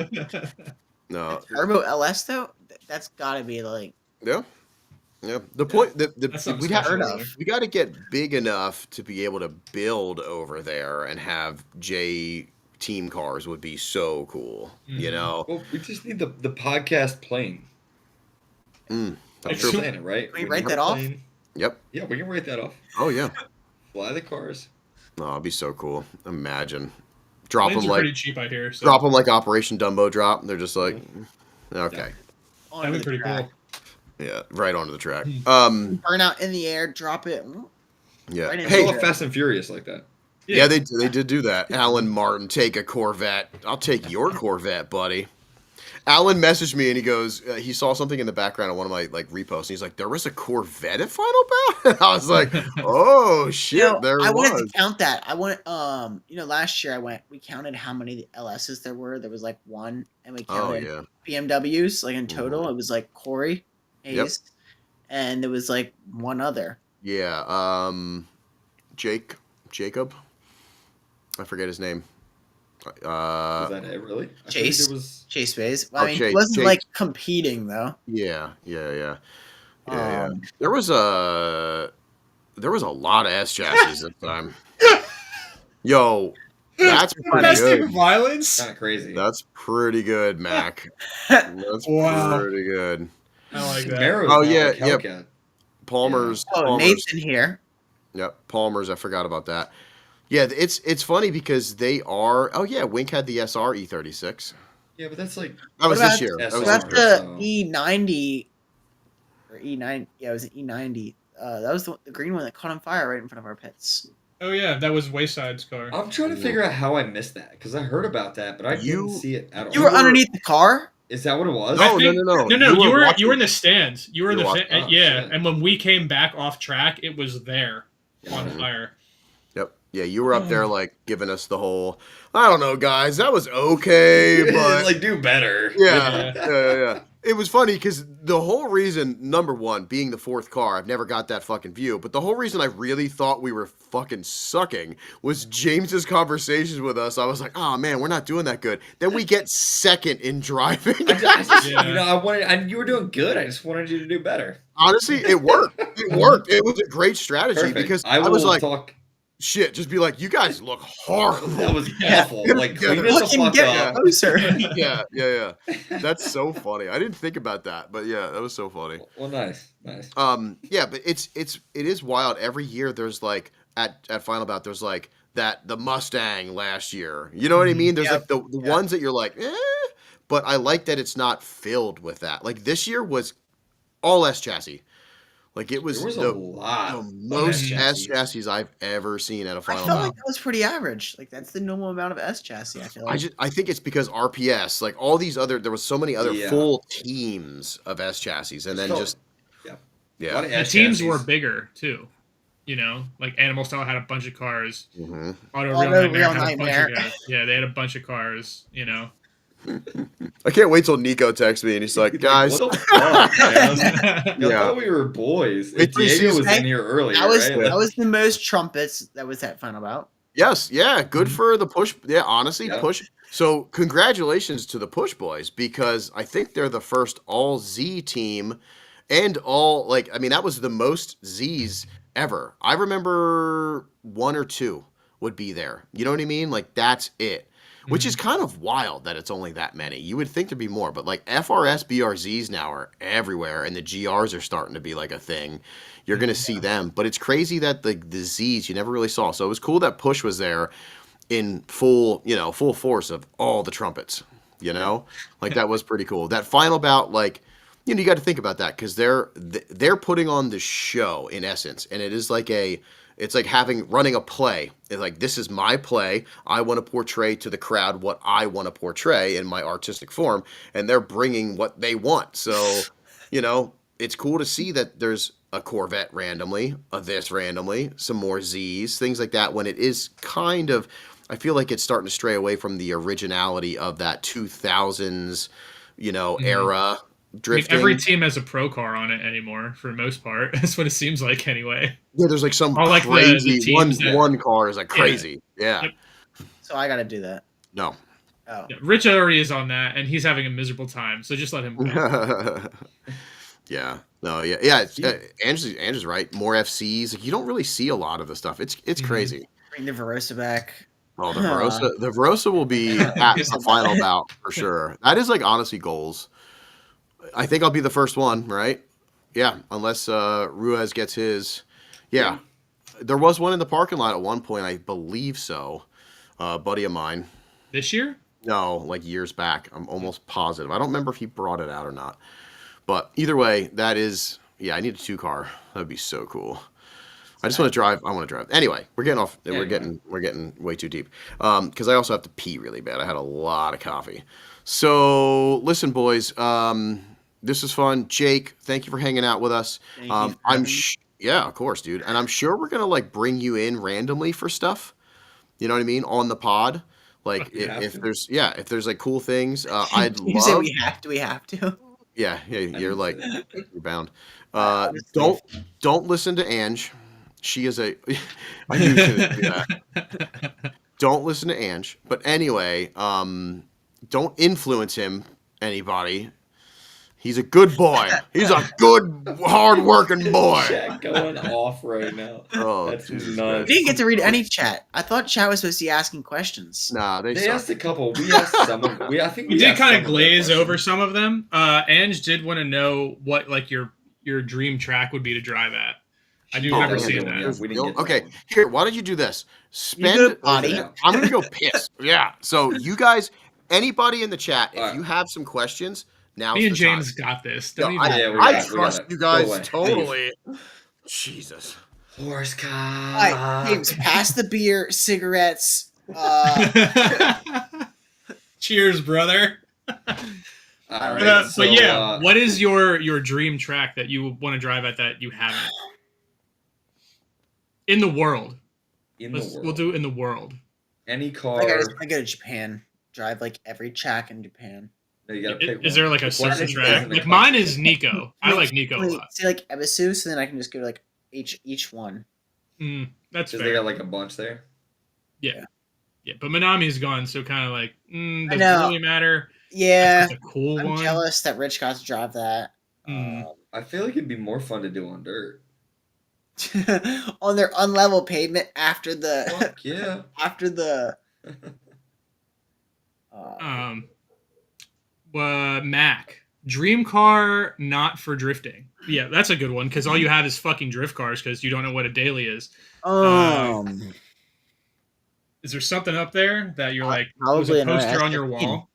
No. Turbo LS though, that's got to be like. Yeah. The point that we got to get big enough to be able to build over there and have J team cars would be so cool. You know. Well, we just need the podcast plane. That's true. Planet, right? Can we write that off? Yep. Yeah, we can write that off. Oh yeah. Fly the cars. Oh, it'd be so cool. Imagine. Drop them like pretty cheap, I hear. So. Drop them like Operation Dumbo Drop. They're just like, okay. That'd be pretty cool. Yeah, right onto the track. Burn out in the air, drop it. Yeah. Right hey, Fast and Furious like that. Yeah, they did do that. Alan Martin, take a Corvette. I'll take your Corvette, buddy. Alan messaged me and he goes, he saw something in the background of one of my like reposts. And he's like, there was a Corvette at Final Bout? And I was like, oh shit, I wanted to count that. I want, last year we counted how many LSs there were. There was like one, and we counted BMWs like in total. It was like Corey Hayes, and there was like one other. Yeah, Jacob. I forget his name. Was that it, really? Chase Bays. Well, I mean, it wasn't like competing though. Yeah. There was a lot of S chassis this time. Yo, that's pretty domestic good. Violence. Kind of crazy. That's pretty good, Mac. That's pretty good. I like that. Camaro's yeah. Palmer's. Nathan here. Yep, Palmer's. I forgot about that. Yeah, it's funny because they are. Oh yeah, Wink had the SR E36. Yeah, but that's like that was this year. That's the E90 or E9. Yeah, it was an E90. That was the green one that caught on fire right in front of our pits. Oh yeah, that was Wayside's car. I'm trying to figure out how I missed that because I heard about that, but I didn't see it at all. You were underneath the car. Is that what it was? No. You were in the stands. You were in the shit. And when we came back off track, it was there on fire. Yeah, you were up there like giving us the whole, I don't know, guys, that was okay, but like do better. Yeah. It was funny because the whole reason, number one, being the fourth car, I've never got that fucking view, but the whole reason I really thought we were fucking sucking was James's conversations with us. I was like, oh man, we're not doing that good. Then we get second in driving. You were doing good. I just wanted you to do better. Honestly, it worked. It was a great strategy because I was like, shit, just be like, you guys look horrible. That was awful. Like, clean this the fuck up. Closer. Yeah. That's so funny. I didn't think about that, but yeah, that was so funny. Well, nice. Yeah, but it is wild. Every year there's like at Final Bout there's like that the Mustang last year. You know what I mean? There's like the ones that you're like, but I like that it's not filled with that. Like this year was all S chassis. Like it was, a lot the most S chassis I've ever seen at a final. I felt like that was pretty average. Like that's the normal amount of S chassis. I feel like. I think it's because RPS, like all these other, there was so many other full teams of S chassis, and then the teams were bigger too. You know, like Animal Style had a bunch of cars. Auto Real Nightmare had a bunch of guys. Yeah, they had a bunch of cars. You know. I can't wait till Nico texts me and he's like, guys. What the fuck, man? I thought we were boys. Diego was in here earlier. That was the most trumpets that was that final bout. Yes, yeah, good for the push. Yeah, honestly, push. So congratulations to the Push Boys, because I think they're the first all Z team and all, like, I mean, that was the most Zs ever. I remember 1 or 2 would be there. You know what I mean? Like, that's it. Which is kind of wild that it's only that many. You would think there'd be more, but like FRS BRZs now are everywhere, and the GRs are starting to be like a thing. You're going to see them, but it's crazy that the Zs you never really saw. So it was cool that Push was there in full force of all the trumpets, you know? Like that was pretty cool. That final bout, like, you know, you got to think about that because they're putting on the show in essence, and it is like it's like running a play. It's like, this is my play. I want to portray to the crowd what I want to portray in my artistic form, and they're bringing what they want. So, you know, it's cool to see that there's a Corvette randomly, a this randomly, some more Zs, things like that, when it is kind of, I feel like it's starting to stray away from the originality of that 2000s, you know, era. Drifting. I mean, every team has a pro car on it anymore, for the most part. That's what it seems like, anyway. Yeah, there's like some crazy one car is like crazy. Yeah. Yep. So I got to do that. No. Oh. Yeah, Rich already is on that, and he's having a miserable time. So just let him go. Yeah. No. Yeah. Yeah. Andrew's right. More FCs. Like, you don't really see a lot of the stuff. It's crazy. Bring the Verosa back. Oh, the Verosa will be at the final bout for sure. That is like honestly goals. I think I'll be the first one, right? Yeah, unless Ruiz gets his. Yeah, there was one in the parking lot at one point, I believe so. Buddy of mine. This year? No, like years back. I'm almost positive. I don't remember if he brought it out or not. But either way, that is, I need a 2-car. That'd be so cool. I just want to drive. I want to drive. Anyway, we're getting off. We're getting way too deep. Because I also have to pee really bad. I had a lot of coffee. So listen, boys. This is fun. Jake, thank you for hanging out with us. Yeah, of course, dude. And I'm sure we're gonna like bring you in randomly for stuff. You know what I mean? On the pod. Like if there's like cool things, I'd love. You say we have to. We have to. Yeah. You're like you're bound. Don't listen to Ange. She is a. I knew she would do that. Don't listen to Ange. But anyway, don't influence him. Anybody. He's a good boy. He's a good, hard-working boy. Chat going off right now. Oh, that's nuts. We didn't get to read any chat. I thought chat was supposed to be asking questions. Nah, they asked a couple. We asked some of them. I think we did kind of glaze over some of them. Ange did want to know what like your dream track would be to drive at. I do remember seeing that. Okay, here. Why don't you do this? I'm gonna go piss. Yeah. So you guys, anybody in the chat, if you have some questions. Now me and James got this. I trust you guys totally. Jesus. Horse car. All right, James, pass the beer, cigarettes. Cheers, brother. All right, but yeah, what is your dream track that you want to drive at that you haven't? In the world. We'll do in the world. Any car. I go to Japan. Drive like every track in Japan. No, you gotta pick is there like a certain track? Like mine is Nico. I like Nico a lot. Say like Ebisu, so then I can just go to like each one. That's fair. They got like a bunch there. Yeah. But Minami's gone, so kind of like doesn't really matter. Yeah, that's a cool I'm one. Jealous that Rich got to drive that. I feel like it'd be more fun to do on dirt. On their unlevel pavement after the. Fuck yeah. After the. Mac dream car not for drifting. Yeah, that's a good one because all you have is fucking drift cars because you don't know what a daily is. Is there something up there that you're like was probably a poster on your S15. wall?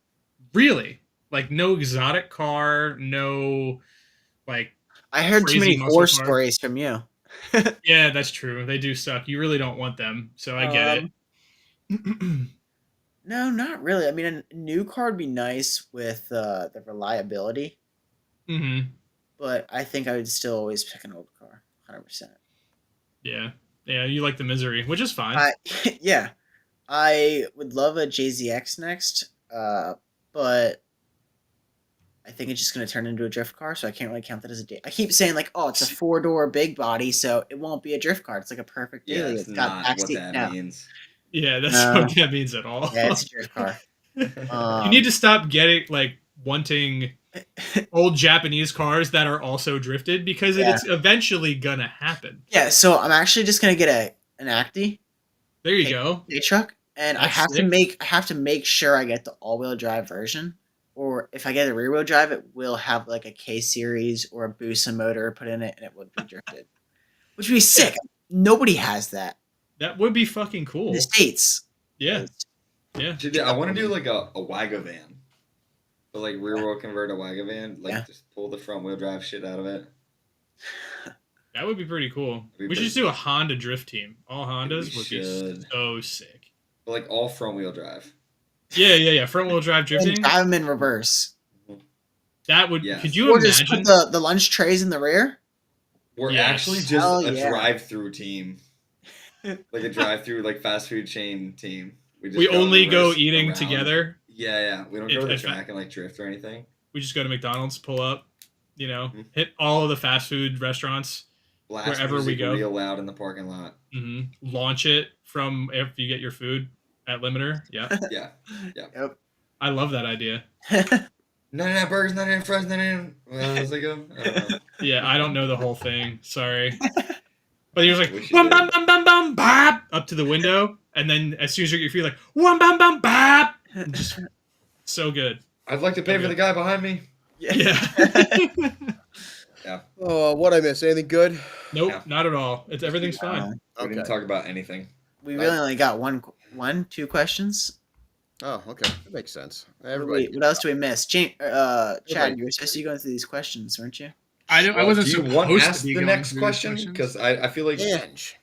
Really? Like no exotic car, no like I heard too crazy many muscle horror car? stories from you. Yeah, that's true. They do suck. You really don't want them, so I get it. No, not really. I mean, a new car would be nice with the reliability, Mm-hmm. but I think I would still always pick an old car, 100%. Yeah, yeah. You like the misery, which is fine. Yeah, I would love a JZX next, but I think it's just going to turn into a drift car, so I can't really count that as a day. I keep saying like, oh, it's a 4-door big body, so it won't be a drift car. It's like a perfect daily. It's got not what backseat. that means. Yeah, that's not what that means at all. Yeah, it's a drift car. You need to stop wanting old Japanese cars that are also drifted because it's eventually gonna happen. Yeah, so I'm actually just gonna get an Acti. There you go. A truck, and That's I sick. have to make sure I get the all-wheel drive version, or if I get a rear-wheel drive, it will have like a K series or a Busa motor put in it, and it would be drifted, which would be sick. Nobody has that. That would be fucking cool. In the States. Yeah. Yeah. Dude, I want to do like a Wagavan. But like rear wheel convert a Wagavan. Like just pull the front wheel drive shit out of it. That would be pretty cool. We should just do a Honda drift team. All Hondas would be so sick. But like all front wheel drive. Yeah. Front wheel drive drifting. And drive them in reverse. That would. Could you or imagine? just put the lunch trays in the rear? We're actually just a drive-through team. Like a drive-through, like fast food chain team. We only go eating together. Yeah. We don't go to the track and like drift or anything. We just go to McDonald's, pull up, hit all of the fast food restaurants wherever we go. Real loud in the parking lot. Mm-hmm. Launch it from if you get your food at Limiter. Yeah. Yeah. Yep. I love that idea. 99 burgers, 99 fries, 99. How's it go? I don't know. Yeah, I don't know the whole thing. Sorry. But he was like, bum, bum, bum, bum, bum, bop, up to the window. And then as soon as you feel like, wham, bum, bum, bop. Just so good. I'd like to pay for the guy behind me. Yeah. Yeah. Oh, what I miss? Anything good? Nope, not at all. Everything's fine. We didn't talk about anything. We really only got two questions. Oh, okay. That makes sense. What else do we miss? Chad, you were supposed to be going through these questions, weren't you? I wasn't do you supposed want to ask be the going next through question these because I feel like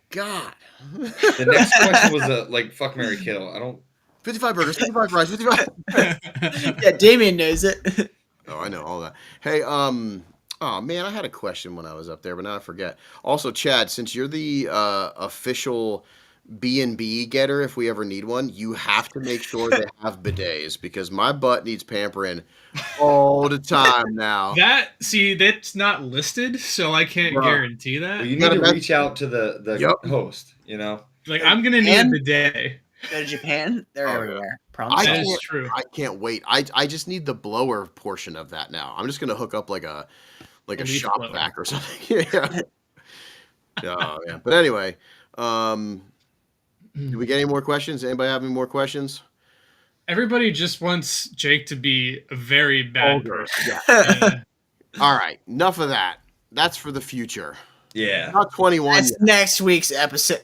God. The next question was a like fuck Mary kill. I don't 55 burgers, 55 fries, 55. Yeah, Damien knows it. Oh, I know all that. Hey, oh man, I had a question when I was up there, but now I forget. Also, Chad, since you're the official B&B getter, if we ever need one, you have to make sure they have bidets because my butt needs pampering all the time now. That's not listed, so I can't guarantee that. well, you need to reach out to the host, Like, I'm going to need a bidet. Go to Japan, they're everywhere. That is true. I can't wait. I just need the blower portion of that now. I'm just gonna hook up like a shop vac or something. Yeah. Oh, yeah. But anyway, do we get any more questions? Anybody have any more questions? Everybody just wants Jake to be a very bad person. Yeah. All right. Enough of that. That's for the future. Yeah. Not 21. That's next week's episode.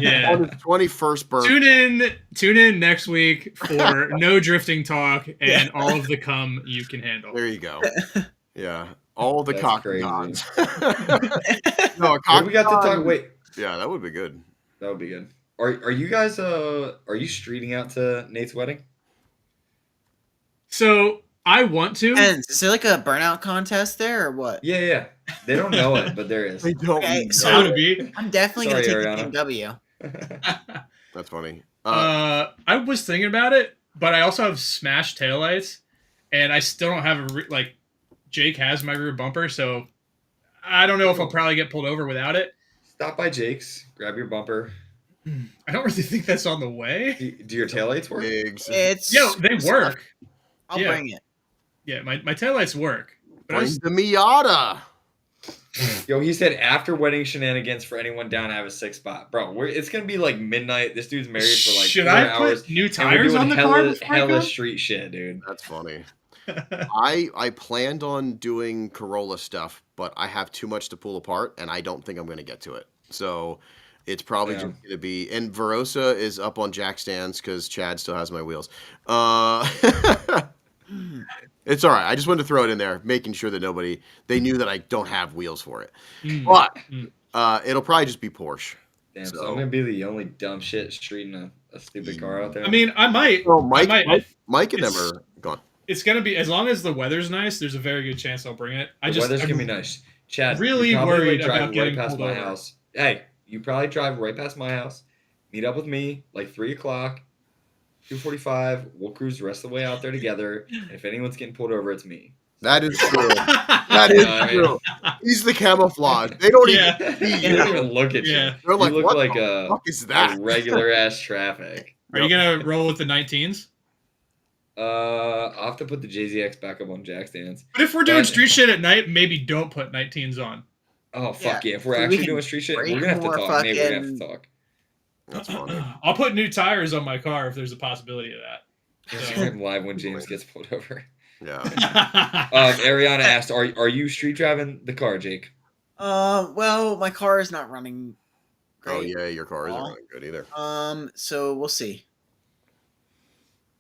Yeah. On his 21st birthday. Tune in next week for no drifting talk and all of the cum you can handle. There you go. Yeah. All the cock cons. No, a cock we got to talk. Wait. Yeah, that would be good. That would be good. Are you guys are you streeting out to Nate's wedding? So I want to. And is there like a burnout contest there or what? Yeah. They don't know it, but there is. They don't. Okay, so I'm definitely gonna take the BMW. That's funny. I was thinking about it, but I also have smashed taillights, and I still don't have Jake has my rear bumper, so I don't know if I'll probably get pulled over without it. Stop by Jake's, grab your bumper. I don't really think that's on the way. Do your taillights work? They work. I'll bring it. Yeah, my taillights work. Bring the Miata. Yo, he said after wedding shenanigans for anyone down, I have a 6 spot. Bro, it's going to be like midnight. This dude's married for like 4 hours. Put new tires on the car? Hella street shit, dude. That's funny. I planned on doing Corolla stuff, but I have too much to pull apart, and I don't think I'm going to get to it. So It's probably just going to be, and Verosa is up on jack stands because Chad still has my wheels. It's all right. I just wanted to throw it in there, making sure that they knew that I don't have wheels for it. But it'll probably just be Porsche. Damn, so I'm going to be the only dumb shit streeting a stupid car out there. I mean, I might. Oh, Mike and them are gone. It's going to be, as long as the weather's nice, there's a very good chance I'll bring it. The weather's going to be nice. Chad, really worried about getting past pulled my over. house. Hey, you probably drive right past my house, meet up with me like 3 o'clock, 2:45. We'll cruise the rest of the way out there together. And if anyone's getting pulled over, it's me. That is true. That is true. He's the camouflage. They don't even see They don't even look at you. They're like, you look what like the fuck is that? regular ass traffic. Are you going to roll with the 19s? I'll have to put the JZX back up on jack stands. But if we're doing street shit at night, maybe don't put 19s on. Oh, fuck yeah. If we're actually doing street shit, we're going to have to talk. Maybe we're going to have to talk. That's funny. I'll put new tires on my car if there's a possibility of that. So. I'm live when James gets pulled over. Yeah. Ariana asked, "Are you street driving the car, Jake?" Well, my car is not running great. Oh yeah, your car isn't running good either. So we'll see.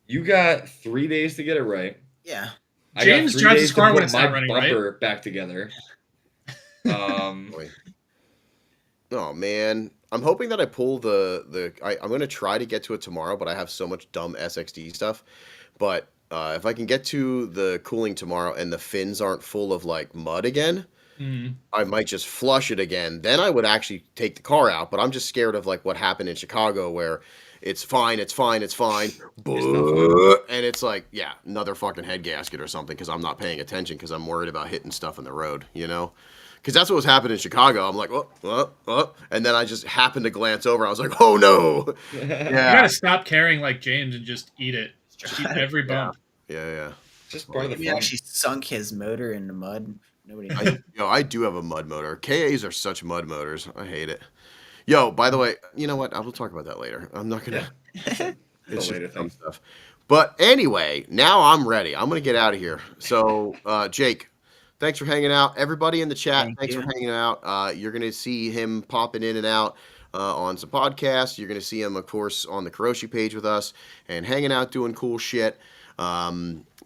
You got 3 days to get it right. Yeah. James drives his car when it's not running right. Bumper back together. Oh man, I'm hoping that I pull I'm going to try to get to it tomorrow, but I have so much dumb SXD stuff. But if I can get to the cooling tomorrow and the fins aren't full of like mud again, I might just flush it again. Then I would actually take the car out. But I'm just scared of like what happened in Chicago where it's fine. And it's like, yeah, another fucking head gasket or something because I'm not paying attention because I'm worried about hitting stuff in the road, you know? Because that's what was happening in Chicago. I'm like, and then I just happened to glance over. I was like, oh no. Yeah. You got to stop caring like James and just eat it. Just eat every bump. Yeah. Just part of the fun. He actually sunk his motor in the mud. Nobody. I do have a mud motor. KAs are such mud motors. I hate it. Yo, by the way, you know what? I will talk about that later. I'm not gonna. It's later dumb stuff. But anyway, now I'm ready. I'm gonna get out of here. So, Jake, thanks for hanging out. Everybody in the chat, thanks for hanging out. You're gonna see him popping in and out on some podcasts. You're gonna see him, of course, on the Karoshi page with us and hanging out, doing cool shit.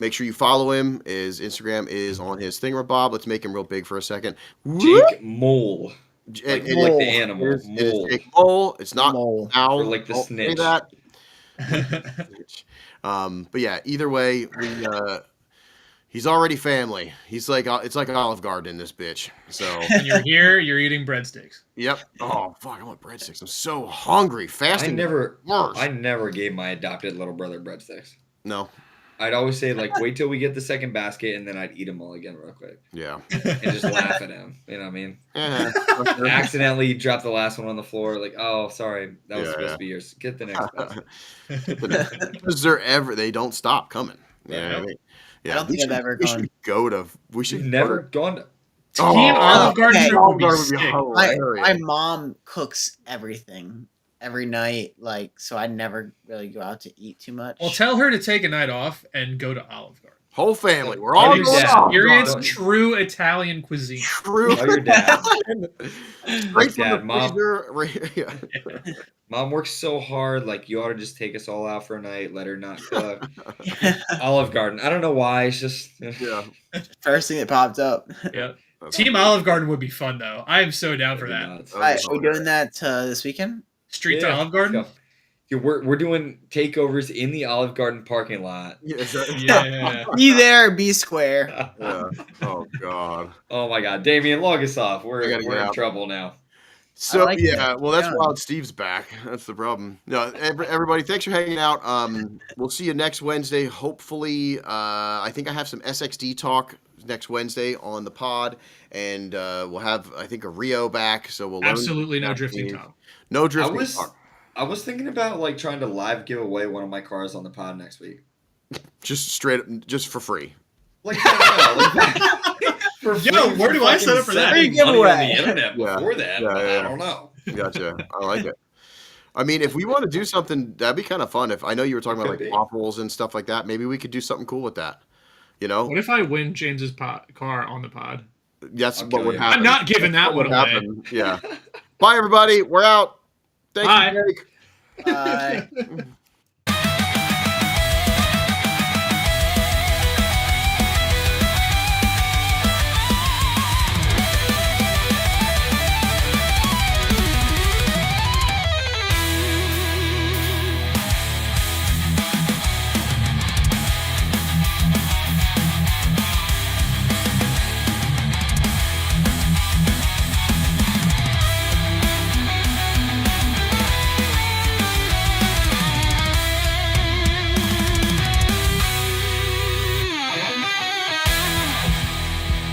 Make sure you follow him. His Instagram is on his thingamabob. Let's make him real big for a second. Jake Moul. Like the animal. It is Jake Moul. It's not Moul. Owl. Or like the Don't snitch. say that. But yeah, either way, he's already family. He's like it's like Olive Garden in this bitch. So when you're here, you're eating breadsticks. Yep. Oh fuck, I want breadsticks. I'm so hungry. Fasting. I never gave my adopted little brother breadsticks. No. I'd always say like, wait till we get the second basket, and then I'd eat them all again real quick. Yeah. And just laugh at him. You know what I mean? Accidentally drop the last one on the floor. Like, oh, sorry, that was supposed to be yours. Get the next basket. Because they don't stop coming. Yeah. I mean, I don't think I've ever gone. We should never gone to. Team Olive Garden would be sick. My mom cooks everything every night, like, so I never really go out to eat too much. Well, tell her to take a night off and go to Olive Garden. Whole family, we're all experience true Italian cuisine. True. Tell your dad. Straight from the freezer. Mom works so hard. Like, you ought to just take us all out for a night. Let her not cook. Olive Garden. I don't know why. It's just first thing that popped up. Yeah. Team Olive Garden would be fun though. I am so down for that. All right, are we doing that this weekend? Street to Olive Garden. Dude, we're doing takeovers in the Olive Garden parking lot. Yeah. Be there, be square. Yeah. Oh god. Oh my god, Damien, log us off. We're in trouble now. So well, that's Wild Steve's back. That's the problem. No, everybody, thanks for hanging out. We'll see you next Wednesday. Hopefully, I think I have some SXD talk next Wednesday on the pod, and we'll have I think a Rio back. So we'll absolutely no drifting talk. No drifting talk. I was thinking about like trying to live give away one of my cars on the pod next week. Just straight up, just for free. Like, where do I set up for that? Free giveaway on the internet before that. I don't know. Gotcha. I like it. I mean, if we want to do something, that'd be kind of fun. If I know you were talking about like waffles and stuff like that, maybe we could do something cool with that. You know? What if I win James's car on the pod? That's what would happen. I'm not giving that one away. Yeah. Bye, everybody. We're out. Thank you, Jake. Bye.